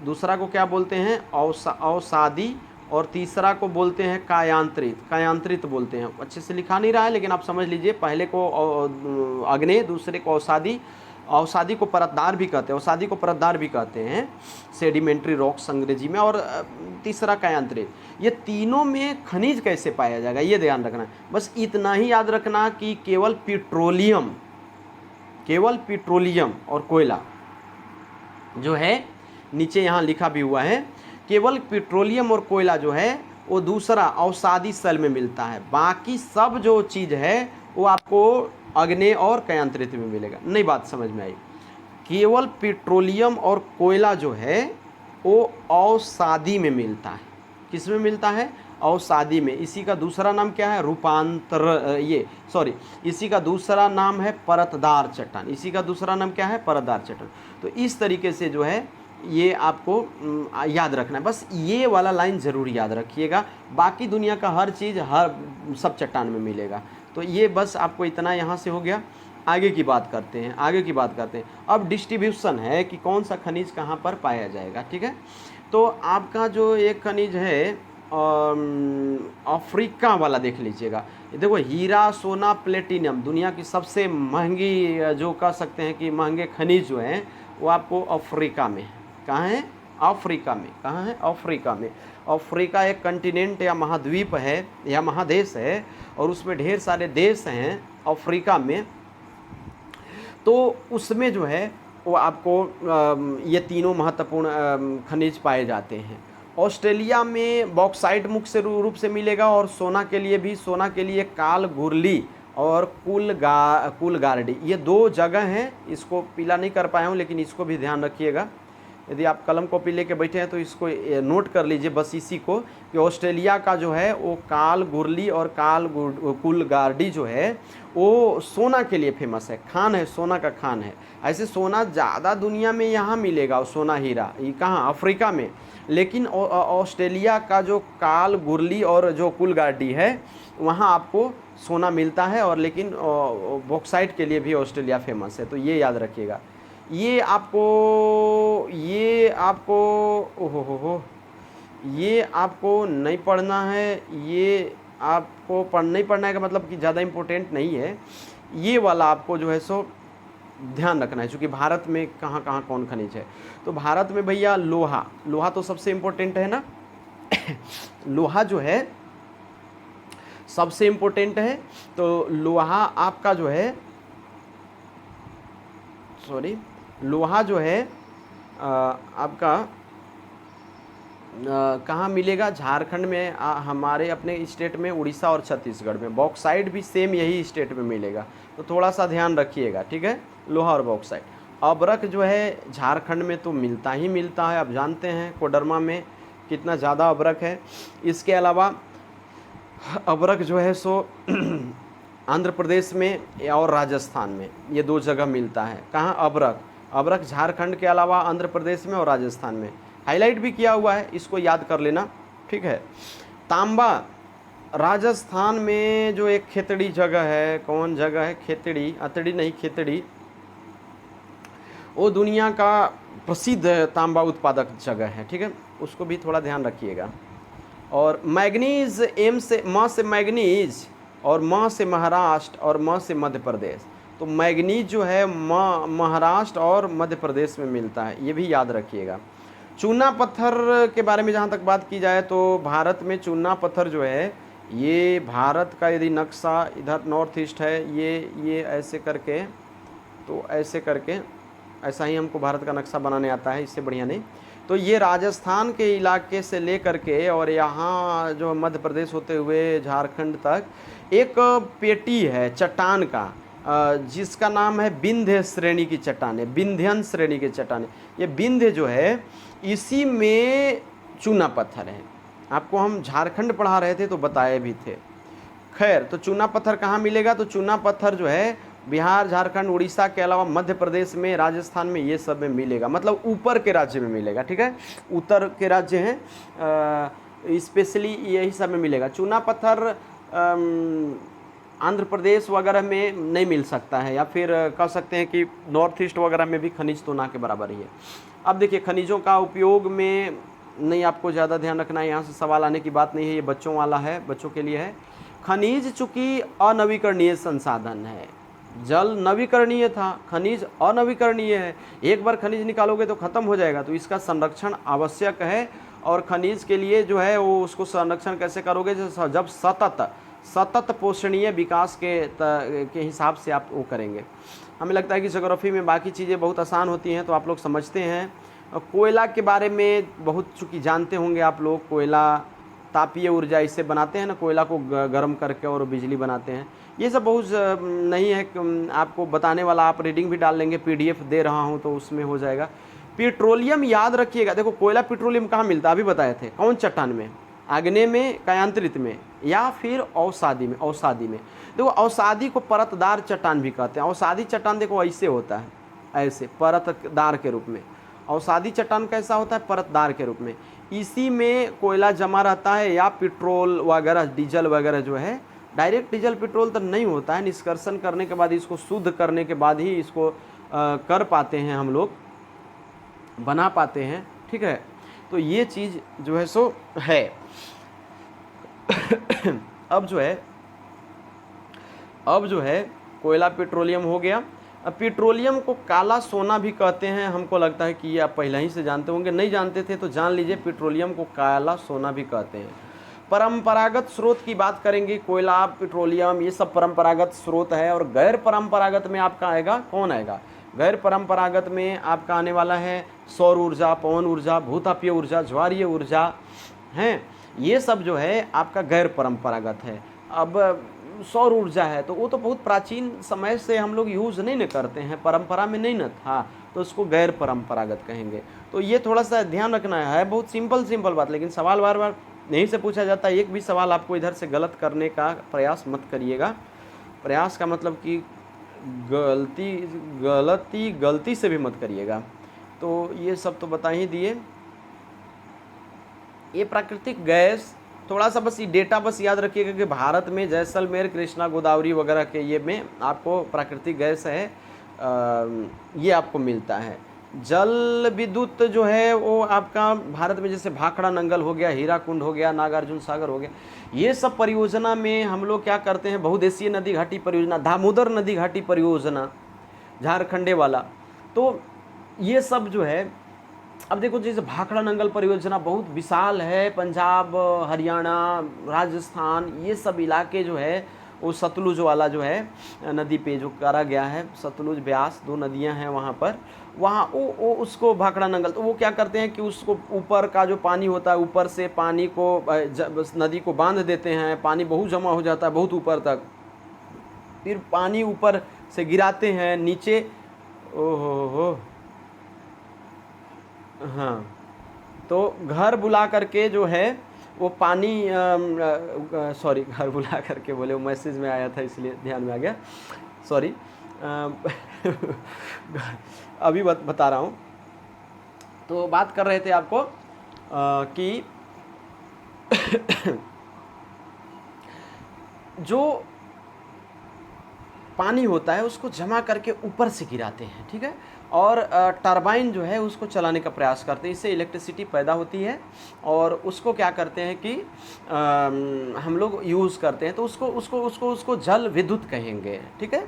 दूसरा को क्या बोलते हैं, अवसादी। और तीसरा को बोलते हैं कायांतरित बोलते हैं। अच्छे से लिखा नहीं रहा है लेकिन आप समझ लीजिए, पहले को आग्नेय, दूसरे को अवसादी। अवसादी को परतदार भी कहते हैं, अवसादी को परतदार भी कहते हैं, सेडिमेंट्री रॉक्स अंग्रेजी में। और तीसरा कायांतरित। ये तीनों में खनिज कैसे पाया जाएगा, ये ध्यान रखना। बस इतना ही याद रखना कि केवल पेट्रोलियम और कोयला जो है, नीचे यहाँ लिखा भी हुआ है, केवल पेट्रोलियम और कोयला जो है वो दूसरा अवसादी शैल में मिलता है। बाकी सब जो चीज़ है वो आपको अग्नेय और कायांतरित में मिलेगा। नई बात समझ में आई। केवल पेट्रोलियम और कोयला जो है वो अवसादी में मिलता है। किस में मिलता है, अवसादी में। इसी का दूसरा नाम क्या है, इसी का दूसरा नाम है परतदार चट्टान। इसी का दूसरा नाम क्या है, परतदार चट्टान। तो इस तरीके से जो है ये आपको याद रखना है। बस ये वाला लाइन ज़रूर याद रखिएगा। बाकी दुनिया का हर चीज़ सब चट्टान में मिलेगा। तो ये बस आपको इतना यहाँ से हो गया। आगे की बात करते हैं। अब डिस्ट्रीब्यूशन है कि कौन सा खनिज कहाँ पर पाया जाएगा, ठीक है। तो आपका जो एक खनिज है अफ्रीका वाला देख लीजिएगा। देखो, हीरा, सोना, प्लेटिनम, दुनिया की सबसे महंगी, जो कह सकते हैं कि महंगे खनिज जो हैं, वो आपको अफ्रीका में है। कहाँ है, अफ्रीका में। कहाँ है, अफ्रीका में। अफ्रीका एक कंटिनेंट या महाद्वीप है या महादेश है, और उसमें ढेर सारे देश हैं अफ्रीका में। तो उसमें जो है वो आपको ये तीनों महत्वपूर्ण खनिज पाए जाते हैं। ऑस्ट्रेलिया में बॉक्साइट मुख्य रूप से मिलेगा, और सोना के लिए काल गुरली और कुलगार्डी, ये 2 जगह हैं। इसको पीला नहीं कर पाया हूँ लेकिन इसको भी ध्यान रखिएगा। यदि आप कलम कॉपी लेके बैठे हैं तो इसको नोट कर लीजिए, बस इसी को, कि ऑस्ट्रेलिया का जो है वो काल गुरली और कुलगार्डी जो है वो सोना के लिए फेमस है, खान है, सोना का खान है। ऐसे सोना ज़्यादा दुनिया में यहाँ मिलेगा, सोना हीरा, ये कहाँ, अफ्रीका में। लेकिन ऑस्ट्रेलिया का जो काल गुरली और जो कुलगार्डी है वहाँ आपको सोना मिलता है, और लेकिन बॉक्साइट के लिए भी ऑस्ट्रेलिया फेमस है। तो ये याद रखिएगा। ये आपको नहीं पढ़ना है, ये आपको नहीं पढ़ना है का मतलब कि ज़्यादा इम्पोर्टेंट नहीं है। ये वाला आपको जो है सो ध्यान रखना है, क्योंकि भारत में कहाँ कहाँ कौन खनिज है। तो भारत में भैया लोहा तो सबसे इम्पोर्टेंट है ना। लोहा जो है सबसे इम्पोर्टेंट है। तो लोहा आपका जो है, लोहा जो है आपका कहाँ मिलेगा, झारखंड में, हमारे अपने स्टेट में, उड़ीसा और छत्तीसगढ़ में। बॉक्साइट भी सेम यही स्टेट में मिलेगा, तो थोड़ा सा ध्यान रखिएगा, ठीक है। लोहा और बॉक्साइट। अबरक जो है झारखंड में तो मिलता ही मिलता है, आप जानते हैं कोडरमा में कितना ज़्यादा अबरक है। इसके अलावा अबरक जो है सो आंध्र प्रदेश में और राजस्थान में, ये 2 जगह मिलता है। कहाँ, अबरक झारखंड के अलावा आंध्र प्रदेश में और राजस्थान में। हाईलाइट भी किया हुआ है, इसको याद कर लेना, ठीक है। तांबा राजस्थान में जो एक खेतड़ी जगह है, कौन जगह है, खेतड़ी, वो दुनिया का प्रसिद्ध तांबा उत्पादक जगह है, ठीक है। उसको भी थोड़ा ध्यान रखिएगा। और मैग्नीज, म से मैग्नीज, और म से महाराष्ट्र, और म से मध्य प्रदेश। तो मैग्नीज जो है महाराष्ट्र और मध्य प्रदेश में मिलता है, ये भी याद रखिएगा। चूना पत्थर के बारे में जहाँ तक बात की जाए तो भारत में चूना पत्थर जो है, ये भारत का यदि नक्शा इधर नॉर्थ ईस्ट है, ये ऐसे करके, तो ऐसे करके, ऐसा ही हमको भारत का नक्शा बनाने आता है, इससे बढ़िया नहीं। तो ये राजस्थान के इलाके से लेकर के और यहाँ जो मध्य प्रदेश होते हुए झारखंड तक एक पेटी है चट्टान का, जिसका नाम है विंध्य श्रेणी की चट्टानें, विंध्यन श्रेणी की चट्टानें। ये विंध्य जो है इसी में चूना पत्थर है। आपको हम झारखंड पढ़ा रहे थे तो बताए भी थे। खैर, तो चूना पत्थर कहाँ मिलेगा? तो चूना पत्थर जो है बिहार, झारखंड, उड़ीसा के अलावा मध्य प्रदेश में, राजस्थान में, ये सब में मिलेगा, मतलब ऊपर के राज्य में मिलेगा। ठीक है, उत्तर के राज्य हैं स्पेशली यही सब में मिलेगा। चूना पत्थर आंध्र प्रदेश वगैरह में नहीं मिल सकता है, या फिर कह सकते हैं कि नॉर्थ ईस्ट वगैरह में भी खनिज तो ना के बराबर ही है। अब देखिए, खनिजों का उपयोग में नहीं आपको ज़्यादा ध्यान रखना है, यहाँ से सवाल आने की बात नहीं है, ये बच्चों वाला है, बच्चों के लिए है। खनिज चूँकि अनवीकरणीय संसाधन है, जल नवीकरणीय था, खनिज अनवीकरणीय है। एक बार खनिज निकालोगे तो ख़त्म हो जाएगा, तो इसका संरक्षण आवश्यक है। और खनिज के लिए जो है वो उसको संरक्षण कैसे करोगे? जब सतत पोषणीय विकास के हिसाब से आप वो करेंगे। हमें लगता है कि ज्योग्राफी में बाकी चीज़ें बहुत आसान होती हैं, तो आप लोग समझते हैं। कोयला के बारे में बहुत चूँकि जानते होंगे आप लोग, कोयला तापीय ऊर्जा इससे बनाते हैं ना, कोयला को गर्म करके और बिजली बनाते हैं। ये सब बहुत नहीं है आपको बताने वाला, आप रीडिंग भी डाल लेंगे, पीडीएफ दे रहा हूँ तो उसमें हो जाएगा। पेट्रोलियम याद रखिएगा, देखो कोयला पेट्रोलियम कहाँ मिलता है अभी बताए थे, कौन चट्टान में? आग्नेय में, कायांतरित में, या फिर अवसादी में। अवसादी में देखो, अवसादी को परतदार चट्टान भी कहते हैं। अवसादी चट्टान देखो ऐसे होता है, ऐसे परतदार के रूप में। अवसादी चट्टान कैसा होता है? परतदार के रूप में। इसी में कोयला जमा रहता है, या पेट्रोल वगैरह, डीजल वगैरह जो है। डायरेक्ट डीजल पेट्रोल तो नहीं होता है, निष्कर्षण करने के बाद, इसको शुद्ध करने के बाद ही इसको कर पाते हैं हम लोग, बना पाते हैं। ठीक है, तो ये चीज़ जो है सो है। अब जो है कोयला पेट्रोलियम हो गया। अब पेट्रोलियम को काला सोना भी कहते हैं, हमको लगता है कि ये आप पहले ही से जानते होंगे, नहीं जानते थे तो जान लीजिए, पेट्रोलियम को काला सोना भी कहते हैं। परंपरागत स्रोत की बात करेंगे, कोयला, पेट्रोलियम, ये सब परंपरागत स्रोत है। और गैर परंपरागत में आपका आएगा, कौन आएगा? गैर परंपरागत में आपका आने वाला है सौर ऊर्जा, पवन ऊर्जा, भूतापीय ऊर्जा, ज्वारीय ऊर्जा हैं। ये सब जो है आपका गैर परंपरागत है। अब सौर ऊर्जा है तो वो तो बहुत प्राचीन समय से हम लोग यूज़ नहीं न करते हैं, परंपरा में नहीं न था, तो उसको गैर परंपरागत कहेंगे। तो ये थोड़ा सा ध्यान रखना है, बहुत सिंपल बात, लेकिन सवाल बार बार नहीं से पूछा जाता है। एक भी सवाल आपको इधर से गलत करने का प्रयास मत करिएगा। प्रयास का मतलब कि गलती से भी मत करिएगा। तो ये सब तो बता ही दिए। ये प्राकृतिक गैस, थोड़ा सा बस ये डेटा बस याद रखिएगा कि भारत में जैसलमेर, कृष्णा, गोदावरी वगैरह के ये में आपको प्राकृतिक गैस है, ये आपको मिलता है। जल विद्युत जो है वो आपका भारत में जैसे भाखड़ा नंगल हो गया, हीराकुंड हो गया, नागार्जुन सागर हो गया, ये सब परियोजना में हम लोग क्या करते हैं, बहुदेशीय नदी घाटी परियोजना, दामोदर नदी घाटी परियोजना, झारखंडे वाला, तो ये सब जो है। अब देखो जैसे भाखड़ा नंगल परियोजना बहुत विशाल है, पंजाब, हरियाणा, राजस्थान, ये सब इलाके जो है वो सतलुज वाला जो है नदी पे जो करा गया है, सतलुज ब्यास 2 नदियां हैं वहाँ पर, वहाँ वो उसको भाखड़ा नंगल, तो वो क्या करते हैं कि उसको ऊपर का जो पानी होता है, ऊपर से पानी को नदी को बांध देते हैं, पानी बहुत जमा हो जाता है बहुत ऊपर तक, फिर पानी ऊपर से गिराते हैं नीचे। ओहो, हाँ, तो घर बुला करके जो है वो पानी, सॉरी, घर बुला करके बोले, वो मैसेज में आया था इसलिए ध्यान में आ गया, सॉरी। अभी बता रहा हूँ। तो बात कर रहे थे आपको कि जो पानी होता है उसको जमा करके ऊपर से गिराते हैं, ठीक है, और टरबाइन जो है उसको चलाने का प्रयास करते हैं, इससे इलेक्ट्रिसिटी पैदा होती है, और उसको क्या करते हैं कि हम लोग यूज़ करते हैं, तो उसको जल विद्युत कहेंगे, ठीक है,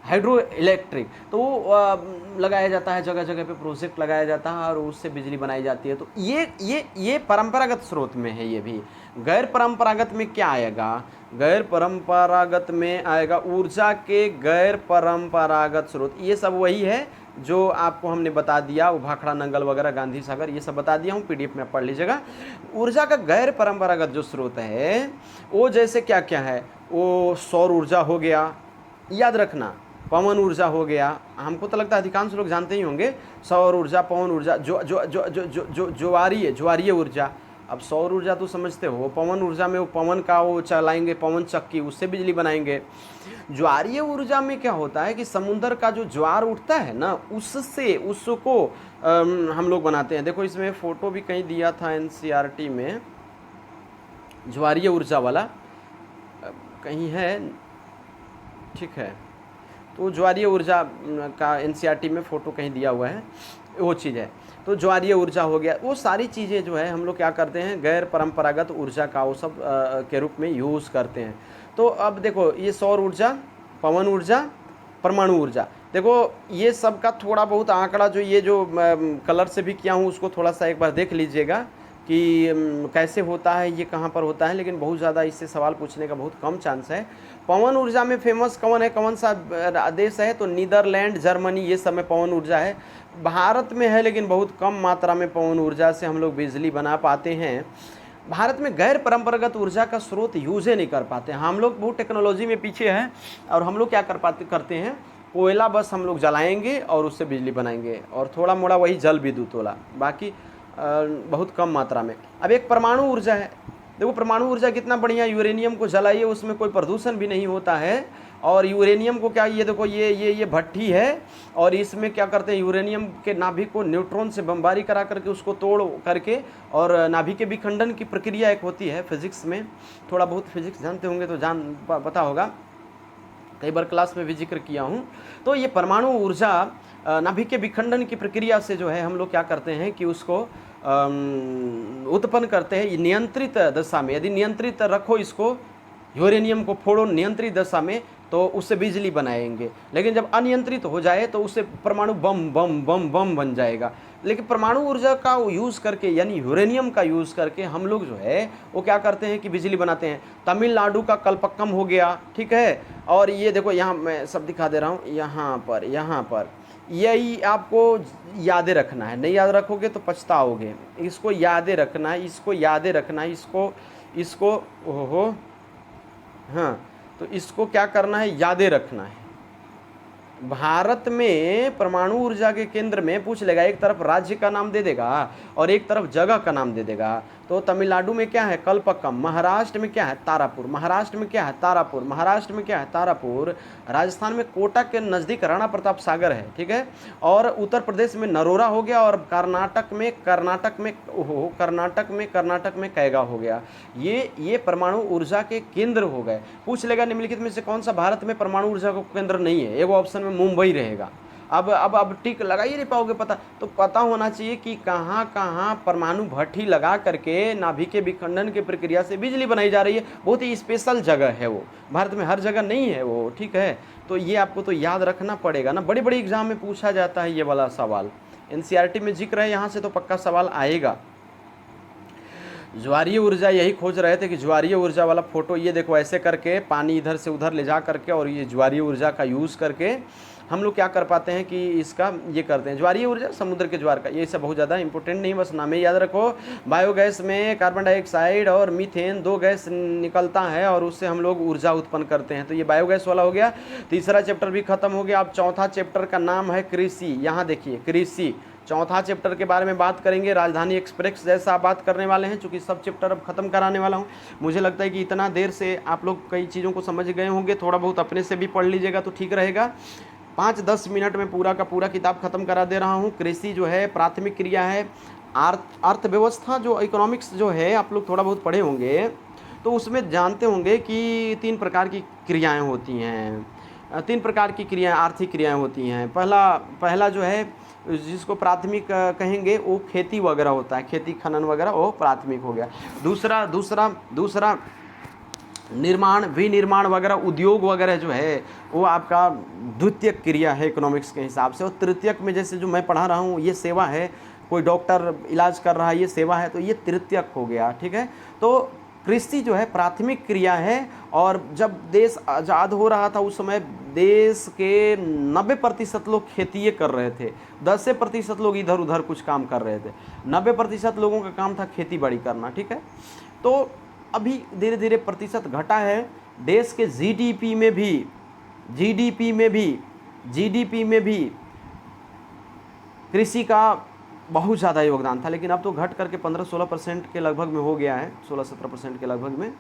हाइड्रो इलेक्ट्रिक। तो वो लगाया जाता है, जगह जगह पे प्रोजेक्ट लगाया जाता है और उससे बिजली बनाई जाती है। तो ये परंपरागत स्रोत में है। ये भी गैर परंपरागत में क्या आएगा? गैर परंपरागत में आएगा ऊर्जा के गैर परंपरागत स्रोत। ये सब वही है जो आपको हमने बता दिया, वो भाखड़ा नंगल वगैरह, गांधी सागर, ये सब बता दिया हूँ, पीडीएफ में पढ़ लीजिएगा। ऊर्जा का गैर परंपरागत जो स्रोत है वो जैसे क्या क्या है, वो सौर ऊर्जा हो गया, याद रखना, पवन ऊर्जा हो गया, हमको तो लगता है अधिकांश लोग जानते ही होंगे, सौर ऊर्जा, पवन ऊर्जा, जो जो जो जो जो जो ज्वारीय ऊर्जा। अब सौर ऊर्जा तो समझते हो, पवन ऊर्जा में वो पवन का वो चलाएंगे, पवन चक्की, उससे बिजली बनाएंगे। ज्वारीय ऊर्जा में क्या होता है कि समुद्र का जो ज्वार उठता है ना, उससे उसको हम लोग बनाते हैं। देखो इसमें फोटो भी कहीं दिया था एनसीईआरटी में, ज्वारीय ऊर्जा वाला कहीं है, ठीक है, तो ज्वारीय ऊर्जा का एनसीईआरटी में फ़ोटो कहीं दिया हुआ है, वो चीज़ है। तो ज्वारीय ऊर्जा हो गया, वो सारी चीज़ें जो है हम लोग क्या करते हैं, गैर परंपरागत ऊर्जा का वो सब के रूप में यूज़ करते हैं। तो अब देखो ये सौर ऊर्जा, पवन ऊर्जा, परमाणु ऊर्जा, देखो ये सब का थोड़ा बहुत आंकड़ा जो ये जो कलर से भी किया हूँ उसको थोड़ा सा एक बार देख लीजिएगा कि कैसे होता है, ये कहाँ पर होता है, लेकिन बहुत ज़्यादा इससे सवाल पूछने का बहुत कम चांस है। पवन ऊर्जा में फेमस कौन है, कौन सा देश है, तो नीदरलैंड, जर्मनी, ये सब में पवन ऊर्जा है। भारत में है लेकिन बहुत कम मात्रा में पवन ऊर्जा से हम लोग बिजली बना पाते हैं। भारत में गैर परंपरागत ऊर्जा का स्रोत यूज़ ही नहीं कर पाते, हम लोग बहुत टेक्नोलॉजी में पीछे हैं, और हम लोग क्या करते हैं, कोयला बस हम लोग जलाएंगे और उससे बिजली बनाएंगे, और थोड़ा मोड़ा वही जल विद्युत वाला, बाकी बहुत कम मात्रा में। अब एक परमाणु ऊर्जा है, देखो परमाणु ऊर्जा कितना बढ़िया, यूरेनियम को जलाइए, उसमें कोई प्रदूषण भी नहीं होता है, और यूरेनियम को क्या, ये देखो ये भट्टी है, और इसमें क्या करते हैं, यूरेनियम के नाभिक को न्यूट्रॉन से बमबारी करा करके उसको तोड़ करके, और नाभिक के विखंडन की प्रक्रिया एक होती है फिजिक्स में, थोड़ा बहुत फिजिक्स जानते होंगे तो पता होगा, कई बार क्लास में भी जिक्र किया हूँ। तो ये परमाणु ऊर्जा नाभिक के विखंडन की प्रक्रिया से जो है हम लोग क्या करते हैं कि उसको उत्पन्न करते हैं नियंत्रित दशा में। यदि नियंत्रित रखो इसको, यूरेनियम को फोड़ो नियंत्रित दशा में, तो उससे बिजली बनाएंगे, लेकिन जब अनियंत्रित हो जाए तो उससे परमाणु बम बम बम बम बन जाएगा। लेकिन परमाणु ऊर्जा का यूज़ करके, यानी यूरेनियम का यूज़ करके हम लोग जो है वो क्या करते हैं कि बिजली बनाते हैं। तमिलनाडु का कल्पक्कम हो गया, ठीक है, और ये देखो यहाँ मैं सब दिखा दे रहा हूँ, यहाँ पर यही आपको यादें रखना है, नहीं याद रखोगे तो पछताओगे, इसको यादें रखना है, इसको यादें रखना है, इसको ओहो हाँ, तो इसको क्या करना है, यादें रखना है। भारत में परमाणु ऊर्जा के केंद्र में पूछ लेगा, एक तरफ राज्य का नाम दे देगा और एक तरफ जगह का नाम दे देगा। तो तमिलनाडु में क्या है, कल्पक्कम, महाराष्ट्र में क्या है, तारापुर, महाराष्ट्र में क्या है, तारापुर, महाराष्ट्र में क्या है, तारापुर, राजस्थान में कोटा के नज़दीक राणा प्रताप सागर है, ठीक है, और उत्तर प्रदेश में नरोरा हो गया, और कर्नाटक में कैगा हो गया। ये परमाणु ऊर्जा के केंद्र हो गए। पूछ लेगा निम्नलिखित में से कौन सा भारत में परमाणु ऊर्जा का केंद्र नहीं है, एक ऑप्शन में मुंबई रहेगा। अब टिक लगा ही नहीं पाओगे, पता तो पता होना चाहिए कि कहाँ कहाँ परमाणु भट्टी लगा करके नाभिक के विखंडन की प्रक्रिया से बिजली बनाई जा रही है। बहुत ही स्पेशल जगह है वो, भारत में हर जगह नहीं है वो, ठीक है। तो ये आपको तो याद रखना पड़ेगा ना, बड़ी बड़ी एग्जाम में पूछा जाता है ये वाला सवाल, एनसीईआरटी में जिक्र है, यहाँ से तो पक्का सवाल आएगा। ज्वारीय ऊर्जा, यही खोज रहे थे कि ज्वारीय ऊर्जा वाला फोटो, ये देखो ऐसे करके पानी इधर से उधर ले जा करके, और ये ज्वारीय ऊर्जा का यूज़ करके हम लोग क्या कर पाते हैं कि इसका ये करते हैं। ज्वारीय ऊर्जा समुद्र के ज्वार का, ये सब बहुत ज़्यादा इंपॉर्टेंट नहीं, बस नाम ही याद रखो। बायोगैस में कार्बन डाइऑक्साइड और मीथेन, दो गैस निकलता है और उससे हम लोग ऊर्जा उत्पन्न करते हैं। तो ये बायोगैस वाला हो गया। तीसरा चैप्टर भी खत्म हो गया। अब चौथा चैप्टर का नाम है कृषि। यहाँ देखिए कृषि, चौथा चैप्टर के बारे में बात करेंगे। राजधानी एक्सप्रेस जैसा बात करने वाले हैं, चूँकि सब चैप्टर अब खत्म कराने वाला हूँ। मुझे लगता है कि इतना देर से आप लोग कई चीज़ों को समझ गए होंगे, थोड़ा बहुत अपने से भी पढ़ लीजिएगा तो ठीक रहेगा। 5-10 मिनट में पूरा का पूरा किताब खत्म करा दे रहा हूँ। कृषि जो है प्राथमिक क्रिया है। अर्थव्यवस्था जो इकोनॉमिक्स जो है आप लोग थोड़ा बहुत पढ़े होंगे, तो उसमें जानते होंगे कि 3 प्रकार की क्रियाएं होती हैं। 3 प्रकार की क्रियाएं, आर्थिक क्रियाएं होती हैं। पहला जो है जिसको प्राथमिक कहेंगे वो खेती वगैरह होता है, खेती खनन वगैरह, वो प्राथमिक हो गया। दूसरा निर्माण, विनिर्माण वगैरह, उद्योग वगैरह जो है वो आपका द्वितीयक क्रिया है इकोनॉमिक्स के हिसाब से। और तृतीयक में जैसे जो मैं पढ़ा रहा हूँ ये सेवा है, कोई डॉक्टर इलाज कर रहा है ये सेवा है, तो ये तृतीयक हो गया, ठीक है। तो कृषि जो है प्राथमिक क्रिया है। और जब देश आज़ाद हो रहा था उस समय देश के 90% लोग खेती कर रहे थे, 10% लोग इधर उधर कुछ काम कर रहे थे, 90% लोगों का काम था खेती बाड़ी करना। ठीक है, तो अभी धीरे धीरे प्रतिशत घटा है। देश के जीडीपी में भी कृषि का बहुत ज़्यादा योगदान था, लेकिन अब तो घट करके 15-16% के लगभग में हो गया है, 16-17% के लगभग में,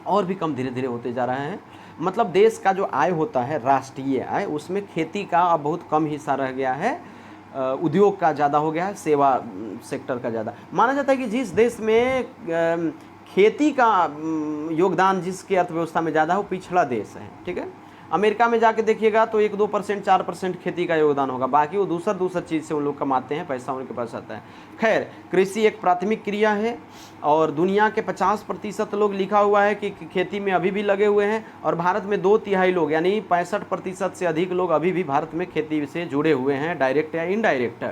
और भी कम धीरे धीरे होते जा रहा है। मतलब देश का जो आय होता है, राष्ट्रीय आय, उसमें खेती का अब बहुत कम हिस्सा रह गया है, उद्योग का ज़्यादा हो गया है, सेवा सेक्टर का ज़्यादा। माना जाता है कि जिस देश में खेती का योगदान जिसकी अर्थव्यवस्था में ज़्यादा है वो पिछड़ा देश है। ठीक है, अमेरिका में जाके देखिएगा तो 1-2%, 4% खेती का योगदान होगा, बाकी वो दूसर चीज़ से वो लोग कमाते हैं, पैसा उनके पास आता है। खैर, कृषि एक प्राथमिक क्रिया है और दुनिया के 50% लोग लिखा हुआ है कि खेती में अभी भी लगे हुए हैं, और भारत में 2/3 लोग यानी 65% से अधिक लोग अभी भी भारत में खेती से जुड़े हुए हैं, डायरेक्ट या इनडायरेक्ट।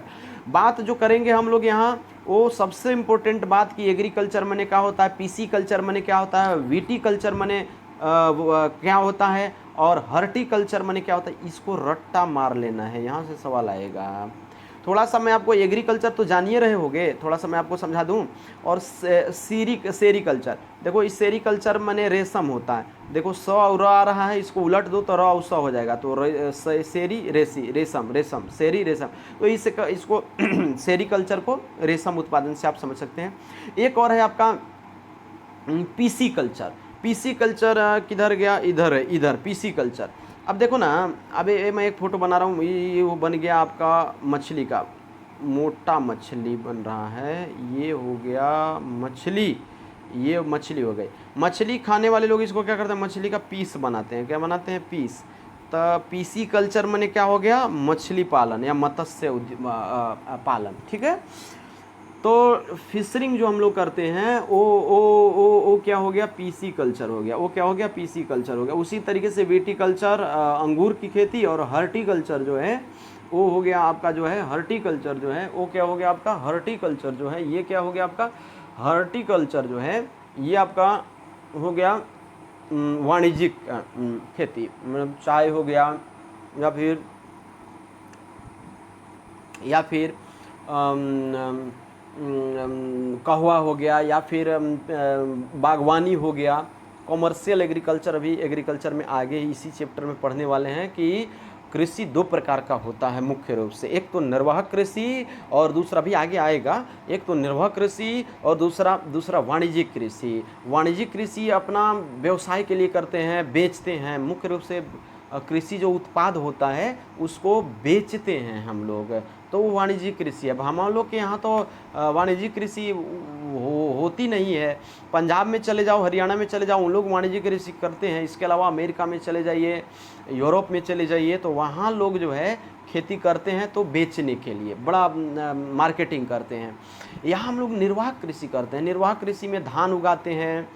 बात जो करेंगे हम लोग यहाँ, वो सबसे इम्पोर्टेंट बात कि एग्रीकल्चर मने क्या होता है, पीसी कल्चर मने क्या होता है, वीटी कल्चर मने क्या होता है, और हर्टिकल्चर मने क्या होता है, इसको रट्टा मार लेना है, यहाँ से सवाल आएगा। थोड़ा सा मैं आपको एग्रीकल्चर तो जानिए रहे होंगे, थोड़ा सा मैं आपको समझा दूं। और सेरीकल्चर, देखो इस सेरीकल्चर मने रेशम होता है, देखो स और आ रहा है, इसको उलट दो तो र और स हो जाएगा, तो सेरी रेसी रेशम, रेशम सेरी रेशम, तो इसको सेरीकल्चर को रेशम उत्पादन से आप समझ सकते हैं। एक और है आपका पीसी कल्चर। पीसी कल्चर किधर गया, इधर है, इधर पीसी कल्चर। अब देखो ना, अबे मैं एक फ़ोटो बना रहा हूँ, ये वो बन गया आपका मछली का, मोटा मछली बन रहा है, ये हो गया मछली, ये मछली हो गई। मछली खाने वाले लोग इसको क्या करते हैं, मछली का पीस बनाते हैं, क्या बनाते हैं, पीस। तो पीसी कल्चर मैंने क्या हो गया, मछली पालन या मत्स्य पालन। ठीक है, तो फिशरिंग जो हम लोग करते हैं वो क्या हो गया, पीसी कल्चर हो गया, वो क्या हो गया, पीसी कल्चर हो गया। उसी तरीके से विटीकल्चर अंगूर की खेती, और हर्टिकल्चर जो है वो हो गया आपका जो है हर्टिकल्चर जो है वो क्या हो गया आपका, हर्टिकल्चर जो है ये क्या हो गया आपका, हर्टिकल्चर जो है ये आपका हो गया वाणिज्यिक खेती, मतलब चाय हो गया या फिर कहवा हो गया, या फिर बागवानी हो गया। कॉमर्शियल एग्रीकल्चर, अभी एग्रीकल्चर में आगे इसी चैप्टर में पढ़ने वाले हैं कि कृषि 2 प्रकार का होता है मुख्य रूप से, एक तो निर्वाहक कृषि और दूसरा भी आगे आएगा, एक तो निर्वाहक कृषि और दूसरा वाणिज्यिक कृषि। वाणिज्यिक कृषि अपना व्यवसाय के लिए करते हैं, बेचते हैं, मुख्य रूप से कृषि जो उत्पाद होता है उसको बेचते हैं हम लोग, तो वो वाणिज्यिक कृषि है। अब हम लोग के यहाँ तो वाणिज्यिक कृषि होती नहीं है। पंजाब में चले जाओ, हरियाणा में चले जाओ, उन लोग वाणिज्यिक कृषि करते हैं। इसके अलावा अमेरिका में चले जाइए, यूरोप में चले जाइए, तो वहाँ लोग जो है खेती करते हैं तो बेचने के लिए बड़ा मार्केटिंग करते हैं। यहाँ हम लोग निर्वाहक कृषि करते हैं। निर्वाहक कृषि में धान उगाते हैं,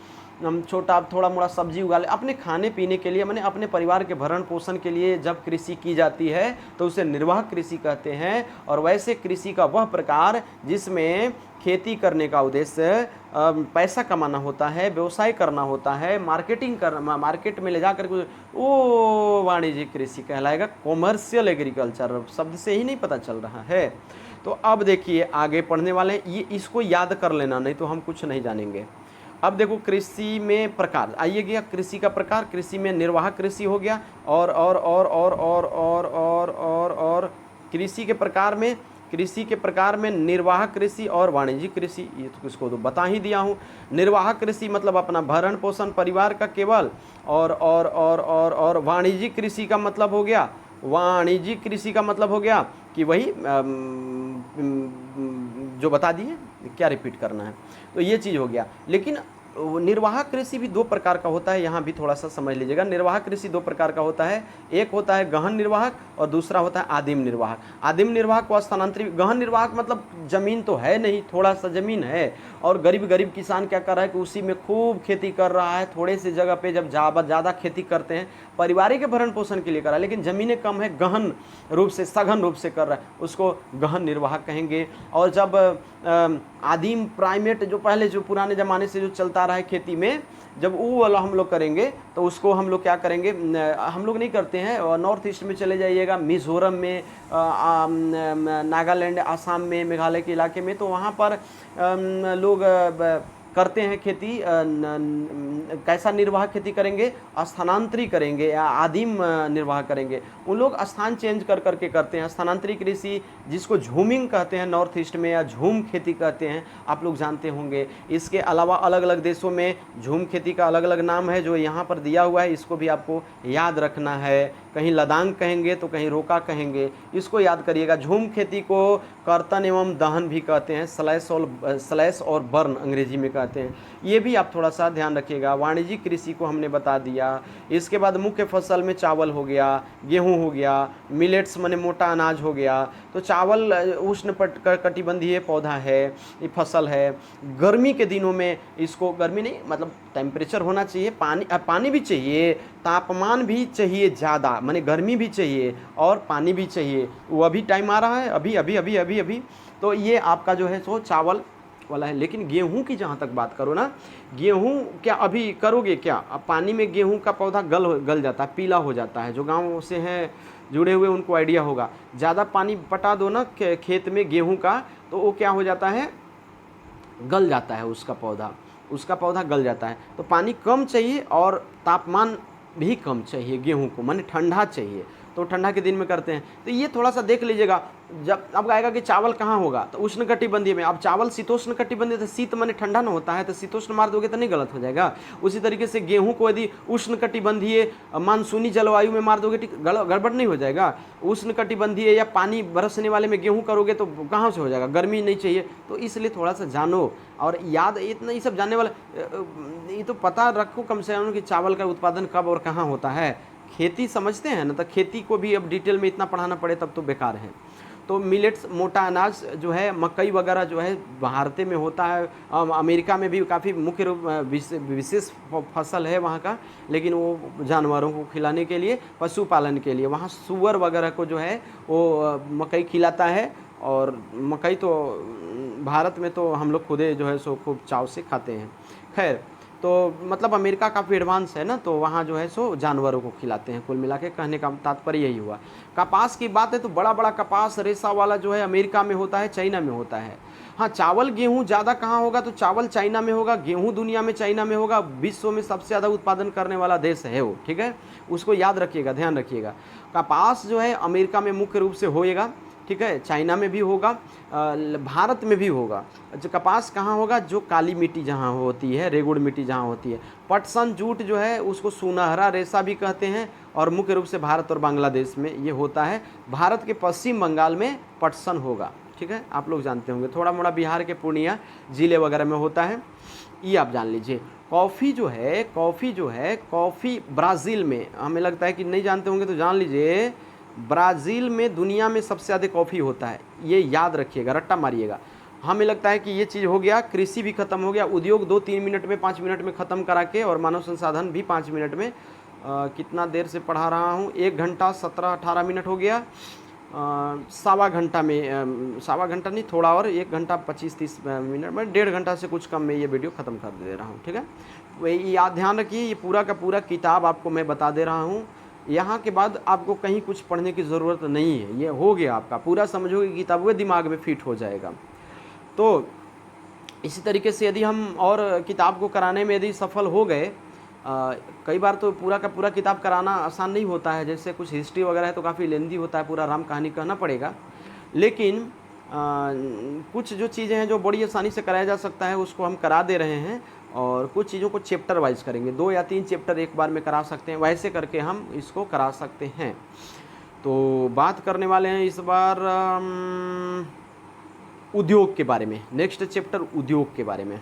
हम छोटा थोड़ा मोड़ा सब्जी उगा ले अपने खाने पीने के लिए, माने अपने परिवार के भरण पोषण के लिए जब कृषि की जाती है तो उसे निर्वाहक कृषि कहते हैं। और वैसे कृषि का वह प्रकार जिसमें खेती करने का उद्देश्य पैसा कमाना होता है, व्यवसाय करना होता है, मार्केटिंग करना, मार्केट में ले जाकर वो वाणिज्यिक कृषि कहलाएगा। कॉमर्शियल एग्रीकल्चर शब्द से ही नहीं पता चल रहा है। तो अब देखिए आगे पढ़ने वाले हैं, ये इसको याद कर लेना, नहीं तो हम कुछ नहीं जानेंगे। अब देखो कृषि में प्रकार, आइए गया कृषि का प्रकार। कृषि में निर्वाहक कृषि हो गया, और कृषि के प्रकार में निर्वाहक कृषि और वाणिज्यिक कृषि, ये तो इसको तो बता ही दिया हूँ। निर्वाहक कृषि मतलब अपना भरण पोषण परिवार का केवल, और वाणिज्यिक कृषि का मतलब हो गया, वाणिज्यिक कृषि का मतलब हो गया कि वही जो बता दिए, क्या रिपीट करना है, तो ये चीज़ हो गया। लेकिन निर्वाहक कृषि भी 2 प्रकार का होता है, यहाँ भी थोड़ा सा समझ लीजिएगा। निर्वाहक कृषि 2 प्रकार का होता है, एक होता है गहन निर्वाहक और दूसरा होता है आदिम निर्वाहक। आदिम निर्वाहक को स्थानांतरित, गहन निर्वाहक मतलब जमीन तो है नहीं, थोड़ा सा जमीन है और गरीब किसान क्या कर रहा है कि उसी में खूब खेती कर रहा है। थोड़े से जगह पे जब ज़्यादा खेती करते हैं, पारिवारिक भरण पोषण के लिए कर रहा है, लेकिन ज़मीनें कम है, गहन रूप से सघन रूप से कर रहा है, उसको गहन निर्वाहक कहेंगे। और जब आदिम प्राइमेट जो पहले जो पुराने ज़माने से जो चलता रहा है खेती में, जब वो वाला हम लोग करेंगे तो उसको हम लोग क्या करेंगे, हम लोग नहीं करते हैं। नॉर्थ ईस्ट में चले जाइएगा, मिज़ोरम में, नागालैंड, आसाम में, मेघालय के इलाके में, तो वहाँ पर लोग करते हैं खेती। कैसा निर्वाह खेती करेंगे, स्थानांतरी करेंगे या आदिम निर्वाह करेंगे। उन लोग स्थान चेंज कर करके करते हैं। स्थानांतरी कृषि जिसको झूमिंग कहते हैं नॉर्थ ईस्ट में, या झूम खेती कहते हैं, आप लोग जानते होंगे। इसके अलावा अलग अलग देशों में झूम खेती का अलग अलग नाम है जो यहाँ पर दिया हुआ है, इसको भी आपको याद रखना है। कहीं लदांग कहेंगे तो कहीं रोका कहेंगे, इसको याद करिएगा। झूम खेती को कर्तन एवं दहन भी कहते हैं, स्लैश और बर्न अंग्रेजी में कहते हैं। ये भी आप थोड़ा सा ध्यान रखिएगा। वाणिज्यिक कृषि को हमने बता दिया। इसके बाद मुख्य फसल में चावल हो गया, गेहूं हो गया, मिलेट्स माने मोटा अनाज हो गया। तो चावल उष्ण कटिबंधीय पौधा है, ये फसल है। गर्मी के दिनों में इसको, गर्मी नहीं मतलब टेम्परेचर होना चाहिए, पानी भी चाहिए, तापमान भी चाहिए ज़्यादा, माने गर्मी भी चाहिए और पानी भी चाहिए। वो अभी टाइम आ रहा है, अभी अभी अभी अभी अभी। तो ये आपका जो है सो चावल वाला है। लेकिन गेहूं की जहाँ तक बात करो ना, गेहूं क्या अभी करोगे क्या? अब पानी में गेहूं का पौधा गल जाता है, पीला हो जाता है। जो गाँव से हैं जुड़े हुए उनको आइडिया होगा। ज़्यादा पानी पटा दो ना खेत में गेहूं का, तो वो क्या हो जाता है, गल जाता है उसका पौधा गल जाता है। तो पानी कम चाहिए और तापमान भी कम चाहिए गेहूं को, माने ठंडा चाहिए। तो ठंडा के दिन में करते हैं। तो ये थोड़ा सा देख लीजिएगा। जब अब आएगा कि चावल कहाँ होगा, तो उष्ण कटिबंधीय में। अब चावल शीतोष्ण कटिबंधीय, तो शीत माने ठंडा ना होता है, तो शीतोष्ण मार दोगे तो नहीं गलत हो जाएगा। उसी तरीके से गेहूं को यदि उष्ण कटिबंधीय मानसूनी जलवायु में मार दोगे, गड़बड़ नहीं हो जाएगा। उष्ण कटिबंधीय या पानी बरसने वाले में गेहूँ करोगे तो कहाँ से हो जाएगा, गर्मी नहीं चाहिए। तो इसलिए थोड़ा सा जानो और याद, इतना ये सब जानने वाला, ये तो पता रखो कम से कम कि चावल का उत्पादन कब और कहाँ होता है। खेती समझते हैं ना, तो खेती को भी अब डिटेल में इतना पढ़ाना पड़े तब तो बेकार है। तो मिलेट्स मोटा अनाज जो है, मकई वगैरह जो है भारत में होता है। अमेरिका में भी काफ़ी मुख्य रूप विशेष फसल है वहाँ का, लेकिन वो जानवरों को खिलाने के लिए, पशुपालन के लिए वहाँ सूअर वगैरह को जो है वो मकई खिलाता है। और मकई तो भारत में तो हम लोग खुदे जो है सो खूब चाव से खाते हैं। खैर, तो मतलब अमेरिका काफ़ी एडवांस है ना, तो वहाँ जो है सो जानवरों को खिलाते हैं। कुल मिला के कहने का तात्पर्य यही हुआ। कपास की बात है तो बड़ा बड़ा कपास रेशा वाला जो है अमेरिका में होता है, चाइना में होता है। हाँ, चावल गेहूँ ज़्यादा कहाँ होगा, तो चावल चाइना में होगा, गेहूँ दुनिया में चाइना में होगा। विश्व में सबसे ज़्यादा उत्पादन करने वाला देश है वो, ठीक है, उसको याद रखिएगा, ध्यान रखिएगा। कपास जो है अमेरिका में मुख्य रूप से होएगा, ठीक है, चाइना में भी होगा, भारत में भी होगा। जो कपास कहाँ होगा, जो काली मिट्टी जहाँ होती है, रेगुड़ मिट्टी जहाँ होती है। पटसन जूट जो है उसको सुनहरा रेशा भी कहते हैं, और मुख्य रूप से भारत और बांग्लादेश में ये होता है। भारत के पश्चिम बंगाल में पटसन होगा, ठीक है, आप लोग जानते होंगे। थोड़ा मोड़ा बिहार के पूर्णिया जिले वगैरह में होता है, ये आप जान लीजिए। कॉफ़ी जो है कॉफ़ी ब्राज़ील में, हमें लगता है कि नहीं जानते होंगे तो जान लीजिए, ब्राज़ील में दुनिया में सबसे ज़्यादा कॉफ़ी होता है। ये याद रखिएगा, रट्टा मारिएगा। हमें लगता है कि ये चीज़ हो गया, कृषि भी खत्म हो गया, उद्योग 2-3 मिनट में 5 मिनट में ख़त्म करा के, और मानव संसाधन भी 5 मिनट में। कितना देर से पढ़ा रहा हूँ, 1 घंटा 17-18 मिनट हो गया। सवा घंटा में, सवा घंटा नहीं, थोड़ा और 1 घंटा 25-30 मिनट में, 1.5 घंटा से कुछ कम में ये वीडियो ख़त्म कर दे रहा हूँ, ठीक है। वही याद ध्यान रखिए, ये पूरा का पूरा किताब आपको मैं बता दे रहा हूँ। यहाँ के बाद आपको कहीं कुछ पढ़ने की ज़रूरत नहीं है, ये हो गया आपका पूरा, समझोगे किताब वो दिमाग में फिट हो जाएगा। तो इसी तरीके से यदि हम और किताब को कराने में यदि सफल हो गए, कई बार तो पूरा का पूरा किताब कराना आसान नहीं होता है। जैसे कुछ हिस्ट्री वगैरह है तो काफ़ी लेंदी होता है, पूरा राम कहानी कहना पड़ेगा। लेकिन कुछ जो चीज़ें हैं जो बड़ी आसानी से कराया जा सकता है, उसको हम करा दे रहे हैं। और कुछ चीज़ों को चैप्टर वाइज करेंगे, 2 या 3 चैप्टर एक बार में करा सकते हैं, वैसे करके हम इसको करा सकते हैं। तो बात करने वाले हैं इस बार उद्योग के बारे में। नेक्स्ट चैप्टर उद्योग के बारे में।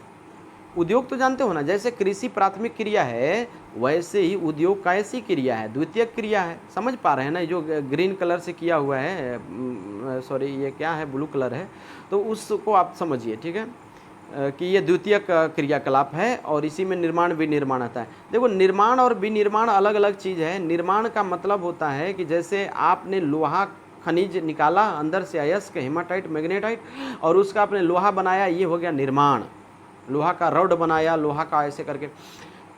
उद्योग तो जानते हो ना, जैसे कृषि प्राथमिक क्रिया है वैसे ही उद्योग का ऐसी क्रिया है, द्वितीयक क्रिया है। समझ पा रहे हैं ना, जो ग्रीन कलर से किया हुआ है, सॉरी ये क्या है, ब्लू कलर है, तो उसको आप समझिए, ठीक है, कि ये द्वितीयक क्रियाकलाप है और इसी में निर्माण विनिर्माण आता है। देखो, निर्माण और विनिर्माण अलग अलग चीज़ है। निर्माण का मतलब होता है कि जैसे आपने लोहा खनिज निकाला अंदर से, अयस्क, हेमाटाइट, मैग्नेटाइट, और उसका आपने लोहा बनाया, ये हो गया निर्माण। लोहा का रॉड बनाया, लोहा का ऐसे करके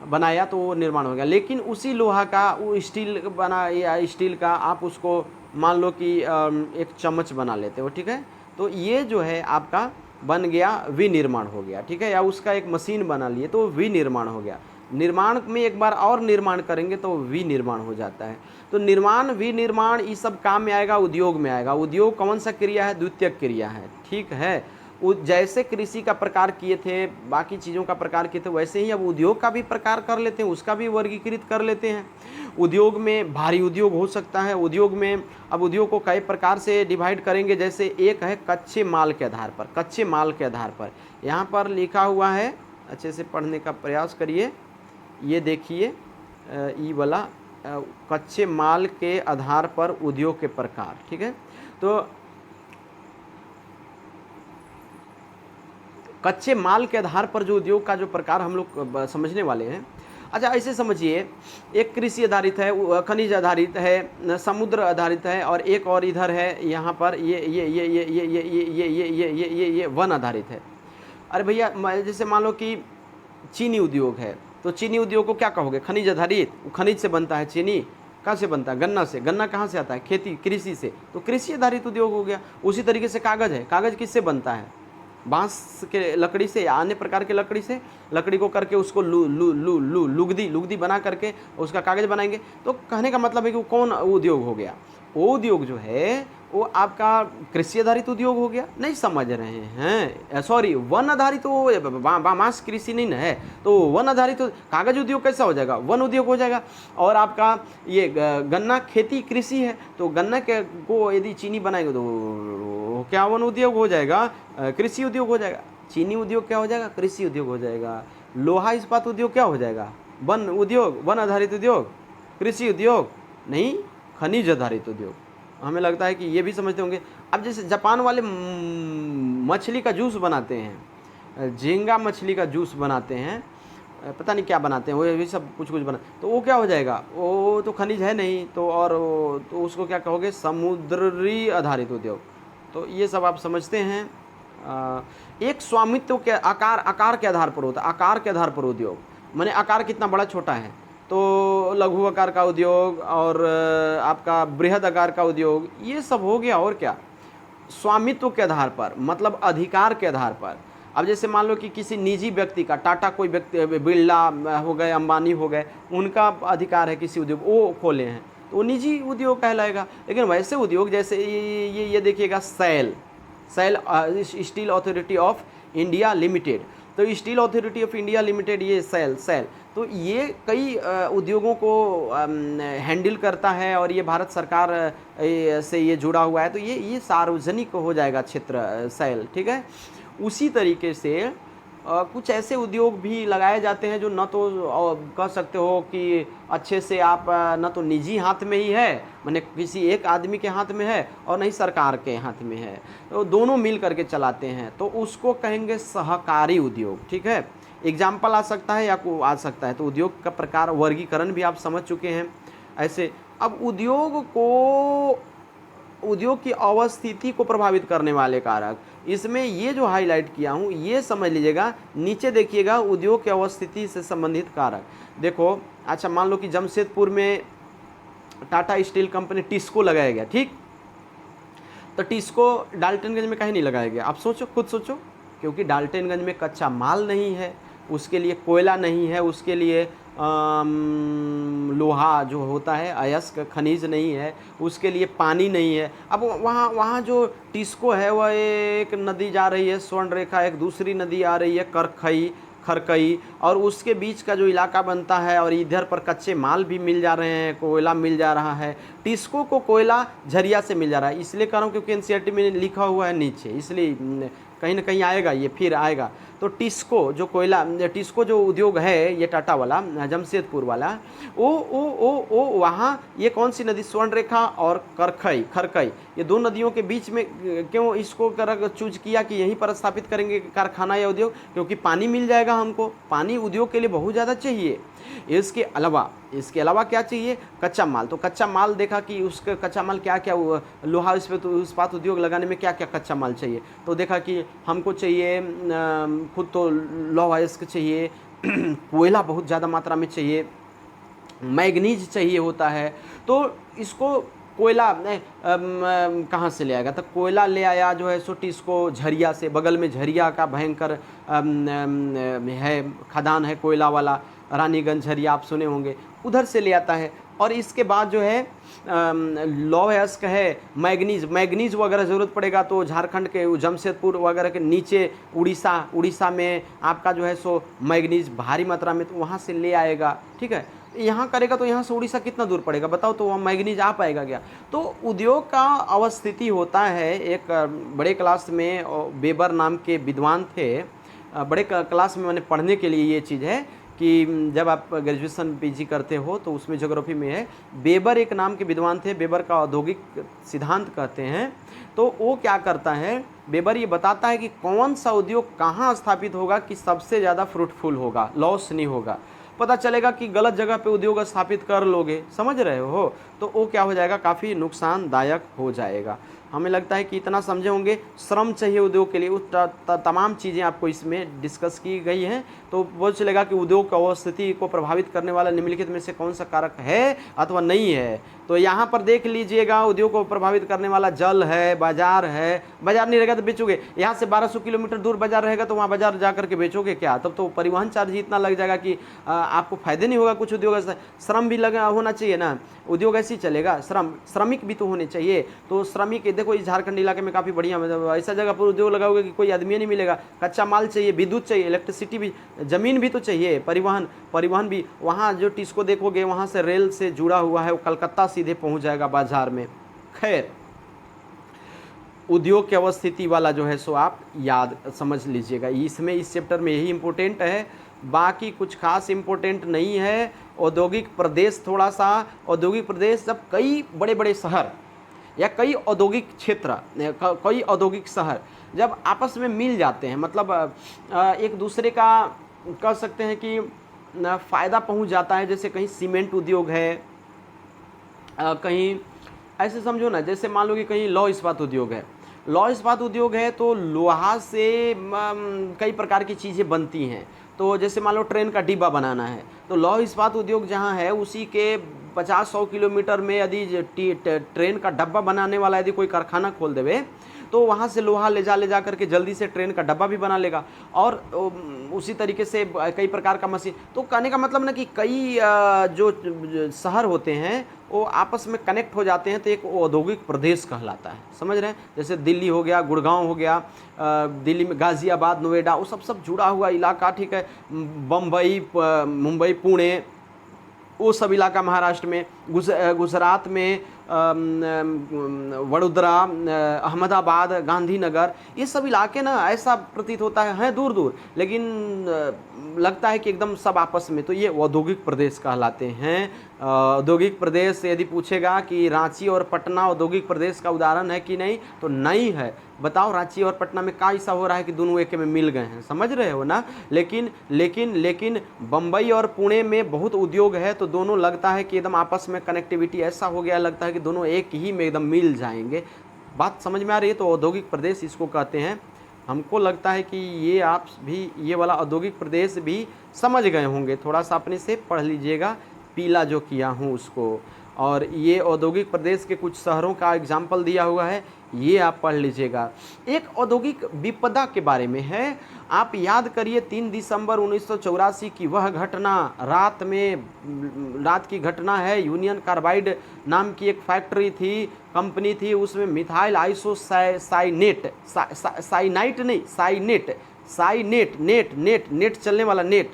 बनाया तो वो निर्माण हो गया। लेकिन उसी लोहा का वो स्टील बना, या स्टील का आप उसको मान लो कि एक चम्मच बना लेते हो, ठीक है, तो ये जो है आपका बन गया विनिर्माण हो गया, ठीक है, या उसका एक मशीन बना लिए तो विनिर्माण हो गया। निर्माण में एक बार और निर्माण करेंगे तो विनिर्माण हो जाता है। तो निर्माण, विनिर्माण, ये सब काम में आएगा, उद्योग में आएगा। उद्योग कौन सा क्रिया है? द्वितीयक क्रिया है, ठीक है। जैसे कृषि का प्रकार किए थे, बाकी चीज़ों का प्रकार किए थे, वैसे ही अब उद्योग का भी प्रकार कर लेते हैं, उसका भी वर्गीकृत कर लेते हैं। उद्योग में भारी उद्योग हो सकता है। उद्योग में अब उद्योग को कई प्रकार से डिवाइड करेंगे। जैसे एक है कच्चे माल के आधार पर। कच्चे माल के आधार पर यहाँ पर लिखा हुआ है, अच्छे से पढ़ने का प्रयास करिए। ये देखिए ई वाला कच्चे माल के आधार पर उद्योग के प्रकार, ठीक है। तो कच्चे माल के आधार पर जो उद्योग का जो प्रकार हम लोग समझने वाले हैं। अच्छा, ऐसे समझिए, एक कृषि आधारित है, खनिज आधारित है, समुद्र आधारित है, और एक और इधर है यहाँ पर ये वन आधारित है। अरे भैया, जैसे मान लो कि चीनी उद्योग है, तो चीनी उद्योग को क्या कहोगे? खनिज आधारित। खनिज से बनता है चीनी। कहाँ से बनता है? गन्ना से। गन्ना कहाँ से आता है? खेती, कृषि से। तो कृषि आधारित उद्योग हो गया। उसी तरीके से कागज़ है। कागज़ किससे बनता है? बांस के लकड़ी से या अन्य प्रकार के लकड़ी से। लकड़ी को करके उसको लुगदी बना करके उसका कागज़ बनाएंगे। तो कहने का मतलब है कि वो कौन उद्योग हो गया? वो उद्योग जो है वो आपका कृषि आधारित उद्योग हो गया। नहीं समझ रहे हैं? सॉरी, वन आधारित। तो बांस कृषि नहीं ना है, तो वन आधारित तो कागज उद्योग कैसा हो जाएगा? वन उद्योग हो जाएगा। और आपका ये गन्ना खेती कृषि है, तो गन्ना के को यदि चीनी बनाएंगे तो क्या वन उद्योग हो जाएगा? कृषि उद्योग हो जाएगा। चीनी उद्योग क्या हो जाएगा? कृषि उद्योग हो जाएगा। लोहा इस्पात उद्योग क्या हो जाएगा? वन उद्योग, वन आधारित उद्योग, कृषि उद्योग नहीं, खनिज आधारित उद्योग। हमें लगता है कि ये भी समझते होंगे। अब जैसे जापान वाले मछली का जूस बनाते हैं, झींगा मछली का जूस बनाते हैं, पता नहीं क्या बनाते हैं, वो भी सब कुछ बना, तो वो क्या हो जाएगा? वो तो खनिज है नहीं, तो और तो उसको क्या कहोगे? समुद्री आधारित उद्योग। तो ये सब आप समझते हैं। एक स्वामित्व के आकार के आधार पर होता है। आकार के आधार पर उद्योग, माने आकार कितना बड़ा छोटा है, तो लघु आकार का उद्योग और आपका बृहद आकार का उद्योग, ये सब हो गया। और क्या? स्वामित्व के आधार पर, मतलब अधिकार के आधार पर। अब जैसे मान लो कि किसी निजी व्यक्ति का, टाटा कोई व्यक्ति, बिरला हो गए, अंबानी हो गए, उनका अधिकार है किसी उद्योग, वो खोले हैं, तो वो निजी उद्योग कहलाएगा। लेकिन वैसे उद्योग जैसे ये देखिएगा, SAIL steel authority of India limited. तो steel authority of India limited, ये सेल तो ये कई उद्योगों को हैंडल करता है, और ये भारत सरकार से ये जुड़ा हुआ है। तो ये सार्वजनिक हो जाएगा क्षेत्र सेल, ठीक है। उसी तरीके से कुछ ऐसे उद्योग भी लगाए जाते हैं जो न तो कह सकते हो कि अच्छे से आप न तो निजी हाथ में ही है, माने किसी एक आदमी के हाथ में है, और नहीं सरकार के हाथ में है, तो दोनों मिल करके चलाते हैं, तो उसको कहेंगे सहकारी उद्योग, ठीक है। एग्जाम्पल आ सकता है या को आ सकता है। तो उद्योग का प्रकार, वर्गीकरण भी आप समझ चुके हैं। ऐसे अब उद्योग की अवस्थिति को प्रभावित करने वाले कारक, इसमें ये जो हाईलाइट किया हूँ ये समझ लीजिएगा। नीचे देखिएगा, उद्योग की अवस्थिति से संबंधित कारक। देखो, अच्छा मान लो कि जमशेदपुर में टाटा स्टील कंपनी टिस्को लगाया गया, ठीक। तो टिस्को डाल्टनगंज में कहीं नहीं लगाया गया। आप सोचो, खुद सोचो, क्योंकि डाल्टनगंज में कच्चा माल नहीं है, उसके लिए कोयला नहीं है, उसके लिए लोहा जो होता है, अयस्क खनिज नहीं है, उसके लिए पानी नहीं है। अब वहाँ जो टिस्को है वह एक नदी जा रही है स्वर्णरेखा, एक दूसरी नदी आ रही है खरकई, और उसके बीच का जो इलाका बनता है, और इधर पर कच्चे माल भी मिल जा रहे हैं, कोयला मिल जा रहा है। टिस्को को कोयला झरिया से मिल जा रहा है। इसलिए कह रहा हूँ क्योंकि एनसीईआरटी में लिखा हुआ है नीचे, इसलिए कहीं ना कहीं आएगा, ये फिर आएगा। तो टिस्को जो उद्योग है, ये टाटा वाला, जमशेदपुर वाला, वो वहाँ ये कौन सी नदी? स्वर्णरेखा और खरकई, ये दो नदियों के बीच में क्यों इसको चूज किया कि यहीं पर स्थापित करेंगे कारखाना या उद्योग? क्योंकि पानी मिल जाएगा हमको, पानी उद्योग के लिए बहुत ज़्यादा चाहिए। इसके अलावा इसके अलावा क्या चाहिए, कच्चा माल। तो कच्चा माल देखा कि उसका कच्चा माल क्या क्या, लोहा इस्पात उद्योग लगाने में क्या क्या कच्चा माल चाहिए। तो देखा कि हमको चाहिए खुद तो लौह अयस्क चाहिए, कोयला बहुत ज़्यादा मात्रा में चाहिए, मैग्नीज चाहिए होता है। तो इसको कोयला कहाँ से ले आएगा, तो कोयला ले आया जो है सो टिस्को झरिया से, बगल में झरिया का भयंकर है खदान है कोयला वाला, रानीगंज झरिया आप सुने होंगे, उधर से ले आता है। और इसके बाद जो है लौह अयस्क है, मैग्नीज वगैरह ज़रूरत पड़ेगा तो झारखंड के जमशेदपुर वगैरह के नीचे उड़ीसा में आपका जो है सो मैग्नीज भारी मात्रा में, तो वहाँ से ले आएगा। ठीक है, यहाँ करेगा तो यहाँ से उड़ीसा कितना दूर पड़ेगा बताओ, तो वहाँ मैग्नीज आ पाएगा क्या। तो उद्योग का अवस्थिति होता है। एक बड़े क्लास में बेबर नाम के विद्वान थे, बड़े क्लास में मैंने पढ़ने के लिए ये चीज़ है कि जब आप ग्रेजुएशन पीजी करते हो तो उसमें ज्योग्राफी में है, बेबर एक नाम के विद्वान थे, बेबर का औद्योगिक सिद्धांत कहते हैं। तो वो क्या करता है, बेबर ये बताता है कि कौन सा उद्योग कहाँ स्थापित होगा कि सबसे ज़्यादा फ्रूटफुल होगा, लॉस नहीं होगा। पता चलेगा कि गलत जगह पे उद्योग स्थापित कर लोगे, समझ रहे हो, तो वो क्या हो जाएगा, काफ़ी नुकसानदायक हो जाएगा। हमें लगता है कि इतना समझे होंगे। श्रम चाहिए उद्योग के लिए, उस तमाम चीज़ें आपको इसमें डिस्कस की गई हैं। तो वो चलेगा कि उद्योग की अवस्थिति को प्रभावित करने वाला निम्नलिखित में से कौन सा कारक है अथवा नहीं है। तो यहाँ पर देख लीजिएगा, उद्योग को प्रभावित करने वाला जल है, बाजार है। बाजार नहीं रहेगा तो बेचोगे, यहाँ से 1200 किलोमीटर दूर बाजार रहेगा तो वहाँ बाजार जा करके बेचोगे क्या, तब तो परिवहन चार्ज इतना लग जाएगा कि आपको फायदे नहीं होगा कुछ उद्योग। श्रम भी लगा होना चाहिए ना, उद्योग ऐसे ही चलेगा, श्रमिक भी तो होने चाहिए। तो श्रमिक देखो, इस झारखंड इलाके में काफ़ी बढ़िया, मतलब ऐसा जगह पर उद्योग लगाओगे कि कोई आदमी नहीं मिलेगा। कच्चा माल चाहिए, विद्युत चाहिए, इलेक्ट्रिसिटी भी, ज़मीन भी तो चाहिए, परिवहन भी। वहाँ जो टिस्को देखोगे वहाँ से रेल से जुड़ा हुआ है, वो कलकत्ता सीधे पहुँच जाएगा बाजार में। खैर, उद्योग की अवस्थिति वाला जो है सो आप याद समझ लीजिएगा, इसमें इस चैप्टर में यही इम्पोर्टेंट है, बाकी कुछ खास इम्पोर्टेंट नहीं है। औद्योगिक प्रदेश, थोड़ा सा औद्योगिक प्रदेश, जब कई बड़े बड़े शहर या कई औद्योगिक क्षेत्र, कई औद्योगिक शहर जब आपस में मिल जाते हैं, मतलब एक दूसरे का कह सकते हैं कि फ़ायदा पहुंच जाता है। जैसे कहीं सीमेंट उद्योग है, कहीं ऐसे समझो ना, जैसे मान लो कि कहीं लौह इस्पात उद्योग है, लौह इस्पात उद्योग है तो लोहा से कई प्रकार की चीज़ें बनती हैं। तो जैसे मान लो ट्रेन का डिब्बा बनाना है, तो लौह इस्पात उद्योग जहाँ है उसी के 50-100 किलोमीटर में यदि ट्रेन का डब्बा बनाने वाला यदि कोई कारखाना खोल देवे तो वहाँ से लोहा ले जा करके जल्दी से ट्रेन का डब्बा भी बना लेगा। और उसी तरीके से कई प्रकार का मशीन। तो कहने का मतलब ना कि कई जो शहर होते हैं वो आपस में कनेक्ट हो जाते हैं, तो एक औद्योगिक प्रदेश कहलाता है, समझ रहे हैं। जैसे दिल्ली हो गया, गुड़गांव हो गया, दिल्ली में गाज़ियाबाद, नोएडा, वो सब जुड़ा हुआ इलाका, ठीक है। बम्बई, मुंबई, पुणे, वो सब इलाका महाराष्ट्र में, गुजरात में वडोदरा, अहमदाबाद, गांधीनगर, ये सब इलाके ना ऐसा प्रतीत होता है दूर दूर, लेकिन लगता है कि एकदम सब आपस में। तो ये औद्योगिक प्रदेश कहलाते हैं। औद्योगिक प्रदेश यदि पूछेगा कि रांची और पटना औद्योगिक प्रदेश का उदाहरण है कि नहीं, तो नहीं है। बताओ रांची और पटना में क्या ऐसा हो रहा है कि दोनों एक में मिल गए हैं, समझ रहे हो ना। लेकिन बम्बई और पुणे में बहुत उद्योग है, तो दोनों लगता है कि एकदम आपस में कनेक्टिविटी ऐसा हो गया, लगता है कि दोनों एक ही में एकदम मिल जाएंगे। बात समझ में आ रही है। तो औद्योगिक प्रदेश इसको कहते हैं। हमको लगता है कि ये आप भी ये वाला औद्योगिक प्रदेश भी समझ गए होंगे, थोड़ा सा अपने से पढ़ लीजिएगा, पीला जो किया हूँ उसको। और ये औद्योगिक प्रदेश के कुछ शहरों का एग्जाम्पल दिया हुआ है, ये आप पढ़ लीजिएगा। एक औद्योगिक विपदा के बारे में है, आप याद करिए 3 दिसंबर 1984 की वह घटना, रात की घटना है। यूनियन कार्बाइड नाम की एक फैक्ट्री थी, कंपनी थी, उसमें मिथाइल नेट चलने वाला नेट,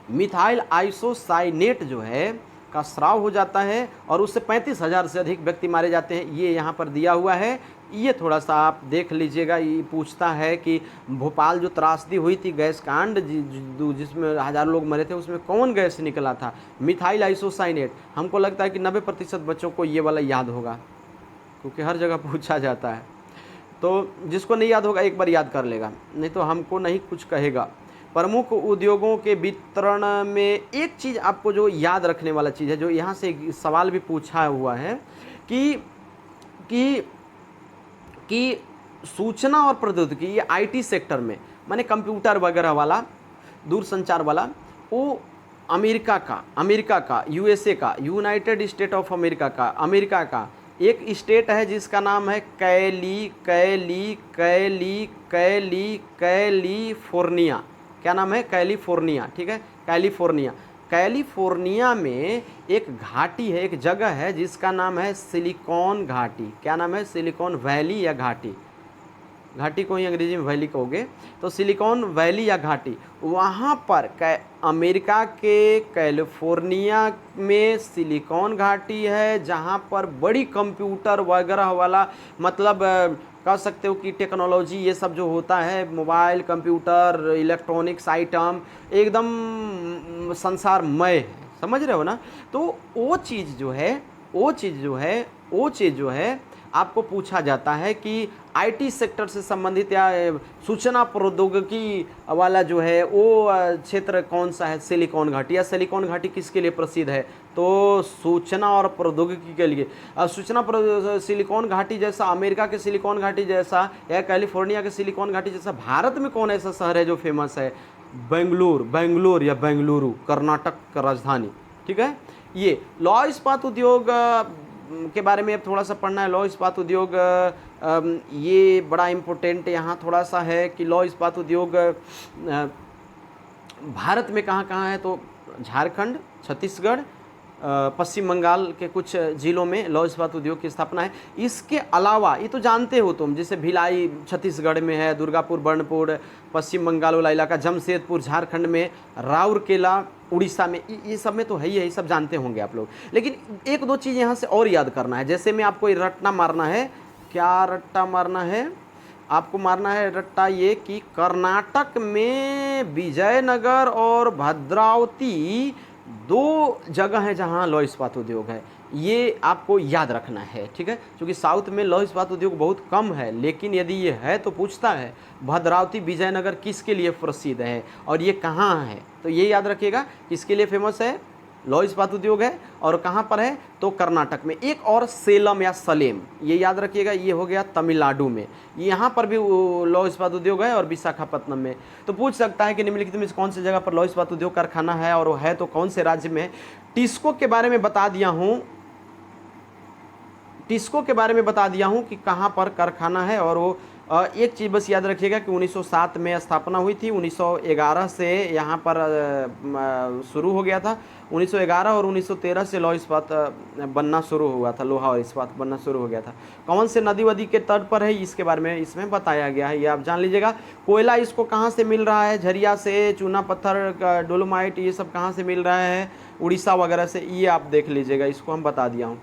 मिथाइल आइसोसाइनेट जो है का स्राव हो जाता है और उससे 35,000 से अधिक व्यक्ति मारे जाते हैं। ये यहाँ पर दिया हुआ है, ये थोड़ा सा आप देख लीजिएगा। ये पूछता है कि भोपाल जो त्रासदी हुई थी गैस कांड, जिसमें 1000 लोग मरे थे, उसमें कौन गैस निकला था? Methyl isocyanate. हमको लगता है कि 90% बच्चों को ये वाला याद होगा, क्योंकि हर जगह पूछा जाता है। तो जिसको नहीं याद होगा एक बार याद कर लेगा, नहीं तो हमको नहीं कुछ कहेगा। प्रमुख उद्योगों के वितरण में एक चीज़ आपको जो याद रखने वाला चीज़ है, जो यहाँ से एक सवाल भी पूछा हुआ है कि कि कि सूचना और प्रौद्योगिकी, ये आईटी सेक्टर में, माने कंप्यूटर वगैरह वाला, दूरसंचार वाला, वो अमेरिका का यूएसए का, यूनाइटेड स्टेट ऑफ अमेरिका का एक स्टेट है जिसका नाम है कैलिफोर्निया। क्या नाम है? कैलिफोर्निया। ठीक है, कैलिफोर्निया में एक घाटी है, एक जगह है जिसका नाम है सिलिकॉन घाटी। क्या नाम है? सिलिकॉन वैली या घाटी, घाटी को ही अंग्रेजी में वैली कहोगे तो सिलिकॉन वैली या घाटी। वहाँ पर अमेरिका के कैलिफोर्निया में सिलिकॉन घाटी है, जहाँ पर बड़ी कंप्यूटर वगैरह वाला, मतलब कह सकते हो कि टेक्नोलॉजी, ये सब जो होता है, मोबाइल, कंप्यूटर, इलेक्ट्रॉनिक्स आइटम, एकदम संसारमय है। समझ रहे हो ना? तो वो चीज़ जो है आपको पूछा जाता है कि आईटी सेक्टर से संबंधित या सूचना प्रौद्योगिकी वाला जो है वो क्षेत्र कौन सा है? सिलिकॉन घाटी। या सिलिकॉन घाटी किसके लिए प्रसिद्ध है? तो सूचना और प्रौद्योगिकी के लिए। सिलिकॉन घाटी जैसा, अमेरिका के सिलिकॉन घाटी जैसा या कैलिफोर्निया के सिलिकॉन घाटी जैसा भारत में कौन ऐसा शहर है जो फेमस है? बेंगलुरु या बेंगलुरु, कर्नाटक का राजधानी। ठीक है, ये लौह इस्पात उद्योग के बारे में अब थोड़ा सा पढ़ना है। लौह इस्पात उद्योग ये बड़ा इम्पोर्टेंट यहाँ थोड़ा सा है कि लौह इस्पात उद्योग भारत में कहाँ कहाँ है? तो झारखंड, छत्तीसगढ़, पश्चिम बंगाल के कुछ जिलों में लौह इस्पात उद्योग की स्थापना है। इसके अलावा ये तो जानते हो तुम, जैसे भिलाई छत्तीसगढ़ में है, दुर्गापुर बर्नपुर पश्चिम बंगाल वाला इलाका, जमशेदपुर झारखंड में, राउरकेला उड़ीसा में, ये सब में तो है ही है, ये सब जानते होंगे आप लोग। लेकिन एक दो चीज़ यहाँ से और याद करना है। जैसे में आपको रट्टा मारना है। क्या रट्टा मारना है? आपको मारना है रट्टा ये कि कर्नाटक में विजयनगर और भद्रावती दो जगह है जहाँ लौह इस्पात उद्योग है। ये आपको याद रखना है। ठीक है, क्योंकि साउथ में लौह इस्पात उद्योग बहुत कम है, लेकिन यदि ये है तो पूछता है भद्रावती विजयनगर किसके लिए प्रसिद्ध है और ये कहाँ है? तो ये याद रखिएगा किसके लिए फेमस है? लौह इस्पात उद्योग है। और कहाँ पर है? तो कर्नाटक में। एक और सेलम या सलेम, ये याद रखिएगा, ये हो गया तमिलनाडु में। यहाँ पर भी लौह इस्पात उद्योग है, और विशाखापत्तनम में। तो पूछ सकता है कि निम्नलिखित में कौन सी जगह पर लौह इस्पात उद्योग कारखाना है, और वो है तो कौन से राज्य में है? टिस्को के बारे में बता दिया हूँ, कि कहाँ पर कारखाना है। और वो एक चीज़ बस याद रखिएगा कि 1907 में स्थापना हुई थी, 1911 से यहाँ पर शुरू हो गया था। 1911 और 1913 से लौह इस्पात बनना शुरू हुआ था, लोहा और इस्पात बनना शुरू हो गया था। कौन से नदी वदी के तट पर है, इसके बारे में इसमें बताया गया है, ये आप जान लीजिएगा। कोयला इसको कहाँ से मिल रहा है? झरिया से, चूना पत्थर, डोलोमाइट, ये सब कहाँ से मिल रहा है? उड़ीसा वगैरह से, ये आप देख लीजिएगा, इसको हम बता दिया हूँ।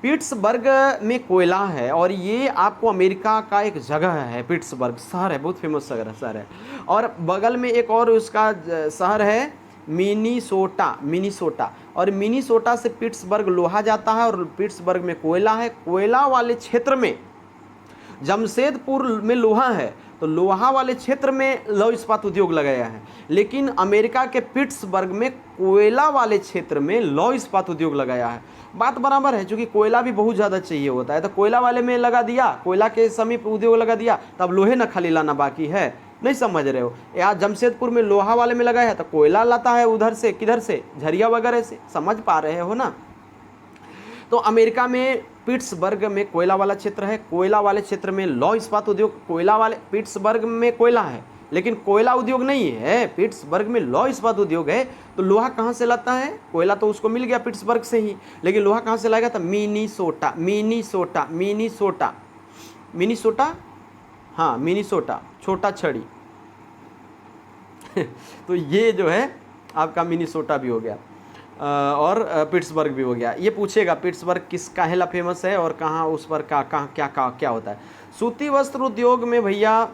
पिट्सबर्ग में कोयला है, और ये आपको अमेरिका का एक जगह है, पिट्सबर्ग शहर है, बहुत फेमस शहर है। और बगल में एक और उसका शहर है मिनीसोटा, और मिनीसोटा से पिट्सबर्ग लोहा जाता है, और पिट्सबर्ग में कोयला है। कोयला वाले क्षेत्र में जमशेदपुर में लोहा है, तो लोहा वाले क्षेत्र में लौह इस्पात उद्योग लगाया है। लेकिन अमेरिका के पिट्सबर्ग में कोयला वाले क्षेत्र में लौह इस्पात उद्योग लगाया है। बात बराबर है, क्योंकि कोयला भी बहुत ज़्यादा चाहिए होता है, तो कोयला वाले में लगा दिया, कोयला के समीप उद्योग लगा दिया, तब लोहे न खाली लाना बाकी है। नहीं समझ रहे हो? यहाँ जमशेदपुर में लोहा वाले में लगाया है, तो कोयला लाता है उधर से, किधर से? झरिया वगैरह से। समझ पा रहे हो ना? तो अमेरिका में पिट्सबर्ग में कोयला वाला क्षेत्र है, कोयला वाले क्षेत्र में लौह इस्पात उद्योग। कोयला वाले पिट्सबर्ग में कोयला है, लेकिन कोयला उद्योग नहीं है। पिट्सबर्ग में लौह इस्पात उद्योग है, तो लोहा कहाँ से लाता है? कोयला तो उसको मिल गया पिट्सबर्ग से ही, लेकिन लोहा कहाँ से लाएगा? तो मिनीसोटा, हाँ मिनीसोटा, छोटा छड़ी तो ये जो है आपका मिनीसोटा भी हो गया, और पिट्सबर्ग भी हो गया। ये पूछेगा पिट्सबर्ग किस काहेला फेमस है, और कहाँ उस पर क्या होता है। सूती वस्त्र उद्योग में भैया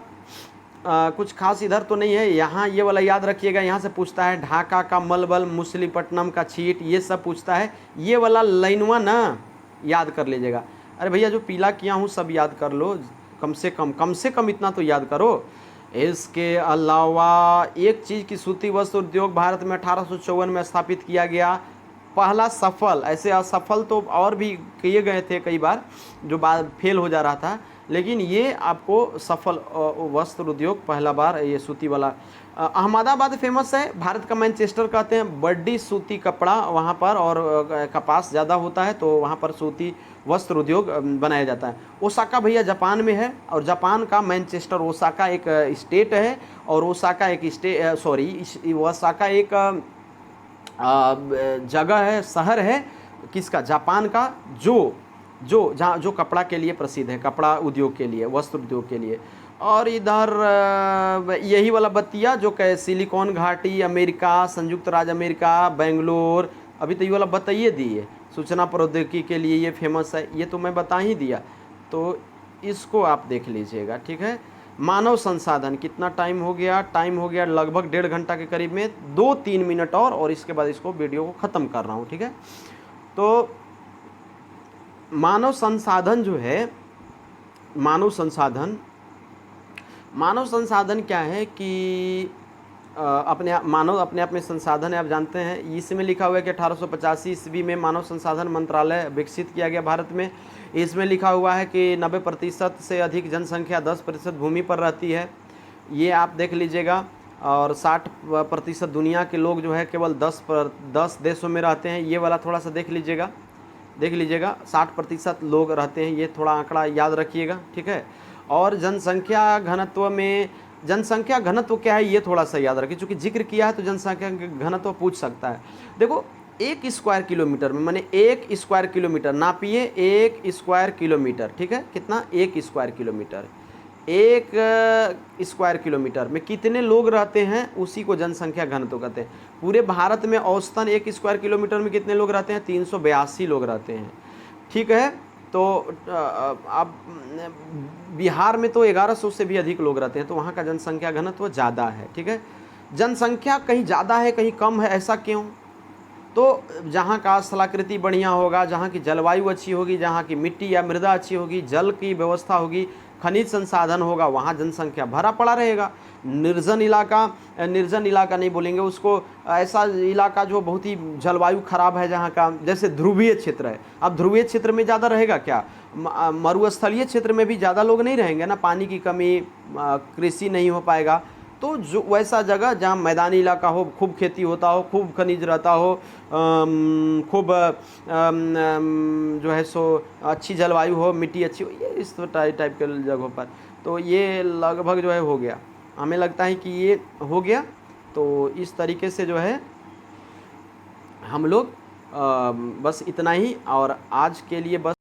कुछ खास इधर तो नहीं है। यहाँ ये वाला याद रखिएगा, यहाँ से पूछता है ढाका का मलबल, मछलीपट्टनम का छीट, ये सब पूछता है। ये वाला लाइनवा ना याद कर लीजिएगा। अरे भैया जो पीला किया हूँ सब याद कर लो, कम से कम इतना तो याद करो। इसके अलावा एक चीज़ की सूती वस्त्र उद्योग भारत में 1854 में स्थापित किया गया, पहला सफल। ऐसे असफल तो और भी किए गए थे कई बार, जो बाद फेल हो जा रहा था, लेकिन ये आपको सफल वस्त्र उद्योग पहला बार ये सूती वाला। अहमदाबाद फेमस है, भारत का मैनचेस्टर कहते हैं, बड्डी सूती कपड़ा वहाँ पर और कपास ज़्यादा होता है, तो वहाँ पर सूती वस्त्र उद्योग बनाया जाता है। ओसाका भैया जापान में है, और जापान का मैनचेस्टर, ओसाका एक स्टेट है, और ओसाका एक ओसाका एक जगह है, शहर है किसका, जापान का, जो कपड़ा के लिए प्रसिद्ध है, कपड़ा उद्योग के लिए, वस्त्र उद्योग के लिए। और इधर यही वाला बतिया जो कहे सिलिकॉन घाटी, अमेरिका, संयुक्त राज्य अमेरिका, बेंगलोर, अभी तो ये वाला बताइए दिए, सूचना प्रौद्योगिकी के लिए ये फेमस है, ये तो मैं बता ही दिया, तो इसको आप देख लीजिएगा, ठीक है। मानव संसाधन, कितना टाइम हो गया, टाइम हो गया लगभग 1.5 घंटा के करीब में, 2-3 मिनट और इसके बाद इसको वीडियो को ख़त्म कर रहा हूँ, ठीक है। तो मानव संसाधन जो है, मानव संसाधन क्या है कि मानव अपने आप में संसाधन है, आप जानते हैं। इसमें लिखा हुआ है कि 1885 ईस्वी में मानव संसाधन मंत्रालय विकसित किया गया भारत में। इसमें लिखा हुआ है कि 90% से अधिक जनसंख्या 10% भूमि पर रहती है, ये आप देख लीजिएगा। और 60% दुनिया के लोग जो है केवल 10 देशों में रहते हैं, ये वाला थोड़ा सा देख लीजिएगा 60% लोग रहते हैं, ये थोड़ा आंकड़ा याद रखिएगा, ठीक है। और जनसंख्या घनत्व क्या है, ये थोड़ा सा याद रखिए, चूँकि जिक्र किया है तो जनसंख्या घनत्व पूछ सकता है। देखो 1 स्क्वायर किलोमीटर में, माने 1 स्क्वायर किलोमीटर नापिए, 1 स्क्वायर किलोमीटर, ठीक है, कितना, 1 स्क्वायर किलोमीटर, 1 स्क्वायर किलोमीटर में कितने लोग रहते हैं, उसी को जनसंख्या घनत्व कहते हैं। पूरे भारत में औसतन 1 स्क्वायर किलोमीटर में कितने लोग रहते हैं, 382 लोग रहते हैं, ठीक है। तो अब बिहार में तो 1100 से भी अधिक लोग रहते हैं, तो वहाँ का जनसंख्या घनत्व ज़्यादा है, ठीक है। जनसंख्या कहीं ज़्यादा है कहीं कम है, ऐसा क्यों? तो जहाँ का स्थलाकृति बढ़िया होगा, जहाँ की जलवायु अच्छी होगी, जहाँ की मिट्टी या मृदा अच्छी होगी, जल की व्यवस्था होगी, खनिज संसाधन होगा, वहाँ जनसंख्या भरा पड़ा रहेगा। निर्जन इलाका नहीं बोलेंगे उसको, ऐसा इलाका जो बहुत ही जलवायु खराब है, जहाँ का जैसे ध्रुवीय क्षेत्र है। अब ध्रुवीय क्षेत्र में ज़्यादा रहेगा क्या, मरुस्थलीय क्षेत्र में भी ज़्यादा लोग नहीं रहेंगे ना, पानी की कमी, कृषि नहीं हो पाएगा। तो जो वैसा जगह जहाँ मैदानी इलाका हो, खूब खेती होता हो, खूब खनिज रहता हो, खूब जो है सो अच्छी जलवायु हो, मिट्टी अच्छी हो, ये इस टाइप के जगहों पर, तो ये लगभग जो है हो गया, हमें लगता है कि ये हो गया। तो इस तरीके से जो है हम लोग बस इतना ही, और आज के लिए बस